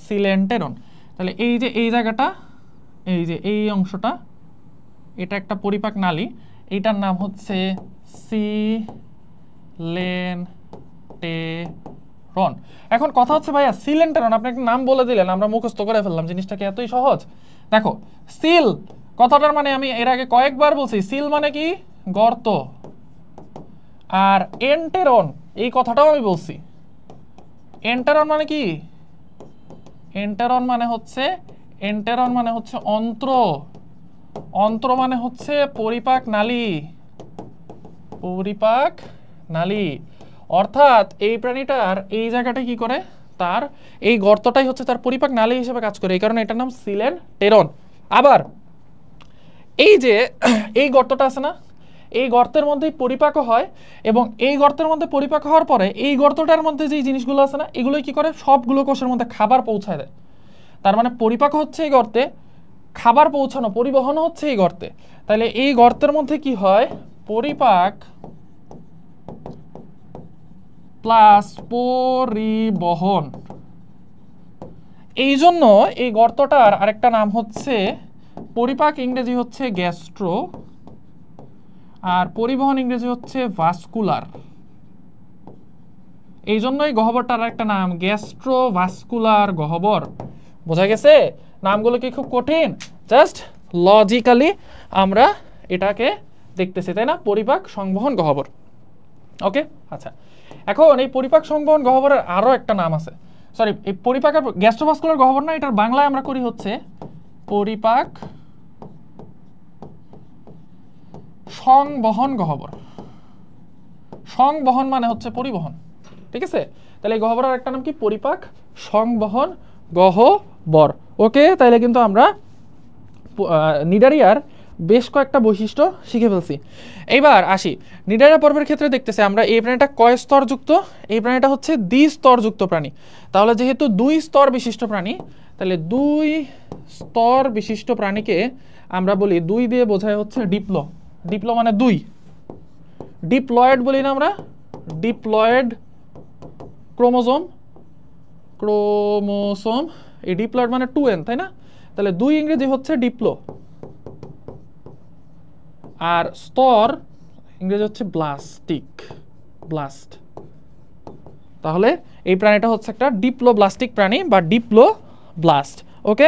সিলেন্টেরন। তাহলে এই যে এই জায়গাটা, এই যে এই অংশটা, এটা একটা পরিপাক নালী, এইটার নাম হচ্ছে সিলেন্টেরন। এখন কথা হচ্ছে ভাইয়া সিলেন্টেরন আপনি একটা নাম বলে দিলেন, আমরা মুখস্থ করে ফেললাম, জিনিসটা কি এতই সহজ? দেখো সিল কথাটার মানে আমি এর আগে কয়েকবার বলছি, সিল মানে কি? গর্ত। আর এন্টেরন এই কথাটাও আমি বলছি। এন্টেরন মানে কি? এন্টেরন মানে হচ্ছে অন্ত্র। অন্ত্র মানে হচ্ছে পরিপাক নালী। পরিপাক নালী অর্থাৎ এই প্রাণীটার এই জায়গাটা কি করে, তার এই গর্তটাই হচ্ছে তার পরিপাক নালী হিসেবে কাজ করে, এই কারণে এটার নাম সিলেন্টেরন। আবার এই যে এই গর্তটা আছে না, এই গর্তের মধ্যেই পরিপাক হয়, এবং এই গর্তের মধ্যে পরিপাক হওয়ার পরে এই গর্তটার মধ্যে যে জিনিসগুলো আছে না, এগুলোই কি করে সবগুলো কোষের মধ্যে খাবার পৌঁছায় দেয়। তার মানে পরিপাক হচ্ছে এই গর্তে, খাবার পৌঁছানো পরিবহন হচ্ছে এই গর্তে। তাহলে এই গর্তের মধ্যে কি হয়? পরিপাক প্লাস পরিবহন। এই জন্য এই গর্তটার আরেকটা নাম হচ্ছে পরিপাক, ইংরেজি হচ্ছে গ্যাস্ট্রো, আর পরিবহন ইংরেজি হচ্ছে ভাস্কুলার। এই জন্য এই গহ্বরটার আরেকটা নাম গ্যাস্ট্রোভাস্কুলার গহ্বর। বোঝা গেছে? নামগুলো কি খুব কঠিন? জাস্ট লজিক্যালি আমরা এটাকে দেখতেছি, তাই না? পরিপাক সংবহন গহ্বর। ওকে, আচ্ছা এখন এই পরিপাক সংবহন গহ্বরের আরো একটা নাম আছে, সরি এই পরিপাকের গ্যাস্ট্রোভাস্কুলার গহ্বর না, এটার বাংলায় আমরা করি হচ্ছে পরিপাক সংবহন গহ্বর। সংবহন মানে হচ্ছে পরিবহন, ঠিক আছে? তাহলে এই গহ্বরের একটা নাম কি? পরিপাক সংবহন গহ্বর। ওকে, তাহলে কিন্তু আমরা নিডারিয়ার বেশ কয়েকটা বৈশিষ্ট্য শিখে ফেলছি। এইবার আসি নিডারিয়া পর্বের ক্ষেত্রে দেখতেছি আমরা এই প্রাণীটা কয় স্তরযুক্ত? এই প্রাণীটা হচ্ছে দ্বিস্তরযুক্ত প্রাণী। তাহলে যেহেতু 2 স্তর বিশিষ্ট প্রাণী, তাহলে 2 স্তর বিশিষ্ট প্রাণীকে আমরা বলি, 2 দিয়ে বোঝায় হচ্ছে ডিপ্লো। ডিপ্লো মানে 2। ডিপ্লয়েড বলি না আমরা, ডিপ্লয়েড ক্রোমোজোম, ক্রোমোসোম, এই ডিপ্লয়েড মানে 2n, তাই না? তাহলে 2 ইংরেজি হচ্ছে ডিপ্লো, আর স্তর ইংরেজি হচ্ছে ব্লাস্টিক, ব্লাস্ট। তাহলে এই প্রাণীটা হচ্ছে একটা ডিপ্লোব্লাস্টিক প্রাণী বা ডিপ্লোব্লাস্ট। ওকে,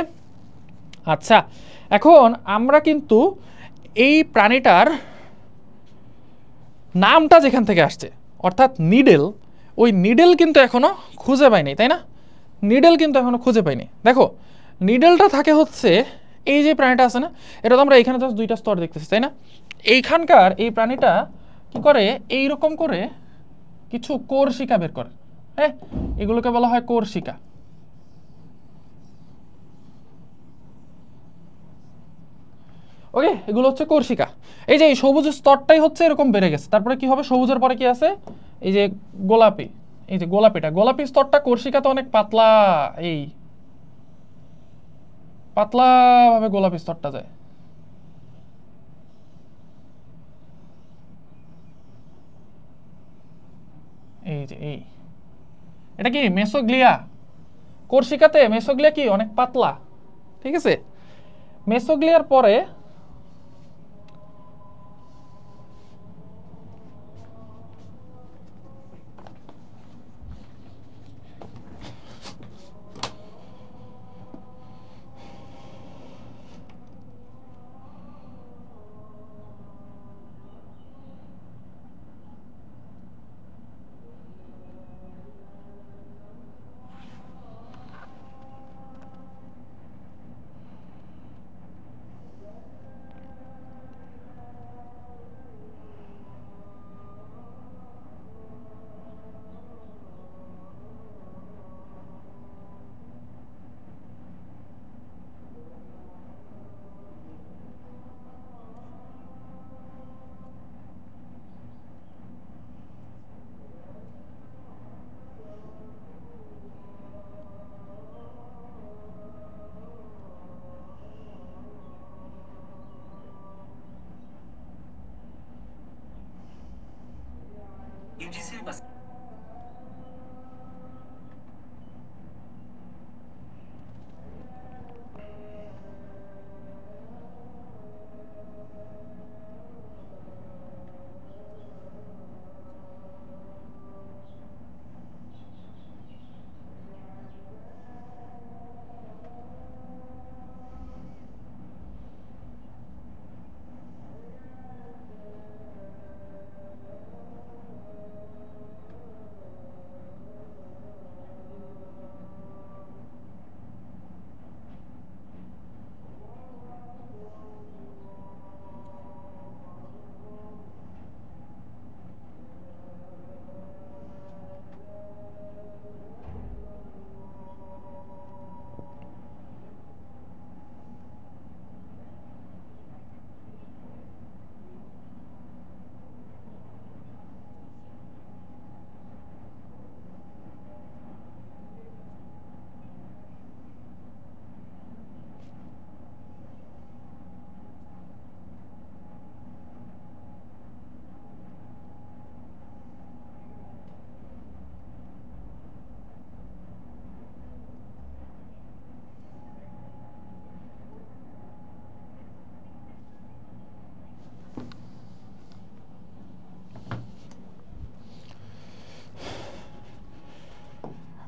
আচ্ছা এখন আমরা কিন্তু এই প্রাণীটার নামটা যেখান থেকে আসছে অর্থাৎ নিডেল, ওই নিডেল কিন্তু এখনো খুঁজে পাইনি, তাই না? নিডেল কিন্তু এখনো খুঁজে পাইনি। দেখো নিডেলটা থাকে হচ্ছে এই যে প্রাণীটা আছে না, এটা তো আমরা এখানে জাস্ট 2টা স্তর দেখতেছি, তাই না? এইখানকার এই প্রাণীটা কি করে, এইরকম করে কিছু কোরশিকা বের করে। হ্যাঁ, এগুলোকে বলা হয় কোরশিকা। ওকে, এগুলো হচ্ছে কোরশিকা। এই যে এই সবুজ স্তরটাই হচ্ছে এরকম বেড়ে গেছে, তারপরে কি হবে? সবুজের পরে কি আছে? এই যে গোলাপি, এই যে গোলাপিটা, গোলাপি স্তরটা কোরশিকাতে অনেক পাতলা, এই পাতলা ভাবে গোলাপি স্তরটা যায়। এই যে এই এটা কি মেসোগ্লিয়া? কোরশিকাতে মেসোগ্লিয়া কি অনেক পাতলা, ঠিক আছে? মেসোগ্লিয়ার পরে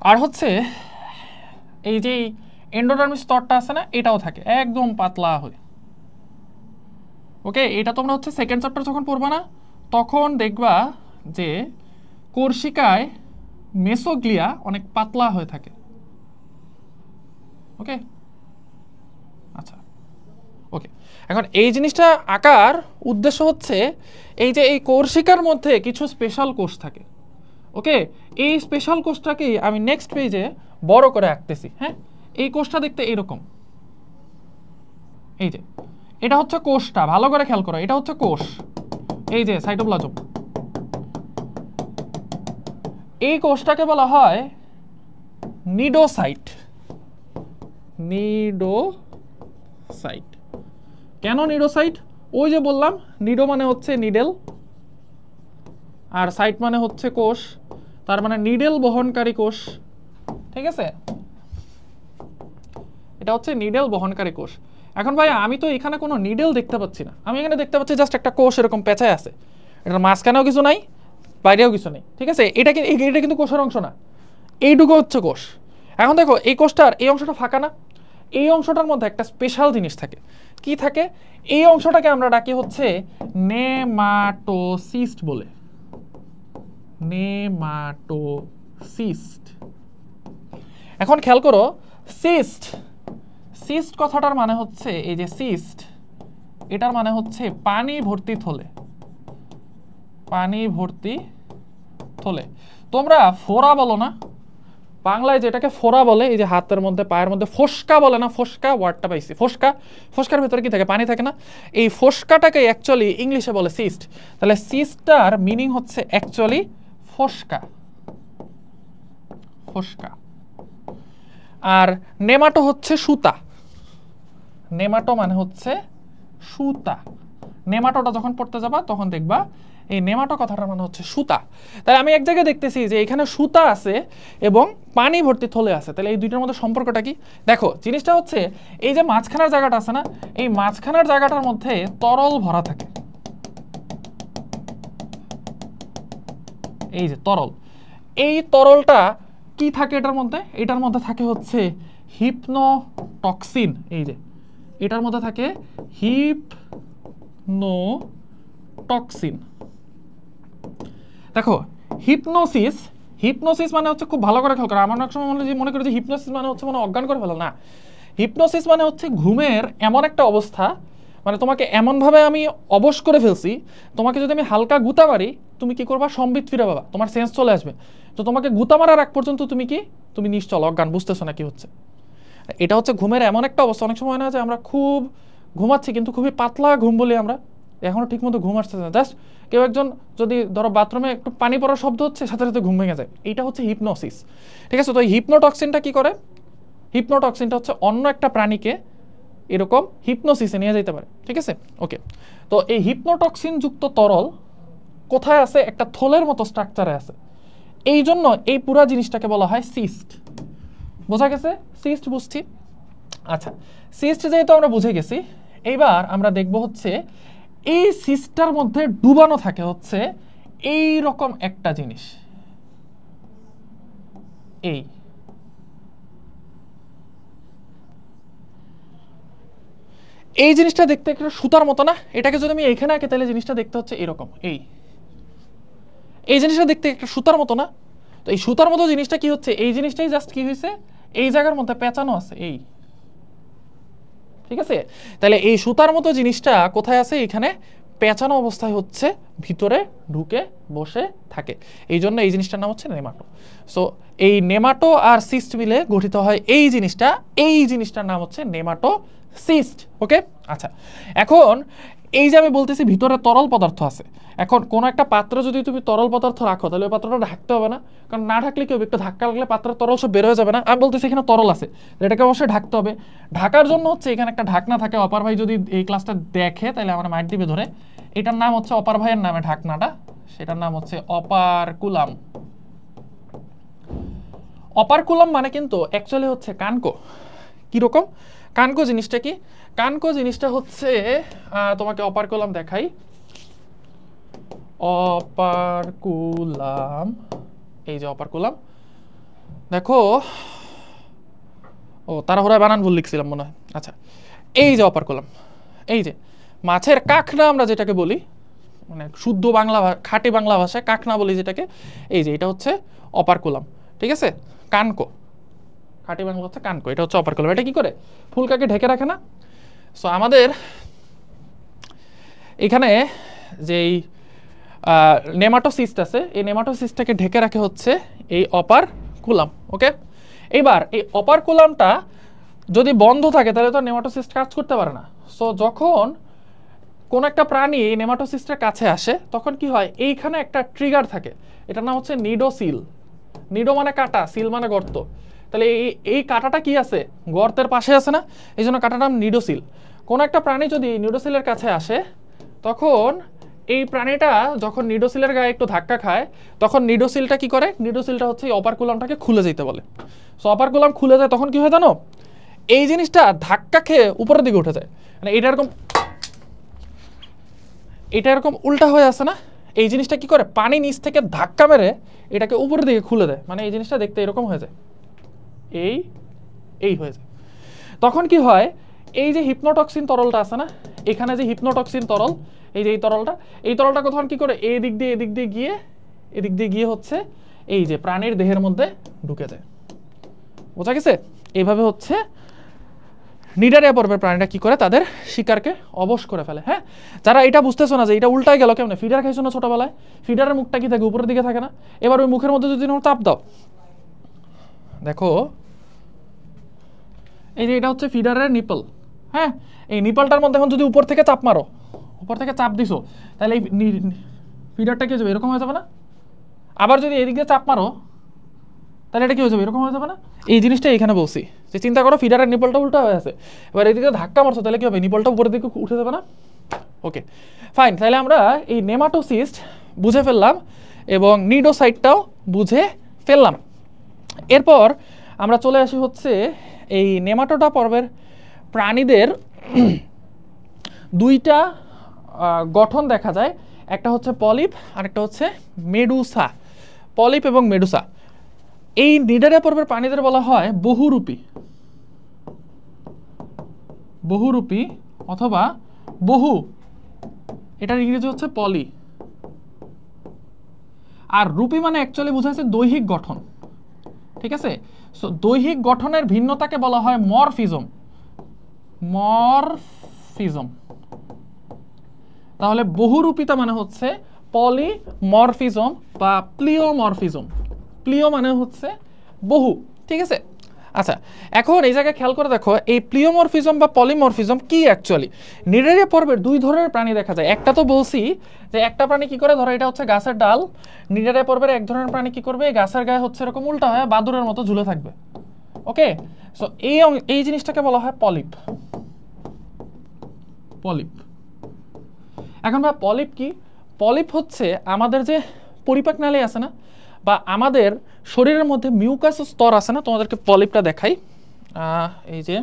আর হচ্ছে এই যে এন্ডোডার্মিস স্তরটা আছে না, এটাও থাকে একদম পাতলা হয়ে। ওকে, এটা তোমরা হচ্ছে সেকেন্ড চ্যাপ্টার যখন পড়বা না, তখন দেখবা যে কোর্সিকায় মেসোগ্লিয়া অনেক পাতলা হয়ে থাকে। ওকে, আচ্ছা, ওকে। এখন এই জিনিসটা আঁকার উদ্দেশ্য হচ্ছে এই যে এই কোর্সিকার মধ্যে কিছু স্পেশাল কোষ থাকে। ওকে, এই স্পেশাল কোষটাকেই আমি নেক্সট পেজে বড় করে আঁকতেছি। হ্যাঁ, এই কোষটা দেখতে এরকম, এই যে এটা হচ্ছে কোষটা, ভালো করে খেয়াল করো, এটা হচ্ছে কোষ, এই যে সাইটোপ্লাজম। এই কোষটাকে বলা হয় নিডোসাইট। নিডোসাইট কেন নিডোসাইট? ওই যে বললাম, নিডো মানে হচ্ছে নিডেল, আর সাইট মানে হচ্ছে কোষ, তার মানে নিডেল বহনকারী কোষ। ঠিক আছে, এটা হচ্ছে নিডেল বহনকারী কোষ। এখন ভাই আমি তো এখানে কোনো নিডেল দেখতে পাচ্ছি না, আমি এখানে দেখতে পাচ্ছি জাস্ট একটা কোষ এরকম পেঁচায় আছে, এটার মাঝখানেও কিছু নাই, বাইরেও কিছু নেই। ঠিক আছে, এটা কিন্তু কোষের অংশ না, এইটুকু হচ্ছে কোষ। এখন দেখো এই কোষটার এই অংশটা ফাঁকা না, এই অংশটার মধ্যে একটা স্পেশাল জিনিস থাকে। কি থাকে? এই অংশটাকে আমরা ডাকি হচ্ছে নেমাটোসিস্ট বলে। নেমাটোসিস্ট। এখন খেয়াল করো, সিস্ট, সিস্ট কথাটার মানে হচ্ছে এই যে সিস্ট, এটার মানে হচ্ছে পানি ভর্তি থলে। পানি ভর্তি থলে। তোমরা ফোড়া বলো না বাংলায়, যেটাকে ফোড়া বলে, এই যে হাতের মধ্যে পায়ের মধ্যে ফোসকা বলে না, ফোসকা ওয়ার্ডটা পাইছি, ফোসকা। ফোসকার ভেতরে কি থাকে? পানি থাকে না? এই ফোসকাটাকে অ্যাকচুয়ালি ইংলিশে বলে সিস্ট। তাহলে সিস্টটার মিনিং হচ্ছে অ্যাকচুয়ালি ফোসকা, ফোসকা। আর নেমাটো হচ্ছে সুতা। নেমাটো মানে হচ্ছে সুতা। নেমাটোটা যখন পড়তে যাবা তখন দেখবা এই নেমাটো কথাটার মানে হচ্ছে সুতা। তাহলে আমি এক জায়গায় দেখতেছি যে এখানে সুতা আছে এবং পানি ভর্তি থলে আছে, তাহলে এই দুইটার মধ্যে সম্পর্কটা কি? দেখো, জিনিসটা হচ্ছে এই যে মাঝখানের জায়গাটা আছে না, এই মাঝখানের জায়গাটার মধ্যে তরল ভরা থাকে। এই যে তরল, এই তরলটা কি থাকে এটার মধ্যে? এটার মধ্যে থাকে হচ্ছে হিপনোটক্সিন। এই যে এটার মধ্যে থাকে হিপনোটক্সিন। দেখো, হিপনোসিস, হিপনোসিস মানে হচ্ছে, খুব ভালো করে খেয়াল করো, আমার অনেক সময় মনে করি যে হিপনোসিস মানে হচ্ছে মানে অজ্ঞান করে ফেলো, না। হিপনোসিস মানে হচ্ছে ঘুমের এমন একটা অবস্থা, মানে তোমাকে এমনভাবে আমি অবশ করে ফেলছি, তোমাকে যদি আমি হালকা গুতা মারি, তুমি কি করবা? সম্বিত ফিরে পাবা, তোমার সেন্স চলে আসবে। তো তোমাকে গুতা মারার আগ পর্যন্ত তুমি নিশ্চল অজ্ঞান, বুঝতেছো না কি হচ্ছে। এটা হচ্ছে ঘুমের এমন একটা অবস্থা। অনেক সময় না যে আমরা খুব ঘুমাচ্ছি কিন্তু খুবই পাতলা ঘুম বলি আমরা, এখনো ঠিকমতো ঘুম আসছে না, জাস্ট কেউ একজন যদি ধরো বাথরুমে একটু পানি পড়ার শব্দ হচ্ছে, সাথে সাথে ঘুম ভেঙে যায়। এইটা হচ্ছে হিপনোসিস। ঠিক আছে, তো এই হিপনোটক্সিনটা কি করে? হিপনোটক্সিনটা হচ্ছে অন্য একটা প্রাণীকে এরকম হিপনোসিসে নিয়ে যেতে পারে। ঠিক আছে, ওকে। তো এই হিপনোটক্সিন যুক্ত তরল কোথায় আছে, একটা থলের মতো স্ট্রাকচারে আছে, এই জন্য এই পুরা জিনিসটাকে বলা হয় সিস্ট। বোঝা গেছে? সিস্ট বুঝছি। আচ্ছা, সিস্ট যেহেতু আমরা বুঝে গেছি, এইবার আমরা দেখব হচ্ছে এই সিস্টটার মধ্যে ডুবানো থাকে হচ্ছে এই রকম একটা জিনিস, এই জিনিসটা দেখতে একটা সুতার মতো না? এটাকে যদি আমি এইখানে আঁকি তাহলে জিনিসটা দেখতে হচ্ছে এরকম, এই জিনিসটা দেখতে একটা সুতার মতো না? তো এই সুতার মতো জিনিসটা কি হচ্ছে, এই জিনিসটাই জাস্ট কি হয়েছে, এই জায়গার মধ্যে পেঁচানো আছে, ঠিক আছে? তাহলে এই সুতার মতো জিনিসটা কোথায় আছে, এখানে পেঁচানো অবস্থায় হচ্ছে ভিতরে ঢুকে বসে থাকে, এই জন্য এই জিনিসটার নাম হচ্ছে নেমাটো। সো এই নেমাটো আর সিস্ট মিলে গঠিত হয় এই জিনিসটার নাম হচ্ছে নেমাটো সিস্ট। ওকে, আচ্ছা, এখন এই যে আমি বলতেছি ভিতরে তরল পদার্থ আছে, এখন কোন একটা পাত্র যদি তুমি তরল পদার্থ রাখো তাহলে ওই পাত্রটা ঢাকতে হবে না? কারণ না ঢাকলে কি হবে, একটু ধাক্কা লাগলে পাত্রের তরল সব বের হয়ে যাবে না? আমি বলতেছি এখানে তরল আছে, এটাকে অবশ্যই ঢাকতে হবে। ঢাকার জন্য হচ্ছে এখানে একটা ঢাকনা থাকে, অপার ভাই যদি এই ক্লাসটা দেখে তাহলে আমার মাইট দিবে ধরে, এটার নাম হচ্ছে অপার ভাইয়ের নামে ঢাকনাটা, সেটার নাম হচ্ছে অপারকুলাম। অপারকুলাম মানে কিন্তু অ্যাকচুয়ালি হচ্ছে কানকো। কিরকম কানকো জিনিসটা কি? কানকো জিনিসটা হচ্ছে তোমাকে অপারকুলাম দেখাই, অপারকুলাম, এই যে অপারকুলাম দেখো, ও তাড়াহুড়ায় বানান ভুল লিখছিলাম মনে হয়। আচ্ছা, এই যে অপারকুলাম, এই যে মাছের কাঁকড়া আমরা যেটাকে বলি, মানে শুদ্ধ বাংলা খাঁটি বাংলা ভাষায় কাঁকড়া বলি যেটাকে, এই যে এটা হচ্ছে অপারকুলাম, ঠিক আছে? কানকো, খাঁটি বাংলা হচ্ছে কানকো, এটা হচ্ছে অপারকুলাম। এটা কি করে, ফুলকাকে ঢেকে রাখে না? সো আমাদের এখানে যেই নেমাটোসিস্ট আছে, এই নেমাটোসিস্টটাকে ঢেকে রাখে হচ্ছে এই অপারকুলাম। ওকে, এইবার এই অপারকুলামটা যদি বন্ধ থাকে তাহলে তো নেমাটোসিস্ট কাজ করতে পারে না। সো যখন কোন একটা প্রাণী এই নেমাটোসিস্টের কাছে আসে তখন কি হয়, এইখানে একটা ট্রিগার থাকে, এটার নাম হচ্ছে নিডোসিল। নিডো মানে কাটা, সিল মানে গর্ত, তাহলে এই কাটাটা কি আছে, গর্তের পাশে আছে না, এই জন্য কাটার নাম নিডোসিল। কোন একটা প্রাণী যদি নিডোসিলের কাছে আসে তখন এই প্রাণীটা যখন নিডোসিলের গায়ে একটু ধাক্কা খায় তখন নিডোসিলটা কি করে, নিডোসিলটা হচ্ছে এই অপারকুলামটাকে খুলে যেতে বলে। সো অপারকুলাম খুলে যায়, তখন কি হয় জানো, এই জিনিসটা ধাক্কা খেয়ে উপরের দিকে উঠে যায়, মানে এটা এরকম উল্টা হয়ে আসে না? এই জিনিসটা কি করে, পানি নিচ থেকে ধাক্কা মেরে এটাকে উপরের দিকে খুলে দেয়, মানে এই জিনিসটা দেখতে এরকম হয়ে যায়, এই হয়ে যায়। তখন কি হয়, এই যে হিপনোটক্সিন তরলটা আছে না, এখানে যে হিপনোটক্সিন তরল, এই যে এই তরলটা তখন কি করে, এদিক দিয়ে গিয়ে হচ্ছে এই যে প্রাণীর দেহের মধ্যে ঢুকে যায়। বোঝা গেছে? এইভাবে হচ্ছে নিডারিয়া পর্বের প্রাণীরা কি করে, তাদের শিকারকে অবশ করে ফেলে। হ্যাঁ, যারা এটা বুঝতেছো না যে এটা উল্টাই গেল কেমন, ফিডার খাইছো না ছোটবেলায়, ফিডারের মুখটা কি থাকে, উপরের দিকে থাকে না? এবার ওই মুখের মধ্যে যদি চাপ দাও, দেখো এই যে এটা হচ্ছে ফিডারের নিপল। হ্যাঁ, এই নিপলটার মধ্যে এখন যদি উপর থেকে চাপ মারো, উপর থেকে চাপ দিছো, তাহলে এই ফিডারটা কি হয়ে যাবে, এরকম হয়ে যাবে না? আবার যদি এদিক দিয়ে চাপ মারো তাহলে এটা কি হয়ে যাবে, এরকম হয়ে যাবে না? এই জিনিসটা এখানে বলছি যে চিন্তা করো ফিডারের নিপলটা উল্টা হয়ে আছে, এবার এদিকে ধাক্কা মারছো তাহলে কি হবে, নিপলটা উপরের দিকে উঠে যাবে না? ওকে, ফাইন, তাহলে আমরা এই নেমাটোসিস্ট বুঝে ফেললাম এবং নিডোসাইটটাও বুঝে ফেললাম। এরপর আমরা চলে আসি হচ্ছে এই নেমাটোডা পর্বের প্রাণীদের দুইটা গঠন দেখা যায়, একটা হচ্ছে পলিপ আর একটা হচ্ছে মেডুসা। পলিপ এবং মেডুসা, এই নিডারিয়া পর্বের প্রাণীদের বলা হয় বহুরূপী অথবা বহু, এটার ইংরেজি হচ্ছে পলি। আর রূপী মানে অ্যাকচুয়ালি বোঝাচ্ছে দৈহিক গঠন, ঠিক আছে? সো দৈহিক গঠনের ভিন্নতাকে বলা হয় মরফিজম। তাহলে বহুরূপিতা মানে হচ্ছে পলিমরফিজম বা প্লিওমরফিজম। প্লিও মানে হচ্ছে বহু, ঠিক আছে? আচ্ছা, এখন এই জায়গায় খেয়াল করে দেখো এই প্লিওমরফিজম বা পলিমরফিজম কি অ্যাকচুয়ালি। নিডারিয়া পর্বের দুই ধরনের প্রাণী দেখা যায়, একটা তো বলছি যে একটা প্রাণী কি করে, ধরো এটা হচ্ছে গাছের ডাল, নিডারিয়া পর্বের এক ধরনের প্রাণী কি করবে, গাছের গায়ে হচ্ছে এরকম উল্টা হয়ে বাদুরের মতো ঝুলে থাকবে। ওকে, সো এই জিনিসটাকে বলা হয় পলিপ। এখন ভাই পলিপ কি? পলিপ হচ্ছে আমাদের যে পরিপাক নালী আছে না, বা আমাদের শরীরের মধ্যে মিউকাস স্তর আছে না, তোমাদেরকে পলিপটা দেখাই। এই যে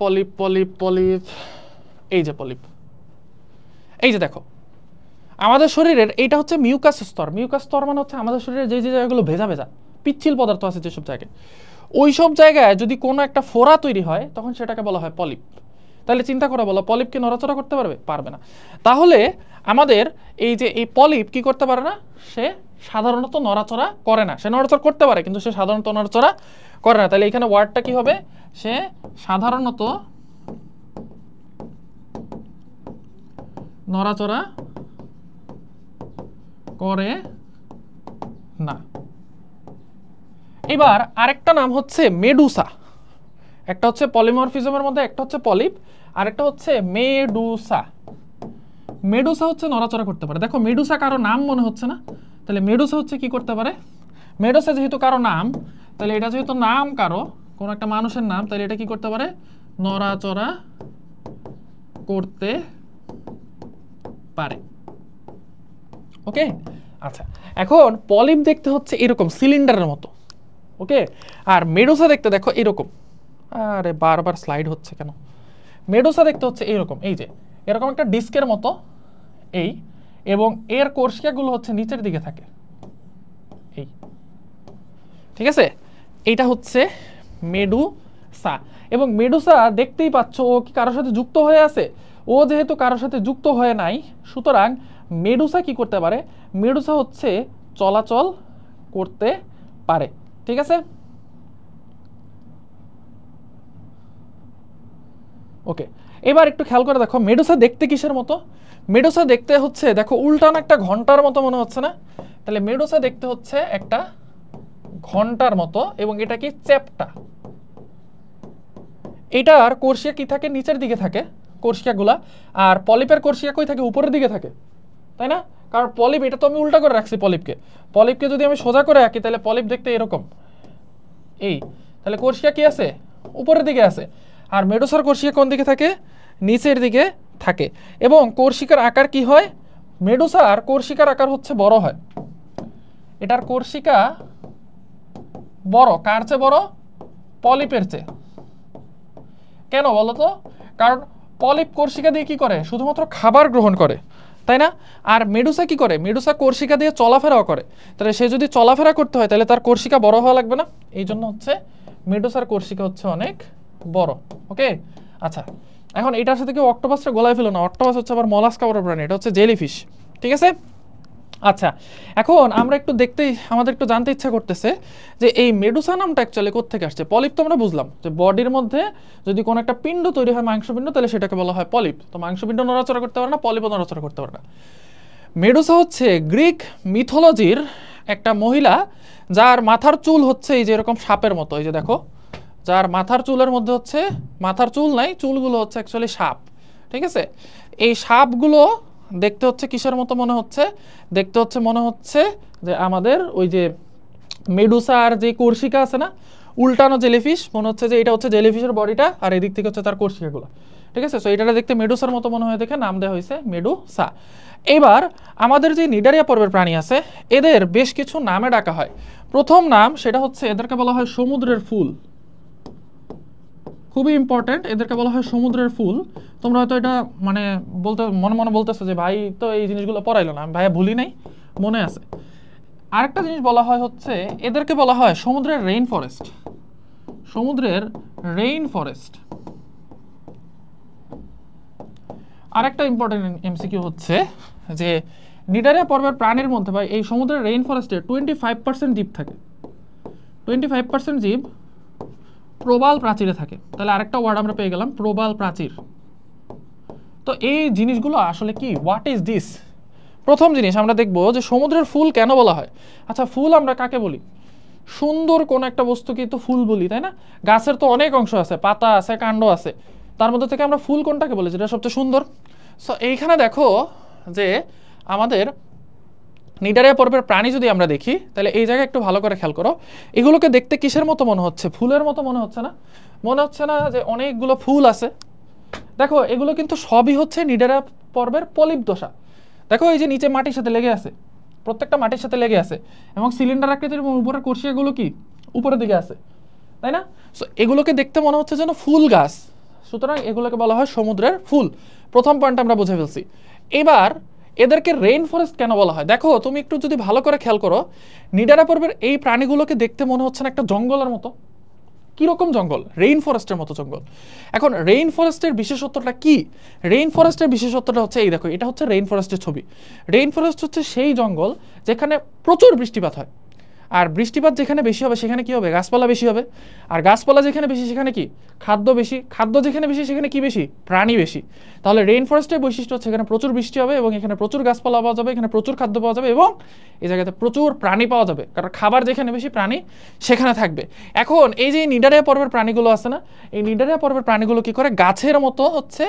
পলিপ পলিপ পলিপ, এই যে পলিপ, এই যে দেখো আমাদের শরীরের এইটা হচ্ছে মিউকাস স্তর। মিউকাস স্তর মানে হচ্ছে আমাদের শরীরে যে যে জায়গাগুলো ভেজা ভেজা পিচ্ছিল পদার্থ আছে যেসব জায়গায়, ওই সব জায়গায় যদি কোনো একটা ফোড়া তৈরি হয় তখন সেটাকে বলা হয় পলিপ। তাহলে চিন্তা করে বলো, পলিপ কি নড়াচড়া করতে পারবে? পারবে না। তাহলে আমাদের এই যে এই পলিপ কি করতে পারে না, সে সাধারণত নড়াচড়া করে না। সে নড়াচড়া করতে পারে কিন্তু সে সাধারণত নড়াচড়া করে না। তাহলে এখানে ওয়ার্ডটা কি হবে, সে সাধারণত নড়াচড়া করে না। এবার আরেকটা নাম হচ্ছে মেডুসা। একটা হচ্ছে পলিমরফিজমের মধ্যে একটা হচ্ছে পলিপ, আরেকটা হচ্ছে মেডুসা। মেডুসা হচ্ছে নড়াচড়া করতে পারে। দেখো মেডুসা কারো নাম মনে হচ্ছে না, তাহলে মেডুসা হচ্ছে কি করতে পারে, মেডুসা যেহেতু কারো নাম, তাহলে এটা যেহেতু নাম কারো, কোনো একটা মানুষের নাম, তাহলে এটা কি করতে পারে, নড়াচড়া করতে পারে। ওকে, আচ্ছা এখন পলিপ দেখতে হচ্ছে এরকম সিলিন্ডারের মতো, ওকে, আর মেডুসা দেখতে দেখো এরকম, আরে বারবার স্লাইড হচ্ছে কেন, মেডুসা দেখতে হচ্ছে এইরকম, এই যে এরকম একটা ডিস্কের মতো এই, এবং এর কোর্সিয়াগুলো হচ্ছে নিচের দিকে থাকে এই, ঠিক আছে, এইটা হচ্ছে মেডুসা। এবং মেডুসা দেখতেই পাচ্ছ ও কি কারোর সাথে যুক্ত হয়ে আছে, ও যেহেতু কারোর সাথে যুক্ত হয়ে নাই, সুতরাং মেডুসা কি করতে পারে, মেডুসা হচ্ছে চলাচল করতে পারে। ঠিক আছে, ওকে, এবার একটু খেয়াল করে দেখো মেডুসা দেখতে কিসের মতো, মেডুসা দেখতে হচ্ছে দেখো উল্টানো একটা ঘন্টার মতো মনে হচ্ছে না, তাহলে মেডুসা দেখতে হচ্ছে একটা ঘন্টার মতো, এবং এটা কি চ্যাপ্টা, এটার কোর্সিয়া কি থাকে, নিচের দিকে থাকে কোর্সিয়াগুলা, আর পলিপের কোর্সিয়া কই থাকে, উপরের দিকে থাকে, তাই না? কারণ পলিপ, এটা তো আমি উল্টা করে রাখছি পলিপকে, পলিপকে যদি আমি সোজা করে রাখি তাহলে পলিপ দেখতে এরকম এই, তাহলে কোর্সিয়া কি আছে, উপরের দিকে আছে, আর মেডুসার কোর্সিয়া কোন দিকে থাকে, নিচের দিকে থাকে। এবং কোর্সিকার আকার কি হয়, মেডুসার কোর্সিকার আকার হচ্ছে বড় হয়, এটার কোর্সিকা বড়, কার চেয়ে বড়, পলিপের চেয়ে। কেন বলো তো, কারণ পলিপ কোর্সিকা দিয়ে কি করে, শুধুমাত্র খাবার গ্রহণ করে, তাই না? আর মেডুসা কি করে, মেডুসা কোর্সিকা দিয়ে চলাফেরাও করে, তাহলে সে যদি চলাফেরা করতে হয় তাহলে তার কোর্সিকা বড় হওয়া লাগবে না, এই জন্য হচ্ছে মেডুসার কোর্সিকা হচ্ছে অনেক বড়। ওকে, আচ্ছা এখন এটার সাথে কেউ অক্টোপাসটা গোলায় ফেলো না, অক্টোপাস হচ্ছে আবার মলাস্কা বড় প্রাণী, এটা হচ্ছে জেলিফিশ। ঠিক আছে, আচ্ছা এখন আমরা একটু দেখতেই, আমাদের একটু জানতে ইচ্ছা করতেছে যে এই মেডুসা নামটা অ্যাকচুয়ালি কোত্থেকে আসছে। পলিপ তো আমরা বুঝলাম যে বডির মধ্যে যদি কোনো একটা পিণ্ড তৈরি হয়, মাংসপিণ্ড, তাহলে সেটাকে বলা হয় পলিপ। তো মাংসপিণ্ড নড়াচড়া করতে পারে না, পলিপও নড়াচড়া করতে পারে না। মেডুসা হচ্ছে গ্রিক মিথোলজির একটা মহিলা, যার মাথার চুল হচ্ছে এই যে এরকম সাপের মতো, এই যে দেখো, যার মাথার চুলের মধ্যে হচ্ছে, মাথার চুল নাই, চুলগুলো হচ্ছে অ্যাকচুয়ালি সাপ। ঠিক আছে, এই সাপগুলো দেখতে হচ্ছে কিসের মতো মনে হচ্ছে, দেখতে হচ্ছে মনে হচ্ছে যে আমাদের ওই যে মেডুসার যে কোর্সিকা আছে না, উল্টানো জেলিফিশ, মনে হচ্ছে যে এটা হচ্ছে জেলিফিশের বডিটা, আর এদিক থেকে হচ্ছে তার কোর্সিকাগুলো। ঠিক আছে, সো এটা দেখতে মেডুসার মতো মনে হয় দেখে নাম দেওয়া হয়েছে মেডুসা। এবার আমাদের যে নিডারিয়া পর্বের প্রাণী আছে এদের বেশ কিছু নামে ডাকা হয়। প্রথম নাম সেটা হচ্ছে এদেরকে বলা হয় সমুদ্রের ফুল, খুবই ইম্পর্টেন্ট, এদেরকে বলা হয় সমুদ্রের ফুল। তোমরা হয়তো এটা মানে বলতে মনে মনে বলতেছো যে ভাই তো এই জিনিসগুলো পড়াইলো না, আমি ভাইয়া ভুলি নাই, মনে আছে। আরেকটা জিনিস বলা হয় হচ্ছে এদেরকে বলা হয় সমুদ্রের রেইন ফরেস্ট, সমুদ্রের রেইন ফরেস্ট। আরেকটা ইম্পর্টেন্ট এমসিকিউ হচ্ছে যে নিডারিয়া পর্বের প্রাণীর মধ্যে ভাই এই সমুদ্রের রেইন ফরেস্টে 25% জীব থাকে, 25% জীব প্রবাল প্রাচীরে থাকে। তাহলে আরেকটা ওয়ার্ড আমরা পেয়ে গেলাম, প্রবাল প্রাচীর। তো এই জিনিসগুলো আসলে কি, হোয়াট ইজ দিস? প্রথম জিনিস আমরা দেখব যে সমুদ্রের ফুল কেন বলা হয়। আচ্ছা ফুল আমরা কাকে বলি, সুন্দর কোন একটা বস্তুকে তো ফুল বলি, তাই না? গাছের তো অনেক অংশ আছে, পাতা আছে, কাণ্ড আছে, তার মধ্যে থেকে আমরা ফুল কোনটাকে বলি, যেটা সবচেয়ে সুন্দর। সো এইখানে দেখো যে আমাদের নিডারিয়া পর্বের প্রাণী যদি আমরা দেখি তাহলে এই জায়গায় একটু ভালো করে খেয়াল করো, এগুলোকে দেখতে কিসের মতো মনে হচ্ছে? ফুলের মতো মনে হচ্ছে না? মনে হচ্ছে না যে অনেকগুলো ফুল আছে? দেখো এগুলো কিন্তু সবই হচ্ছে নিডারিয়া পর্বের পলিপ দশা। দেখো এই যে নিচে মাটির সাথে লেগে আছে, প্রত্যেকটা মাটির সাথে লেগে আছে, এবং সিলিন্ডার আকৃতির এবং উপরের কোষিয়াগুলো কি উপরের দিকে আছে, তাই না? সো এগুলোকে দেখতে মনে হচ্ছে যেন ফুল গাছ, সুতরাং এগুলোকে বলা হয় সমুদ্রের ফুল। প্রথম পয়েন্ট আমরা বুঝে ফেলছি। এবার এদেরকে রেইন ফরেস্ট কেন বলা হয়? দেখো তুমি একটু যদি ভালো করে খেয়াল করো, নিডারিয়া পর্বের এই প্রাণীগুলোকে দেখতে মনে হচ্ছে না একটা জঙ্গলের মতো? কিরকম জঙ্গল? রেইন ফরেস্টের মতো জঙ্গল। এখন রেইন ফরেস্টের বিশেষত্বটা কি? রেইন ফরেস্টের বিশেষত্বটা হচ্ছে এই দেখো, এটা হচ্ছে রেইন ফরেস্টের ছবি। রেইন ফরেস্ট হচ্ছে সেই জঙ্গল যেখানে প্রচুর বৃষ্টিপাত হয়, আর বৃষ্টিপাত যেখানে বেশি হবে সেখানে কি হবে? গাছপালা বেশি হবে, আর গাছপালা যেখানে বেশি সেখানে কি খাদ্য বেশি, খাদ্য যেখানে বেশি সেখানে কি বেশি? প্রাণী বেশি। তাহলে রেইন ফরেস্টের বৈশিষ্ট্য হচ্ছে এখানে প্রচুর বৃষ্টি হবে এবং এখানে প্রচুর গাছপালা পাওয়া যাবে, এখানে প্রচুর খাদ্য পাওয়া যাবে এবং এই জায়গাতে প্রচুর প্রাণী পাওয়া যাবে, কারণ খাবার যেখানে বেশি প্রাণী সেখানে থাকবে। এখন এই যে নিডারিয়া পর্বের প্রাণীগুলো আছে না, এই নিডারিয়া পর্বের প্রাণীগুলো কি করে? গাছের মতো হচ্ছে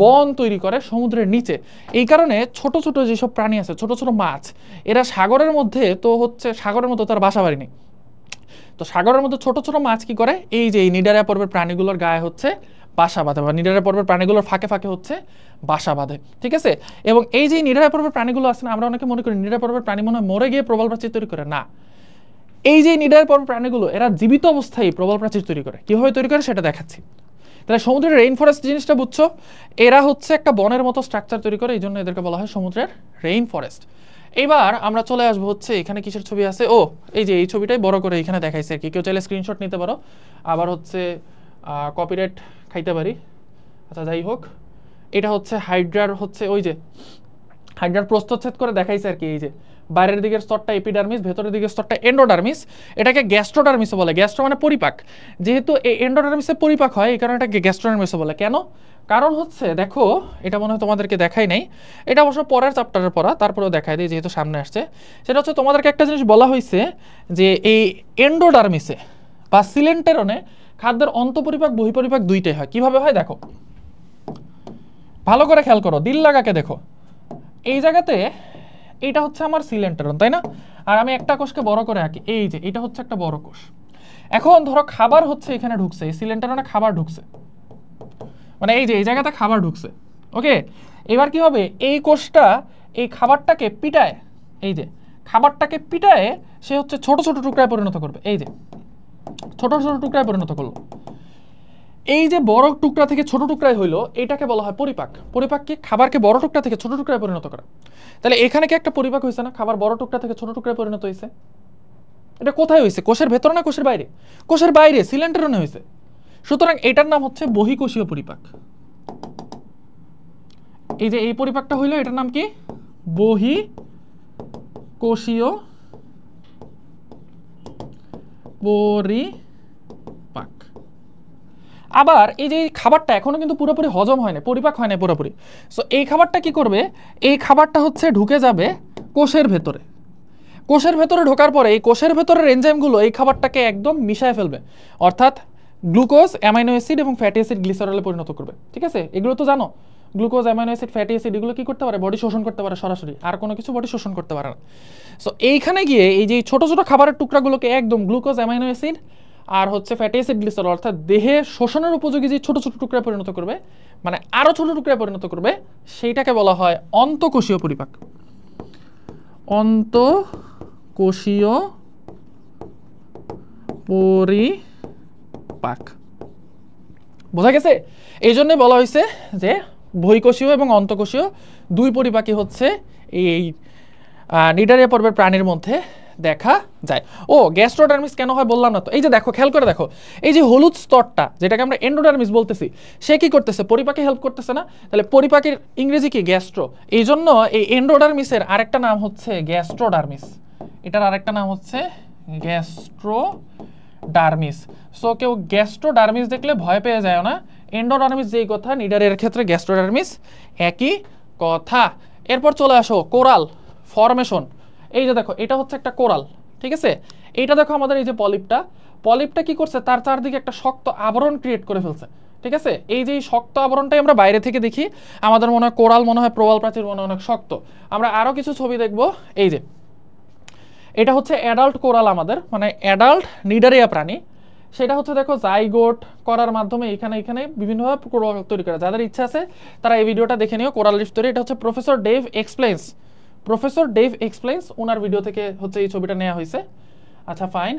বন তৈরি করে সমুদ্রের নিচে। এই কারণে ছোট ছোট যেসব প্রাণী আছে, ছোট ছোট মাছ, এরা সাগরের মধ্যে তো হচ্ছে সাগরের মতো তার বাসা বাড়ি নেই, তো সাগরের মধ্যে ছোট ছোট মাছ কি করে? এই যে এই নিডারিয়া পর্বের প্রাণীগুলোর গায়ে হচ্ছে বাসা বাঁধে, বা নিডারিয়া পর্বের প্রাণীগুলোর ফাঁকে ফাঁকে হচ্ছে বাসা বাঁধে, ঠিক আছে? এবং এই যে নিডারিয়া পর্বের প্রাণীগুলো আছে না, আমরা অনেকে মনে করি নিডারিয়া পর্বের প্রাণী মনে হয় মরে গিয়ে প্রবাল প্রাচীর তৈরি করে। না, এই যে নিডারিয়া পর্বের প্রাণীগুলো এরা জীবিত অবস্থায় প্রবাল প্রাচীর তৈরি করে। কিভাবে তৈরি করে সেটা দেখাচ্ছি। তাহলে সমুদ্রের রেইন ফরেস্ট জিনিসটা বুঝছো? এরা হচ্ছে একটা বনের মতো স্ট্রাকচার তৈরি করে, এই জন্য এদেরকে বলা হয় সমুদ্রের রেইন ফরেস্ট। এবার আমরা চলে আসবো হচ্ছে এখানে কিসের ছবি আছে? ও এই যে এই ছবিটাই বড় করে এখানে দেখাইছে আর কি, কেউ চাইলে স্ক্রিনশট নিতে পারো, আবার হচ্ছে কপিরাইট খাইতে পারি। আচ্ছা যাই হোক, এটা হচ্ছে হাইড্রার হচ্ছে ওই যে হাইড্রার প্রস্থচ্ছেদ করে দেখাইছে আর কি। এই যে বাইরের দিকের স্তরটা এপিডার্মিস, ভেতরের দিকের স্তরটা এন্ডোডার্মিস। এটাকে গ্যাস্ট্রোডার্মিসও বলে। গ্যাস্ট্রো মানে পরিপাক, যেহেতু এই এন্ডোডার্মিসে পরিপাক হয় এই কারণে এটাকে গ্যাস্ট্রোডার্মিসও বলে। কেন? কারণ হচ্ছে দেখো, এটা মনে হয় তোমাদেরকে দেখাই নাই, এটা অবশ্য পরের চ্যাপ্টারের পড়া, তারপরেও দেখাই দিই যেহেতু সামনে আসছে। সেটা হচ্ছে তোমাদেরকে একটা জিনিস বলা হয়েছে যে এই এন্ডোডার্মিসে বা সিলেন্টেরনে খাদ্যের অন্তঃপরিপাক বহিঃপরিপাক দুইটাই হয়। কিভাবে হয় দেখো, ভালো করে খেয়াল করো, দিল লাগাকে দেখো। এই জায়গাতে এটা হচ্ছে আমার সিলেন্টেরন, তাই না? আর আমি একটা কোষকে বড় করে আঁকি, এই যে এটা হচ্ছে একটা বড় কোষ। এখন ধরো খাবার হচ্ছে এখানে ঢুকছে, এই সিলেন্টেরনে খাবার ঢুকছে, মানে এই যে এই জায়গাতে খাবার ঢুকছে, ওকে? এবার কি হবে? এই কোষটা এই খাবারটাকে পিটায়, এই যে খাবারটাকে পিটায় সে হচ্ছে ছোট ছোট টুকরায় পরিণত করবে। এই যে ছোট ছোট টুকরায় পরিণত করলো, এই যে বড় টুকরা থেকে ছোট টুকরায় হইলো, এটাকে বলা হয় পরিপাক। পরিপাক কি? খাবারকে বড় টুকরা থেকে ছোট টুকরায় পরিণত করা। তাহলে এখানে কি একটা পরিপাক হয়েছে না? খাবার বড় টুকরা থেকে ছোট টুকরায় পরিণত হয়েছে। এটা কোথায় হয়েছে? কোষের ভেতরে না কোষের বাইরে? কোষের বাইরে, সিলেন্টেরনে হয়েছে। সুতরাং এটার নাম হচ্ছে বহিঃকোষীয় পরিপাক। এই যে এই পরিপাকটা হইলো, এটার নাম কি? বহিঃকোষীয় পরিপাক। আবার এই যে খাবারটা এখনো কিন্তু পুরোপুরি হজম হয় না, পরিপাক হয় না পুরোপুরি। সো এই খাবারটা কি করবে? এই খাবারটা হচ্ছে ঢুকে যাবে কোষের ভেতরে। কোষের ভেতরে ঢোকার পরে এই কোষের ভেতরের এনজাইমগুলো এই খাবারটাকে একদম মিশায় ফেলবে, অর্থাৎ গ্লুকোজ, অ্যামাইনো অ্যাসিড এবং ফ্যাটি অ্যাসিড গ্লিসারলে পরিণত করবে, ঠিক আছে? এগুলো তো জানো, glucose, amino acid, fatty acid এগুলো কি করতে পারে? বডি শোষণ করতে পারে সরাসরি, আর কোনো কিছু বডি শোষণ করতে পারে না। সো এইখানে গিয়ে এই যে ছোট ছোট খাবারের টুকরাগুলোকে একদম গ্লুকোজ, অ্যামাইনো অ্যাসিড আর হচ্ছে ফ্যাটি অ্যাসিড গ্লিসারল, অর্থাৎ দেহে শোষণের উপযোগী যে ছোট ছোট টুকরায় পরিণত করবে, মানে আরো ছোট টুকরায় পরিণত করবে, সেইটাকে বলা হয় অন্তঃকোষীয় পরিপাক। অন্তঃকোষীয় পরিপাক, বোঝা গেছে? এই জন্যই বলা হয়েছে যে বহিঃকোষীয় এবং অন্তঃকোষীয় দুই পরিপাকই হচ্ছে এই নিডারিয়া পর্বের প্রাণীর মধ্যে দেখা যায়। ও গ্যাস্ট্রোডার্মিস কেন হয় বললাম না তো। এই যে দেখো, খেয়াল করে দেখো, এই যে হলুদ স্তরটা যেটাকে আমরা এন্ডোডার্মিস বলতেছি, সে কি করতেছে? পরিপাকে হেল্প করতেছে না? তাহলে পরিপাকের ইংরেজি কি? গ্যাস্ট্রো। এই জন্য এই এন্ডোডার্মিসের আরেকটা নাম হচ্ছে গ্যাস্ট্রোডার্মিস। এটার আরেকটা নাম হচ্ছে গ্যাস্ট্রোডার্মিস। সো কেউ গ্যাস্ট্রোডার্মিস দেখলে ভয় পেয়ে যায় না। এন্ডোডার্মিস যেই কথা, নিডারিয়ার ক্ষেত্রে গ্যাস্ট্রোডার্মিস একই কথা। এরপর চলে আসো কোরাল ফরমেশন। এই যে দেখো, এটা হচ্ছে একটা কোরাল, ঠিক আছে? এইটা দেখো, আমাদের এই যে পলিপটা কি করছে? তার চারদিকে একটা শক্ত আবরণ ক্রিয়েট করে ফেলছে, ঠিক আছে? এই যে শক্ত আবরণটাই আমরা বাইরে থেকে দেখি, আমাদের মনে হয় কোরাল, মনে হয় প্রবাল প্রাচীর, মনে হয় অনেক শক্ত। আমরা আরো কিছু ছবি দেখবো। এই যে এটা হচ্ছে অ্যাডাল্ট কোরাল আমাদের, মানে অ্যাডাল্ট নিডারিয়া প্রাণী। সেটা হচ্ছে দেখো জাইগোট করার মাধ্যমে এখানে এখানে বিভিন্নভাবে কোরাল তৈরি করে। যাদের ইচ্ছা আছে তারা এই ভিডিওটা দেখে নিও, কোরাল রিফ তৈরি। এটা হচ্ছে প্রফেসর ডেভ এক্সপ্লেন্স ওনার ভিডিও থেকে হচ্ছে এই ছবিটা নেওয়া হয়েছে। আচ্ছা ফাইন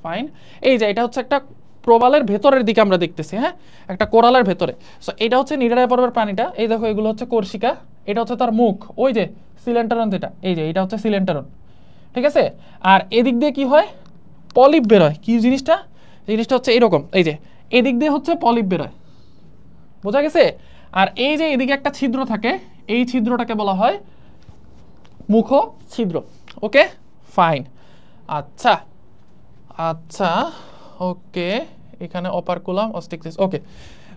ফাইন, এই যে এটা হচ্ছে একটা প্রবালের ভেতরের দিকে আমরা দেখতেছি, হ্যাঁ, একটা কোরালের ভেতরে। সো এটা হচ্ছে নিডারিয়া পর্বের প্রাণীটা, এই দেখো এগুলো হচ্ছে কোর্সিকা, এটা হচ্ছে তার মুখ, ওই যে সিলেন্টারন, যেটা এই যে এটা হচ্ছে সিলেন্টারন, ঠিক আছে। আর এদিক দিয়ে কি হয়, পলিপ বেরোয়। কি জিনিসটা, জিনিসটা হচ্ছে এরকম, এই যে এদিক দিয়ে হচ্ছে পলিপ বেরোয়, বোঝা গেছে। আর এই যে এদিকে একটা ছিদ্র থাকে, এই ছিদ্রটাকে বলা হয় মুখ ছিদ্র। ওকে ফাইন, আচ্ছা আচ্ছা ওকে, এখানে অপারকুলাম অস্টিকটিস। ওকে,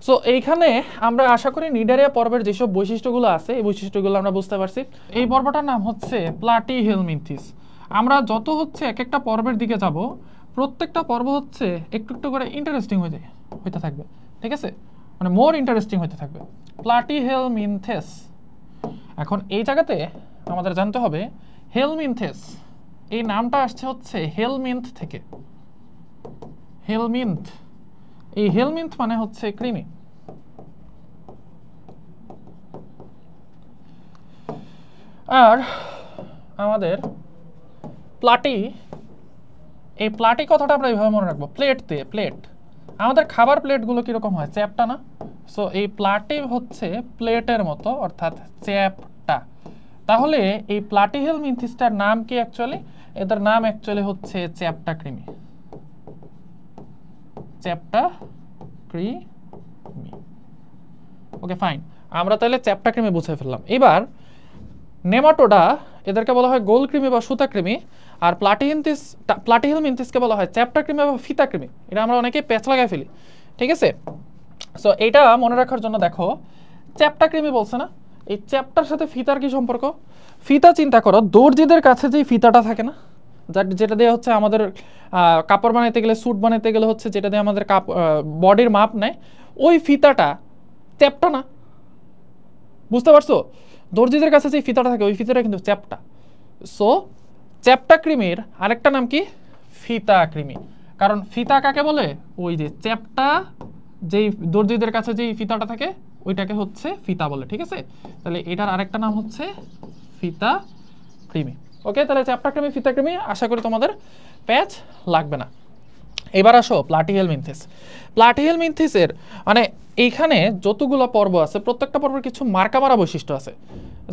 সো এইখানে আমরা আশা করি নিডারিয়া পর্বের যেসব বৈশিষ্ট্যগুলো আছে এই বৈশিষ্ট্যগুলো আমরা বুঝতে পারছি। এই পর্বটার নাম হচ্ছে প্লাটিহেলমিনথিস। আমরা যত হচ্ছে এক একটা পর্বের দিকে যাব, প্রত্যেকটা পর্ব হচ্ছে একটু একটু করে ইন্টারেস্টিং হইতে থাকবে, ঠিক আছে, মানে মোর ইন্টারেস্টিং হইতে থাকবে। প্লাটিহেলমিনথেস, এখন এই জায়গাতে আমাদের জানতে হবে হেলমিনথেস এই নামটা আসছে হচ্ছে হেলমিন্থ থেকে। হেলমিন্থ, এই হেলমিন্থ মানে হচ্ছে কৃমি। আর আমাদের প্লাটি, এই প্লাটি কথাটা আমরা এইভাবে মনে রাখবো, প্লেট দিয়ে, প্লেট। আমাদের খাবার প্লেটগুলো কীরকম হয়, চ্যাপটা না? সো এই প্লাটি হচ্ছে প্লেটের মতো, অর্থাৎ চ্যাপটা। তাহলে এই প্লাটিহেলমিনথিসটার নাম কি অ্যাকচুয়ালি? এটার নাম অ্যাকচুয়ালি হচ্ছে চ্যাপটা কৃমি, চ্যাপটা কৃমি। ওকে ফাইন, আমরা তাহলে চ্যাপটা কৃমি বুঝে ফেললাম। এবার নেমাটোডা, এদেরকে বলা হয় গোল কৃমি বা সুতা কৃমি। আর প্লাটিহেলমিনথিসকে বলা হয় চ্যাপটা কৃমি বা ফিতা কৃমি। এটা আমরা অনেকে প্যাচ লাগাই ফেলি, ঠিক আছে। সো এইটা মনে রাখার জন্য দেখো, চ্যাপটা কৃমি বলছে না, এই চ্যাপটার সাথে ফিতার কি সম্পর্ক? ফিতা চিন্তা করো, দর্জিদের কাছে যে ফিতাটা থাকে না, যেটা দিয়ে হচ্ছে আমাদের কাপড় বানাইতে গেলে, স্যুট বানাইতে গেলে হচ্ছে যেটা দিয়ে আমাদের বডির মাপ নেয়, ওই ফিতাটা চ্যাপটা না, বুঝতে পারছো? দর্জিদের কাছে যে ফিতাটা থাকে ওই ফিতাটা কিন্তু চ্যাপটা। সো চ্যাপটা কৃমির আরেকটা নাম কি? ফিতা কৃমি। কারণ ফিতা কাকে বলে? ওই যে চ্যাপটা, যেই দর্জিদের কাছে যেই ফিতাটা থাকে ওইটাকে হচ্ছে ফিতা বলে, ঠিক আছে। তাহলে এটার আরেকটা নাম হচ্ছে ফিতা কৃমি। ওকে, তাহলে চ্যাপটা কৃমি, ফিতা কৃমি, আশা করি তোমাদের প্যাচ লাগবে না। এবার আসো প্লাটিহেলমিনথিস। প্লাটিহেলমিনথিসের মানে এইখানে যতগুলো পর্ব আছে প্রত্যেকটা পর্বের কিছু মার্কামারা বৈশিষ্ট্য আছে।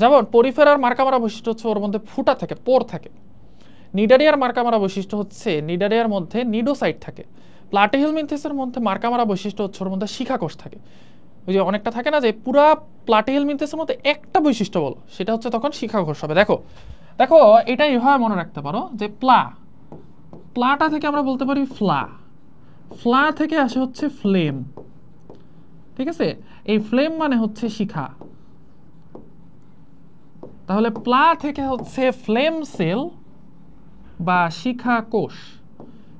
যেমন পরিফেরার মার্কামারা বৈশিষ্ট্য হচ্ছে ওর মধ্যে ফুটা থাকে, পোর থাকে। নিডারিয়ার মার্কামারা বৈশিষ্ট্য হচ্ছে নিডারিয়ার মধ্যে নিডোসাইট থাকে। প্লাটিহেলমিনথিসের মধ্যে মার্কামারা বৈশিষ্ট্য হচ্ছে ওর মধ্যে শিখাকোষ থাকে। ওই যে অনেকটা থাকে না যে পুরা প্লাটিহেলমিনথিসের মধ্যে একটা বৈশিষ্ট্য বলো, সেটা হচ্ছে তখন শিখাকোষ হবে। দেখো দেখো, এটা এইভাবে মনে রাখতে পারো যে প্লাটা থেকে আমরা বলতে পারি ফ্লা থেকে আসে হচ্ছে ফ্লেম, ঠিক আছে। এই ফ্লেম মানে হচ্ছে শিখা। তাহলে প্লা থেকে হচ্ছে ফ্লেম সেল বা শিখা কোষ।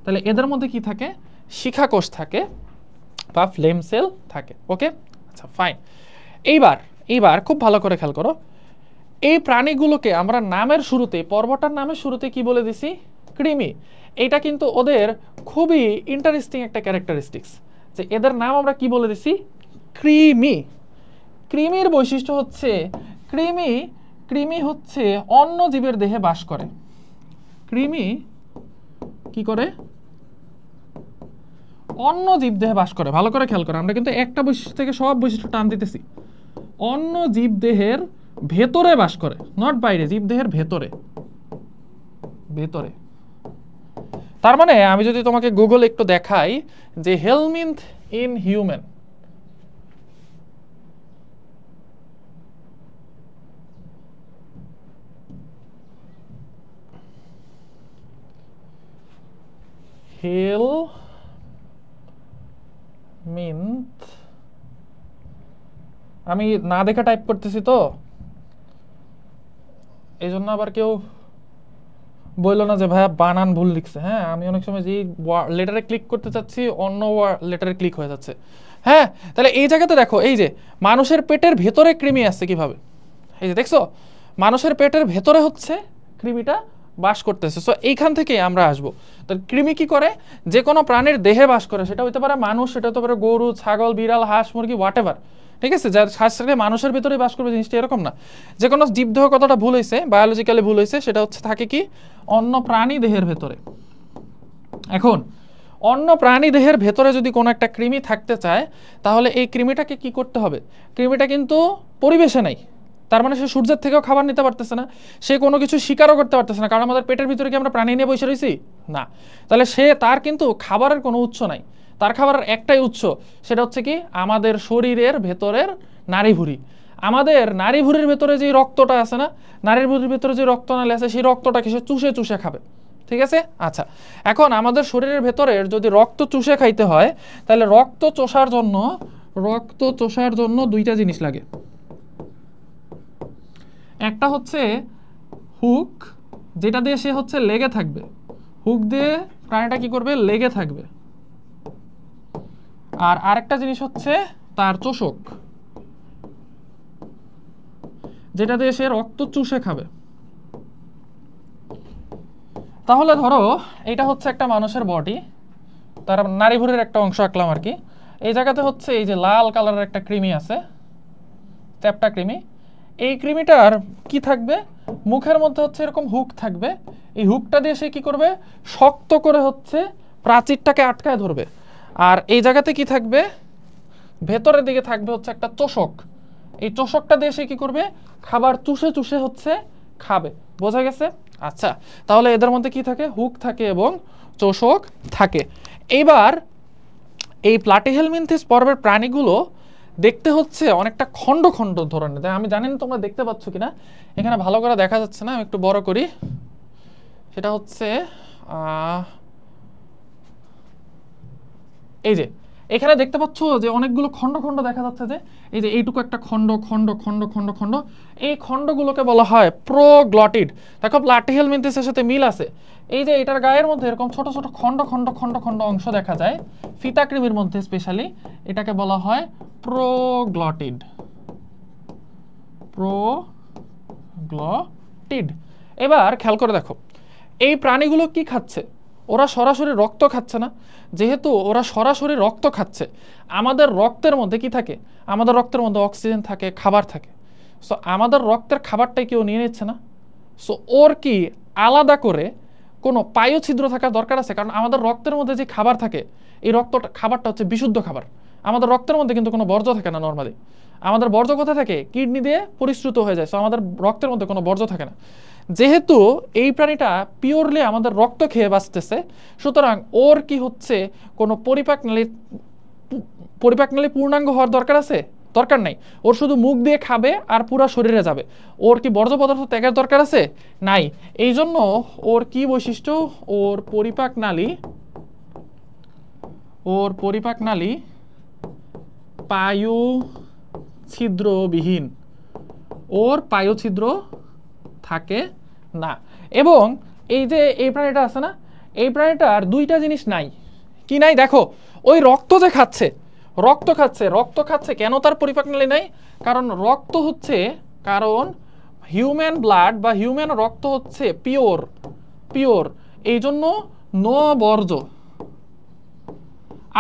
তাহলে এদের মধ্যে কি থাকে? শিখা কোষ থাকে বা ফ্লেম সেল থাকে। ওকে, আচ্ছা ফাইন। এইবার খুব ভালো করে খেয়াল করো, এই প্রাণীগুলোকে আমরা নামের শুরুতে, পর্বটার নামের শুরুতে কি বলে দিছি? কৃমি। এটা কিন্তু ওদের খুবই ইন্টারেস্টিং একটা ক্যারেক্টারিস্টিক্স, যে এদের নাম আমরা কি বলে দিছি? কৃমি। কৃমির বৈশিষ্ট্য হচ্ছে কৃমি হচ্ছে অন্য জীবের দেহে বাস করে। কৃমি কি করে? অন্য জীব দেহে বাস করে। ভালো করে খেয়াল করো, আমরা কিন্তু একটা বৈশিষ্ট্য থেকে সব বৈশিষ্ট্য টান দিতেছি। অন্য জীব দেহের ভেতরে বাস করে, নট বাইরে, জীব দেহের ভেতরে। তার মানে আমি যদি তোমাকে গুগল একটু দেখাই যে হেলমিন্থ ইন হিউম্যান, হেলমিন্থ, আমি না দেখে টাইপ করতেছি তো, এই জন্য আবার কেউ বললো না যে ভাইয়া বানান ভুল লিখছে। হ্যাঁ, আমি অনেক সময় যেই লেটারে ক্লিক করতে চাচ্ছি অন্য লেটারে ক্লিক হয়ে যাচ্ছে। হ্যাঁ, তাহলে এই জায়গাতে দেখো, এই যে মানুষের পেটের ভেতরে কৃমি আসছে কিভাবে, এই যে দেখছো, মানুষের পেটের ভেতরে হচ্ছে কৃমিটা বাস করতেছে। সো এইখান থেকে আমরা আসবো। তো কৃমি কি করে, যে কোনো প্রাণীর দেহে বাস করে, সেটা হতে পারে মানুষ, সেটা হতে পারে গরু, ছাগল, বিড়াল, হাঁস, মুরগি, হোয়াট এভার, ঠিক আছে। যার হাঁস থেকে মানুষের ভিতরেই বাস করবে জিনিসটা এরকম না। যে কোনো জীবদেহ কথাটা ভুল হয়েছে, বায়োলজিক্যালি ভুল হয়েছে, সেটা হচ্ছে থাকে কি অন্য প্রাণী দেহের ভেতরে। এখন অন্য প্রাণী দেহের ভেতরে যদি কোনো একটা কৃমি থাকতে চায়, তাহলে এই কৃমিটাকে কি করতে হবে, কৃমিটা কিন্তু পরিবেশে নাই, তার মানে সে সূর্যের থেকেও খাবার নিতে পারতেছে না, সে কোনো কিছু শিকারও করতে পারতেছে না, কারণ আমাদের পেটের ভিতরে কি আমরা প্রাণী নিয়ে বসে রয়েছি না। তাহলে তার কিন্তু খাবারের কোনো উৎস নাই, তার খাবারের একটাই উৎস, সেটা হচ্ছে কি আমাদের শরীরের ভেতরের নাড়িভুঁড়ি। আমাদের নাড়িভুঁড়ির ভেতরে যে রক্তটা আছে না, নাড়িভুঁড়ির ভেতরে যে রক্তনালী আছে, সেই রক্তটাকে সে চুষে চুষে খাবে, ঠিক আছে। আচ্ছা, এখন আমাদের শরীরের ভেতরের যদি রক্ত চুষে খাইতে হয়, তাহলে রক্ত চোষার জন্য দুইটা জিনিস লাগে। একটা হচ্ছে হুক, যেটা দিয়ে সে হচ্ছে লেগে থাকবে, হুক দিয়ে প্রাণীটা কি করবে, লেগে থাকবে। আর আরেকটা জিনিস হচ্ছে তার চোষক, যেটা দিয়ে সে রক্ত চুষে খাবে। তাহলে ধরো এটা হচ্ছে একটা মানুষের বডি, তার নাড়িভুঁড়ির একটা অংশ আঁকলাম আর কি। এই জায়গাতে হচ্ছে এই যে লাল কালারের একটা কৃমি আছে, চ্যাপ্টা কৃমি। এই কৃমিটার কি থাকবে, মুখের মধ্যে হচ্ছে এরকম হুক থাকবে। এই হুকটা দিয়ে সে কি করবে, শক্ত করে হচ্ছে প্রাচীরটাকে আটকায় ধরবে। আর এই জায়গাতে কি থাকবে, ভেতরের দিকে থাকবে হচ্ছে একটা চোষক। এই চোষকটা দিয়ে সে কি করবে, খাবার চুষে চুষে হচ্ছে খাবে। বোঝা গেছে? আচ্ছা, তাহলে এদের মধ্যে কি থাকে, হুক থাকে এবং চোষক থাকে। এইবার এই প্লাটিহেলমিনথেস পর্বের প্রাণীগুলো দেখতে হচ্ছে অনেকটা খণ্ড খণ্ড ধরনের। আমি জানি না তোমরা দেখতে পাচ্ছ কিনা, এখানে ভালো করে দেখা যাচ্ছে না, আমি একটু বড় করি। সেটা হচ্ছে এই যে এখানে দেখতে পাচ্ছ যে অনেকগুলো খণ্ড খণ্ড দেখা যাচ্ছে, যে এই যে এইটুকু একটা খণ্ড খণ্ড খণ্ড খণ্ড খণ্ড, এই খণ্ডগুলোকে বলা হয় প্রোগ্লটিড। দেখো প্লাটিহেলমিনথেসের সাথে মিল আছে। এই যে এটার গায়ের মধ্যে এরকম ছোট ছোট খণ্ড খণ্ড খণ্ড খণ্ড অংশ দেখা যায়, ফিতাকৃমির মধ্যে স্পেশালি, এটাকে বলা হয় প্রোগ্লটিড। প্রোগ্লটিড। এবার খেয়াল করে দেখো, এই প্রাণীগুলো কি খাচ্ছে, ওরা সরাসরি রক্ত খাচ্ছে না। যেহেতু ওরা সরাসরি রক্ত খাচ্ছে, আমাদের রক্তের মধ্যে কি থাকে, আমাদের রক্তের মধ্যে অক্সিজেন থাকে, খাবার থাকে। সো আমাদের রক্তের খাবারটাই কেউ নিয়ে নিচ্ছে না। সো ওর কি আলাদা করে কোনো পায়ু ছিদ্র থাকার দরকার আছে? কারণ আমাদের রক্তের মধ্যে যে খাবার থাকে, এই খাবারটা হচ্ছে বিশুদ্ধ খাবার। আমাদের রক্তের মধ্যে কিন্তু কোনো বর্জ্য থাকে না নর্মালি। আমাদের বর্জ্য কোথায় থাকে, কিডনি দিয়ে পরিশ্রুত হয়ে যায়। সো আমাদের রক্তের মধ্যে কোনো বর্জ্য থাকে না। যেহেতু এই প্রাণীটা পিওরলি আমাদের রক্ত খেয়ে বাঁচতেছে, সুতরাং ওর কি হচ্ছে কোনো পরিপাক নালী পূর্ণাঙ্গ হওয়ার দরকার আছে? দরকার নাই। ওর শুধু মুখ দিয়ে খাবে আর পুরো শরীরে যাবে। ওর কি বর্জ্য পদার্থ ত্যাগের দরকার আছে? নাই। এই জন্য ওর কি বৈশিষ্ট্য, ওর পরিপাক নালী পায়ু ছিদ্রবিহীন, ওর পায়ু ছিদ্র থাকে না। এবং এই যে এই প্রাণীটা আছে না, এই প্রাণীটার দুইটা জিনিস নাই। কি নাই দেখো, ওই রক্ত যে খাচ্ছে, রক্ত খাচ্ছে কেন তার পরিপাক নালী নাই? কারণ হিউম্যান ব্লাড বা হিউম্যান রক্ত হচ্ছে পিওর, এই জন্য নো বর্জ্য।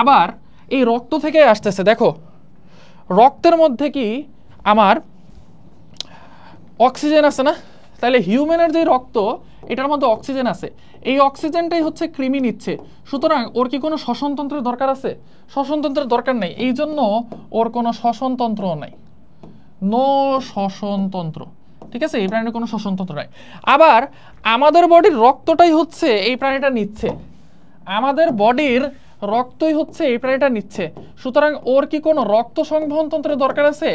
আবার এই রক্ত থেকে আসতেছে, দেখো রক্তের মধ্যে কি আমার অক্সিজেন আছে না? তাহলে হিউম্যানের যে রক্ত, এটার মধ্যে অক্সিজেন আছে, এই অক্সিজেনটাই হচ্ছে কৃমি নিচ্ছে। সুতরাং ওর কি কোনো শ্বসনতন্ত্রের দরকার আছে? শ্বসনতন্ত্রের দরকার নেই, এই জন্য ওর কোনো শ্বসনতন্ত্র নাই, নো শ্বসনতন্ত্র। ঠিক আছে, এই প্রাণীর কোনো শ্বসনতন্ত্র নাই। আবার আমাদের বডির রক্তটাই হচ্ছে এই প্রাণীটা নিচ্ছে, আমাদের বডির রক্তই হচ্ছে এই প্রাণীটা নিচ্ছে। সুতরাং ওর কি কোনো রক্ত সংবহন তন্ত্রের দরকার আছে?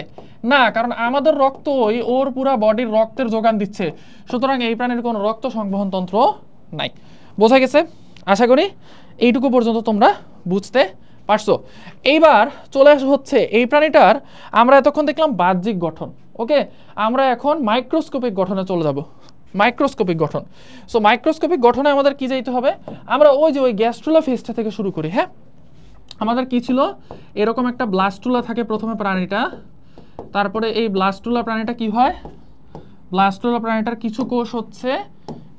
না, কারণ আমাদের রক্তই ওর পুরা বডির রক্তের যোগান দিচ্ছে। সুতরাং এই প্রাণীর কোনো রক্ত সংবহন তন্ত্র নাই। বোঝা গেছে? আশা করি এইটুকু পর্যন্ত তোমরা বুঝতে পারছো। এইবার চলে আসা হচ্ছে এই প্রাণীটার, আমরা এতক্ষণ দেখলাম বাহ্যিক গঠন, ওকে। আমরা এখন মাইক্রোস্কোপিক গঠনে চলে যাব। মাইক্রোস্কোপিক গঠন। সো মাইক্রোস্কোপিক গঠনে আমাদের কি যাইতে হবে, আমরা ওই গ্যাস্ট্রুলা ফেজটা থেকে শুরু করি। হ্যাঁ, আমাদের কি ছিল, এরকম একটা ব্লাস্টুলা থাকে প্রথমে প্রাণীটা, তারপরে এই ব্লাস্টুলা প্রাণীটা কি হয়, ব্লাস্টুলা প্রাণীটার কিছু কোষ হচ্ছে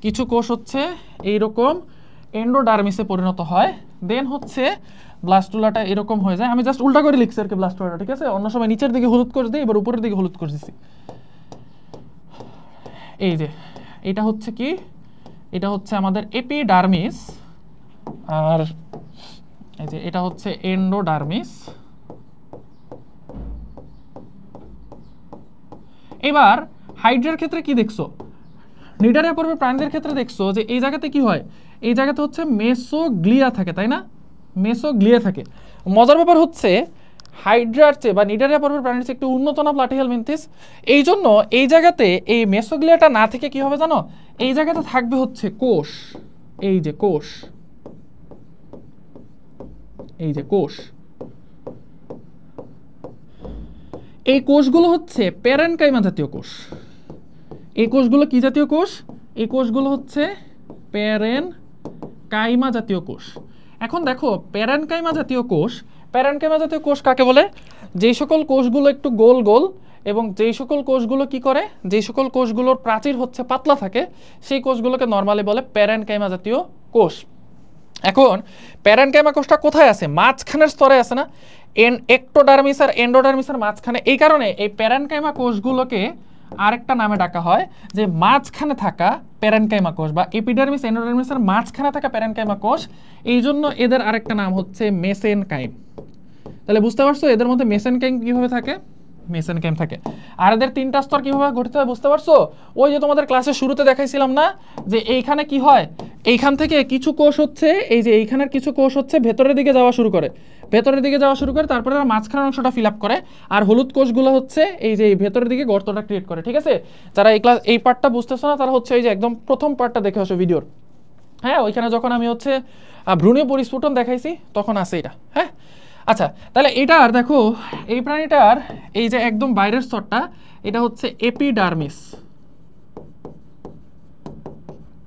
কিছু কোষ হচ্ছে এইরকম এন্ডোডার্মিসে পরিণত হয়, দেন হচ্ছে ব্লাস্টুলাটা এরকম হয়ে যায়। আমি জাস্ট উল্টা করে লিখছি আর কি ব্লাস্টুলাটা, ঠিক আছে? অন্য সময় নিচের দিকে হলুদ করে দিই, এবার উপরের দিকে হলুদ করে দিচ্ছি। এই যে এটা হচ্ছে কি, এটা হচ্ছে আমাদের এপিডার্মিস, আর এই যে এটা হচ্ছে এন্ডোডার্মিস। এবার হাইড্রার ক্ষেত্রে কি দেখছো, নিডারিয়া পর্বের প্রাণীদের ক্ষেত্রে দেখছো যে এই জায়গাতে কি হয়, এই জায়গাতে হচ্ছে মেসোগ্লিয়া থাকে, তাই না? মেসোগ্লিয়া থাকে। মজার ব্যাপার হচ্ছে হাইড্রার চেয়ে বা নিডারিয়া পর্বের প্রাণীর চেয়ে একটু উন্নত না প্লাটিহেলমিনথেস, এই জন্য এই জায়গাতে এই মেসোগ্লিয়াটা না থেকে কি হবে জানো, এই জায়গাতে থাকবে হচ্ছে কোষ, এই যে কোষ, এই যে কোষ, এই কোষগুলো হচ্ছে প্যারেনকাইমা জাতীয় কোষ। এই কোষগুলো কি জাতীয় কোষ? এই কোষগুলো হচ্ছে প্যারেনকাইমা জাতীয় কোষ। এখন দেখো প্যারেনকাইমা জাতীয় কোষ, প্যারেনকাইমা জাতীয় কোষ কাকে বলে? যেই সকল কোষগুলো একটু গোল গোল এবং যেই সকল কোষগুলো কি করে, যেই সকল কোষগুলোর প্রাচীর হচ্ছে পাতলা থাকে, সেই কোষগুলোকে নর্মালি বলে প্যারেনকাইমা জাতীয় কোষ। এখন প্যারেনকাইমা কোষটা কোথায় আছে? মাঝখানের স্তরে আছে না, একটোডার্মিস আর এন্ডোডার্মিসের মাঝখানে। এই কারণে এই প্যারেনকাইমা কোষগুলোকে আরেকটা নামে ডাকা হয় যে মাঝখানে থাকা প্যারেনকাইমা কোষ, বা এপিডার্মিস এন্ডোডার্মিসের মাঝখানে থাকা প্যারেনকাইমা কোষ। এই জন্য এদের আরেকটা নাম হচ্ছে মেসেনকাইম। তাহলে বুঝতে পারছো এদের মধ্যে মেসেনকাইম কিভাবে থাকে, মেসেনকাইম থাকে। আর এদের তিনটা স্তর কিভাবে গঠিত হয় বুঝতে পারছো? ওই যে তোমাদের ক্লাসের শুরুতে দেখাইছিলাম না যে এইখানে কি হয়, এইখান থেকে কিছু কোষ হচ্ছে, এই যে এইখানের কিছু কোষ হচ্ছে ভেতরের দিকে যাওয়া শুরু করে, ভেতরের দিকে যাওয়া শুরু করে, তারপরে মাঝখানের অংশটা ফিল আপ করে, আর হলুদ কোষগুলো হচ্ছে এই যে ভেতরের দিকে গর্তটা ক্রিয়েট করে, ঠিক আছে? যারা এই পার্টটা বুঝতেছো না তারা হচ্ছে এই যে একদম প্রথম পার্টটা দেখে আসো ভিডিওর, হ্যাঁ? ওইখানে যখন আমি হচ্ছে ভ্রূণীয় পরিস্ফুটন দেখাইছি তখন আছে এটা, হ্যাঁ? আচ্ছা, তাহলে এটার দেখো, এই প্রাণীটার এই যে একদম বাইরের স্তরটা, এটা হচ্ছে এপিডার্মিস,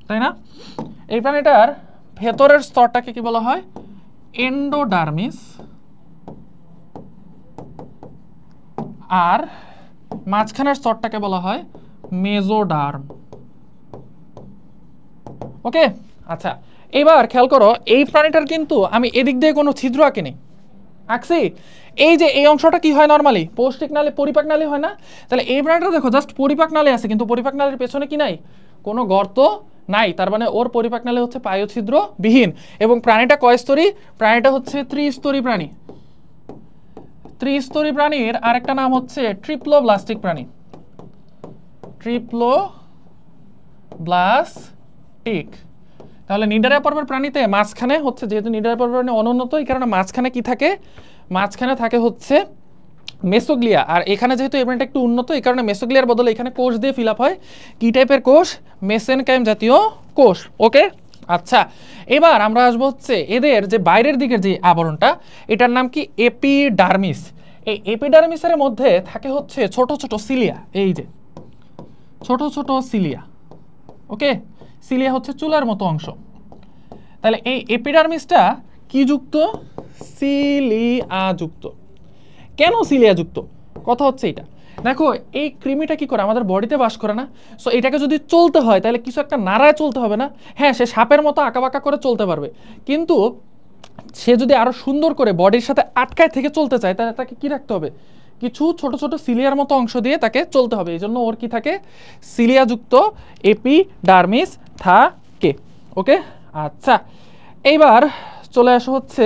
তাই না? এই প্রাণীটার ভেতরের স্তরটাকে কি বলা হয়? এন্ডোডার্মিস। আর মাঝখানের স্তরটাকে বলা হয় মেজোডার্ম। ওকে, আচ্ছা এবার খেয়াল করো, এই প্রাণীটার কিন্তু আমি এদিক দিয়ে কোনো ছিদ্র আঁকিনি, আঁকছি। এই যে এই অংশটা কি হয় নরমালি পৌষ্টিক নালী, পরিপাক নালী হয় না? তাহলে এই প্রাণীটা দেখো জাস্ট পরিপাক নালী আছে, কিন্তু পরিপাক নালীর পেছনে কি নাই? কোনো গর্ত নাই। তার মানে ওর পরিপাক নালী হচ্ছে পায়ুছিদ্র বিহীন। এবং প্রাণীটা কয় স্তরী? প্রাণীটা হচ্ছে ত্রিস্তরী প্রাণী। ত্রিস্তরী প্রাণীর আরেকটা নাম হচ্ছে ট্রিপ্লোব্লাস্টিক প্রাণী, ট্রিপ্লোব্লাস্টিক। তাহলে নিডারিয়া পর্বের প্রাণীতে মাঝখানে হচ্ছে, যেহেতু নিডারিয়া পর্বের প্রাণী অনুন্নত, এই কারণে মাঝখানে কি থাকে? মাঝখানে থাকে হচ্ছে মেসোগ্লিয়া। আর এখানে যেহেতু এই প্রাণীটা একটু উন্নত, এই কারণে মেসোগ্লিয়ার বদলে এখানে কোষ দিয়ে ফিল আপ হয়। কি টাইপের কোষ? মেসেনকাইম জাতীয় কোষ। ওকে, আচ্ছা এবার আমরা আসবো হচ্ছে এদের যে বাইরের দিকের যে আবরণটা, এটার নাম কি? এপিডার্মিস। এই এপিডার্মিসের মধ্যে থাকে হচ্ছে ছোট ছোট সিলিয়া, এই যে ছোট ছোট সিলিয়া। ওকে, সিলিয়া হচ্ছে চুলার মতো অংশ। তাহলে এই এপিডার্মিসটা কি যুক্ত? সিলিয়া যুক্ত। কেন সিলিয়া যুক্ত? কথা হচ্ছে এটা দেখো, এই কৃমিটা কি করে? আমাদের বডিতে বাস করে না? সো এটাকে যদি চলতে হয় তাহলে কিছু একটা নাড়ায় চলতে হবে না? হ্যাঁ, সে সাপের মতো আঁকাবাঁকা করে চলতে পারবে, কিন্তু সে যদি আরো সুন্দর করে বডির সাথে আটকায় থেকে চলতে চায় তাহলে তাকে কি রাখতে হবে? কিছু ছোট ছোট সিলিয়ার মতো অংশ দিয়ে তাকে চলতে হবে। এই জন্য ওর কি থাকে? সিলিয়াযুক্ত এপিডার্মিস থাকে। ওকে, আচ্ছা এইবার চলে আসো হচ্ছে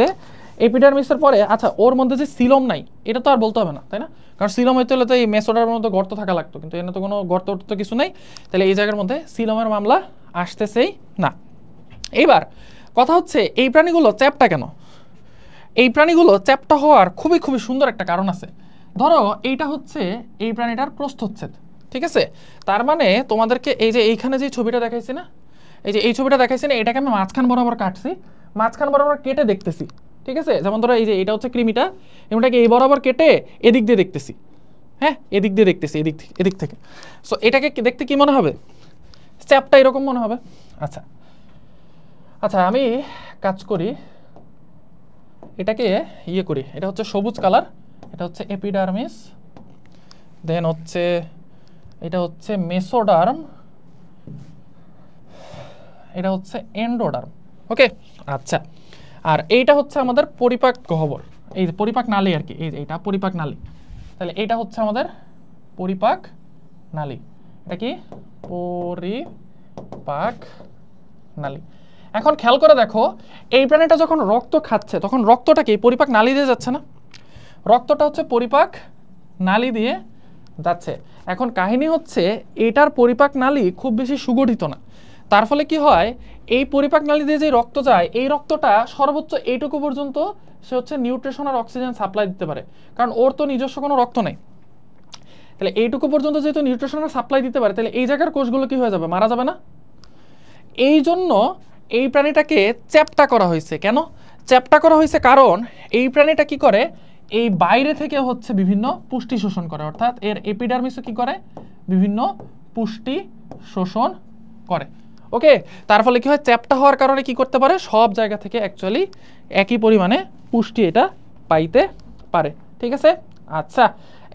এপিডার্মিসের পরে। আচ্ছা, ওর মধ্যে যে সিলম নাই এটা তো আর বলতে হবে না, তাই না? কারণ সিলম হইতে হলে তো এই মেসোডার মধ্যে গর্ত থাকা লাগতো, কিন্তু এখানে তো কোনো গর্ত তো কিছু নাই। তাহলে এই জায়গার মধ্যে সিলমের মামলা আসতেছেই না। এইবার কথা হচ্ছে এই প্রাণীগুলো চ্যাপ্টা কেন? এই প্রাণীগুলো চ্যাপ্টা হওয়ার খুবই খুবই সুন্দর একটা কারণ আছে। ধরো এইটা হচ্ছে এই প্রাণীটার প্রস্থচ্ছেদ, ঠিক আছে? তার মানে তোমাদেরকে এই যে এইখানে যে ছবিটা দেখাইছি না, এই যে এই ছবিটা দেখাইছি না, এটাকে আমি মাঝখান বরাবর কাটছি, মাঝখান বরাবর কেটে দেখতেছি, ঠিক আছে? যেমন ধরো এই যে এটা হচ্ছে কৃমিটা, এটাকে এই বরাবর কেটে এদিক দিয়ে দেখতেছি, হ্যাঁ এদিক দিয়ে দেখতেছি, এদিক থেকে। সো এটাকে দেখতে কি মনে হবে? চ্যাপ্টা এরকম মনে হবে। আচ্ছা আচ্ছা, আমি কাজ করি, এটাকে ইয়ে করি, এটা হচ্ছে সবুজ কালার, এটা হচ্ছে এপিডার্মিস, দেন হচ্ছে এটা হচ্ছে মেসোডার্ম, এটা হচ্ছে এন্ডোডার্ম। ওকে, আচ্ছা। আর এইটা হচ্ছে আমাদের পরিপাক গহ্বর, এই যে পরিপাক নালী আর কি, এই যে এটা পরিপাক নালী। তাহলে এটা হচ্ছে আমাদের পরিপাক নালী। এটা কি? পরিপাক নালী। এখন খেয়াল করে দেখো, এই প্রাণীটা যখন রক্ত খাচ্ছে তখন রক্তটা কি পরিপাক নালী দিয়ে যাচ্ছে না? রক্তটা হচ্ছে পরিপাক নালী দিয়ে যাচ্ছে। এখন কাহিনী হচ্ছে এটার পরিপাক নালী খুব বেশি সুগঠিত না, তার ফলে কি হয়, এই পরিপাক নালী দিয়ে যে রক্ত যায়, এই রক্তটা সর্বোচ্চ এইটুকু পর্যন্ত সে হচ্ছে নিউট্রিশন আর অক্সিজেন সাপ্লাই দিতে পারে, কারণ ওর তো নিজস্ব কোনো রক্ত নেই। তাহলে এইটুকু পর্যন্ত যেহেতু নিউট্রিশন আর সাপ্লাই দিতে পারে, তাহলে এই জায়গার কোষগুলো কি হয়ে যাবে? মারা যাবে না? এই জন্য এই প্রাণীটাকে চ্যাপ্টা করা হয়েছে। কেন চ্যাপ্টা করা হয়েছে? কারণ এই প্রাণীটা কি করে, এই বাইরে থেকে হচ্ছে বিভিন্ন পুষ্টি শোষণ করে, অর্থাৎ এর এপিডার্মিসও কি করে, বিভিন্ন পুষ্টি শোষণ করে। ওকে, তার ফলে কি হয়, চ্যাপ্টা হওয়ার কারণে কি করতে পারে, সব জায়গা থেকে অ্যাকচুয়ালি একই পরিমাণে পুষ্টি এটা পাইতে পারে। ঠিক আছে, আচ্ছা।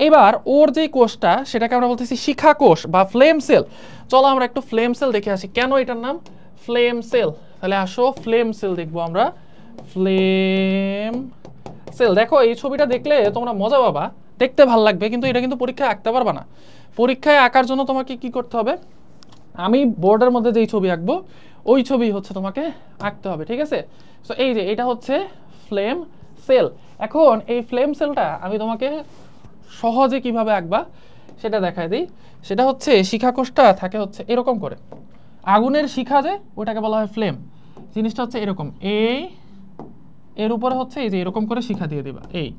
এবার ওর যে কোষটা সেটাকে আমরা বলতেছি শিখা কোষ বা ফ্লেম সেল। চলো আমরা একটু ফ্লেম সেল দেখে আসি, কেন এটার নাম ফ্লেম সেল। তাহলে আসো ফ্লেম সেল দেখবো আমরা। ফ্লেম সেল, দেখো এই ছবিটা দেখলে তোমরা মজা পাবা, দেখতে ভাল লাগবে, কিন্তু এটা কিন্তু পরীক্ষায় আঁকতে পারবা না। পরীক্ষায় আঁকার জন্য তোমাকে কি করতে হবে, আমি বোর্ডের মধ্যে যেই ছবি আঁকবো ওই ছবি হচ্ছে তোমাকে আঁকতে হবে। ঠিক আছে, সো এই যে এটা হচ্ছে ফ্লেম সেল। এখন এই ফ্লেম সেলটা আমি তোমাকে সহজে কিভাবে আঁকবা সেটা দেখাই দিই। সেটা হচ্ছে শিখা কোষটা থাকে হচ্ছে এরকম করে, আগুনের শিখা যে ওটাকে বলা হয় ফ্লেম। জিনিসটা হচ্ছে এরকম, এই এর উপরে হচ্ছে এই যে এরকম করে শিখা দিয়ে দিবা, এই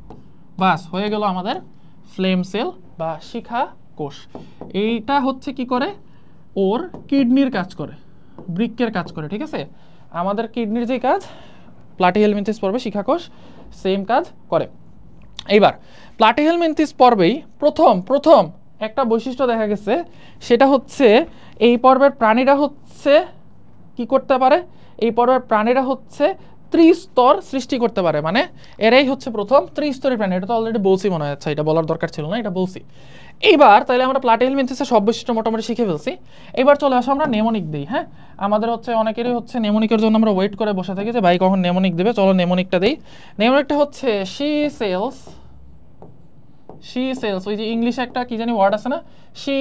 বাস হয়ে গেল আমাদের ফ্লেম সেল বা শিখা কোষ। এইটা হচ্ছে কি করে, ওর কিডনির কাজ করে, বৃক্কের কাজ করে। ঠিক আছে, আমাদের কিডনির যে কাজ প্লাটিহেলমিনথেস পর্বে শিখা কোষ সেম কাজ করে। এইবার প্লাটিহেলমিনথেস পর্বেই প্রথম একটা বৈশিষ্ট্য দেখা গেছে, সেটা হচ্ছে এই পর্বের প্রাণীরা হচ্ছে কি করতে পারে, এই পর্বের প্রাণীরা হচ্ছে ত্রিস্তর সৃষ্টি করতে পারে, মানে এরাই হচ্ছে প্রথম ত্রিস্তরী প্রাণী। এটা তো অলরেডি বলছি মনে হচ্ছে, এটা বলার দরকার ছিল না, এটা বলছি। এইবার তাহলে আমরা প্লাটিহেলমিনথেসের সব বৈশিষ্ট্য মোটামুটি শিখে ফেলছি। এবার চলে আসো আমরা নেমোনিক দিই। হ্যাঁ, আমাদের হচ্ছে অনেকেরই হচ্ছে নেমোনিকের জন্য আমরা ওয়েট করে বসে থাকি যে ভাই কখন নেমোনিক দেবে, চলো নেমোনিকটা দিই। নেমোনিকটা হচ্ছে শি সেলস, ওই যে ইংলিশে একটা কি জানি ওয়ার্ড আছে না, she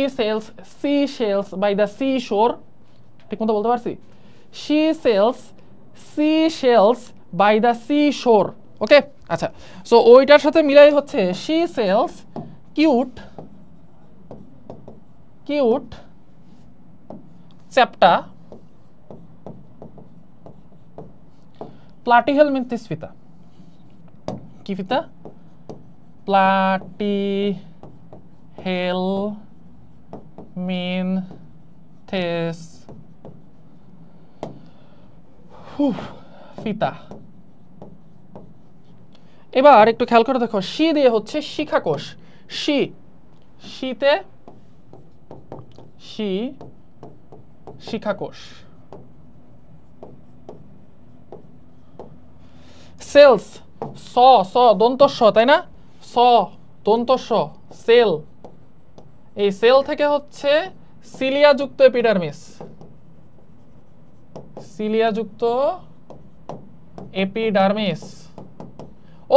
sells by the sea shore, ঠিক মতো বলতে পারছি, she sells by the sea shore. Okay, আচ্ছা, সো ওইটার সাথে মিলাই হচ্ছে শি সেলস কিউট চ্যাপ্টা প্লাটিহেলমিনথেস ফিতা। কি ফিতা? প্লাটিহেলমিনথেস ফিতা। এবার একটু খেয়াল করে দেখো, শি দিয়ে হচ্ছে শিখা কোষ, শীতে শিখা কোষ। সেলস, স দন্ত স, তাই না, স দন্ত স, সেল, এই সেল থেকে হচ্ছে সিলিয়াযুক্ত এপিডার্মিস,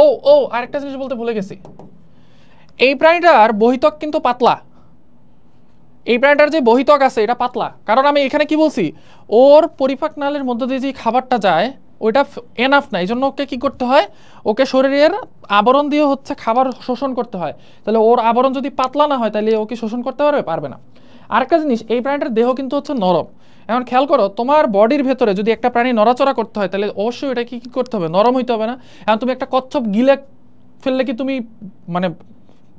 ও আরেকটা জিনিস বলতে ভুলে গেছি, এই প্রাণীটার বহিত্বক কিন্তু পাতলা। এই প্রাণীটার যে বহিত্বক আছে এটা পাতলা, কারণ আমি এখানে কি বলছি, ওর পরিপাক নালীর মধ্যে দিয়ে যে খাবারটা যায় ওইটা এনাফ না, এই জন্য ওকে কি করতে হয়, ওকে শরীরের আবরণ দিয়ে হচ্ছে খাবার শোষণ করতে হয়। তাহলে ওর আবরণ যদি পাতলা না হয় তাহলে ওকে শোষণ করতে পারবে না। আরেকটা জিনিস, এই প্রাণীটার দেহ কিন্তু হচ্ছে নরম। এখন খেয়াল করো, তোমার বডির ভেতরে যদি একটা প্রাণী নড়াচড়া করতে হয় তাহলে অবশ্যই এটা কি করতে হবে, নরম হইতে হবে না? এখন তুমি একটা কচ্ছপ গিলে ফেললে কি তুমি মানে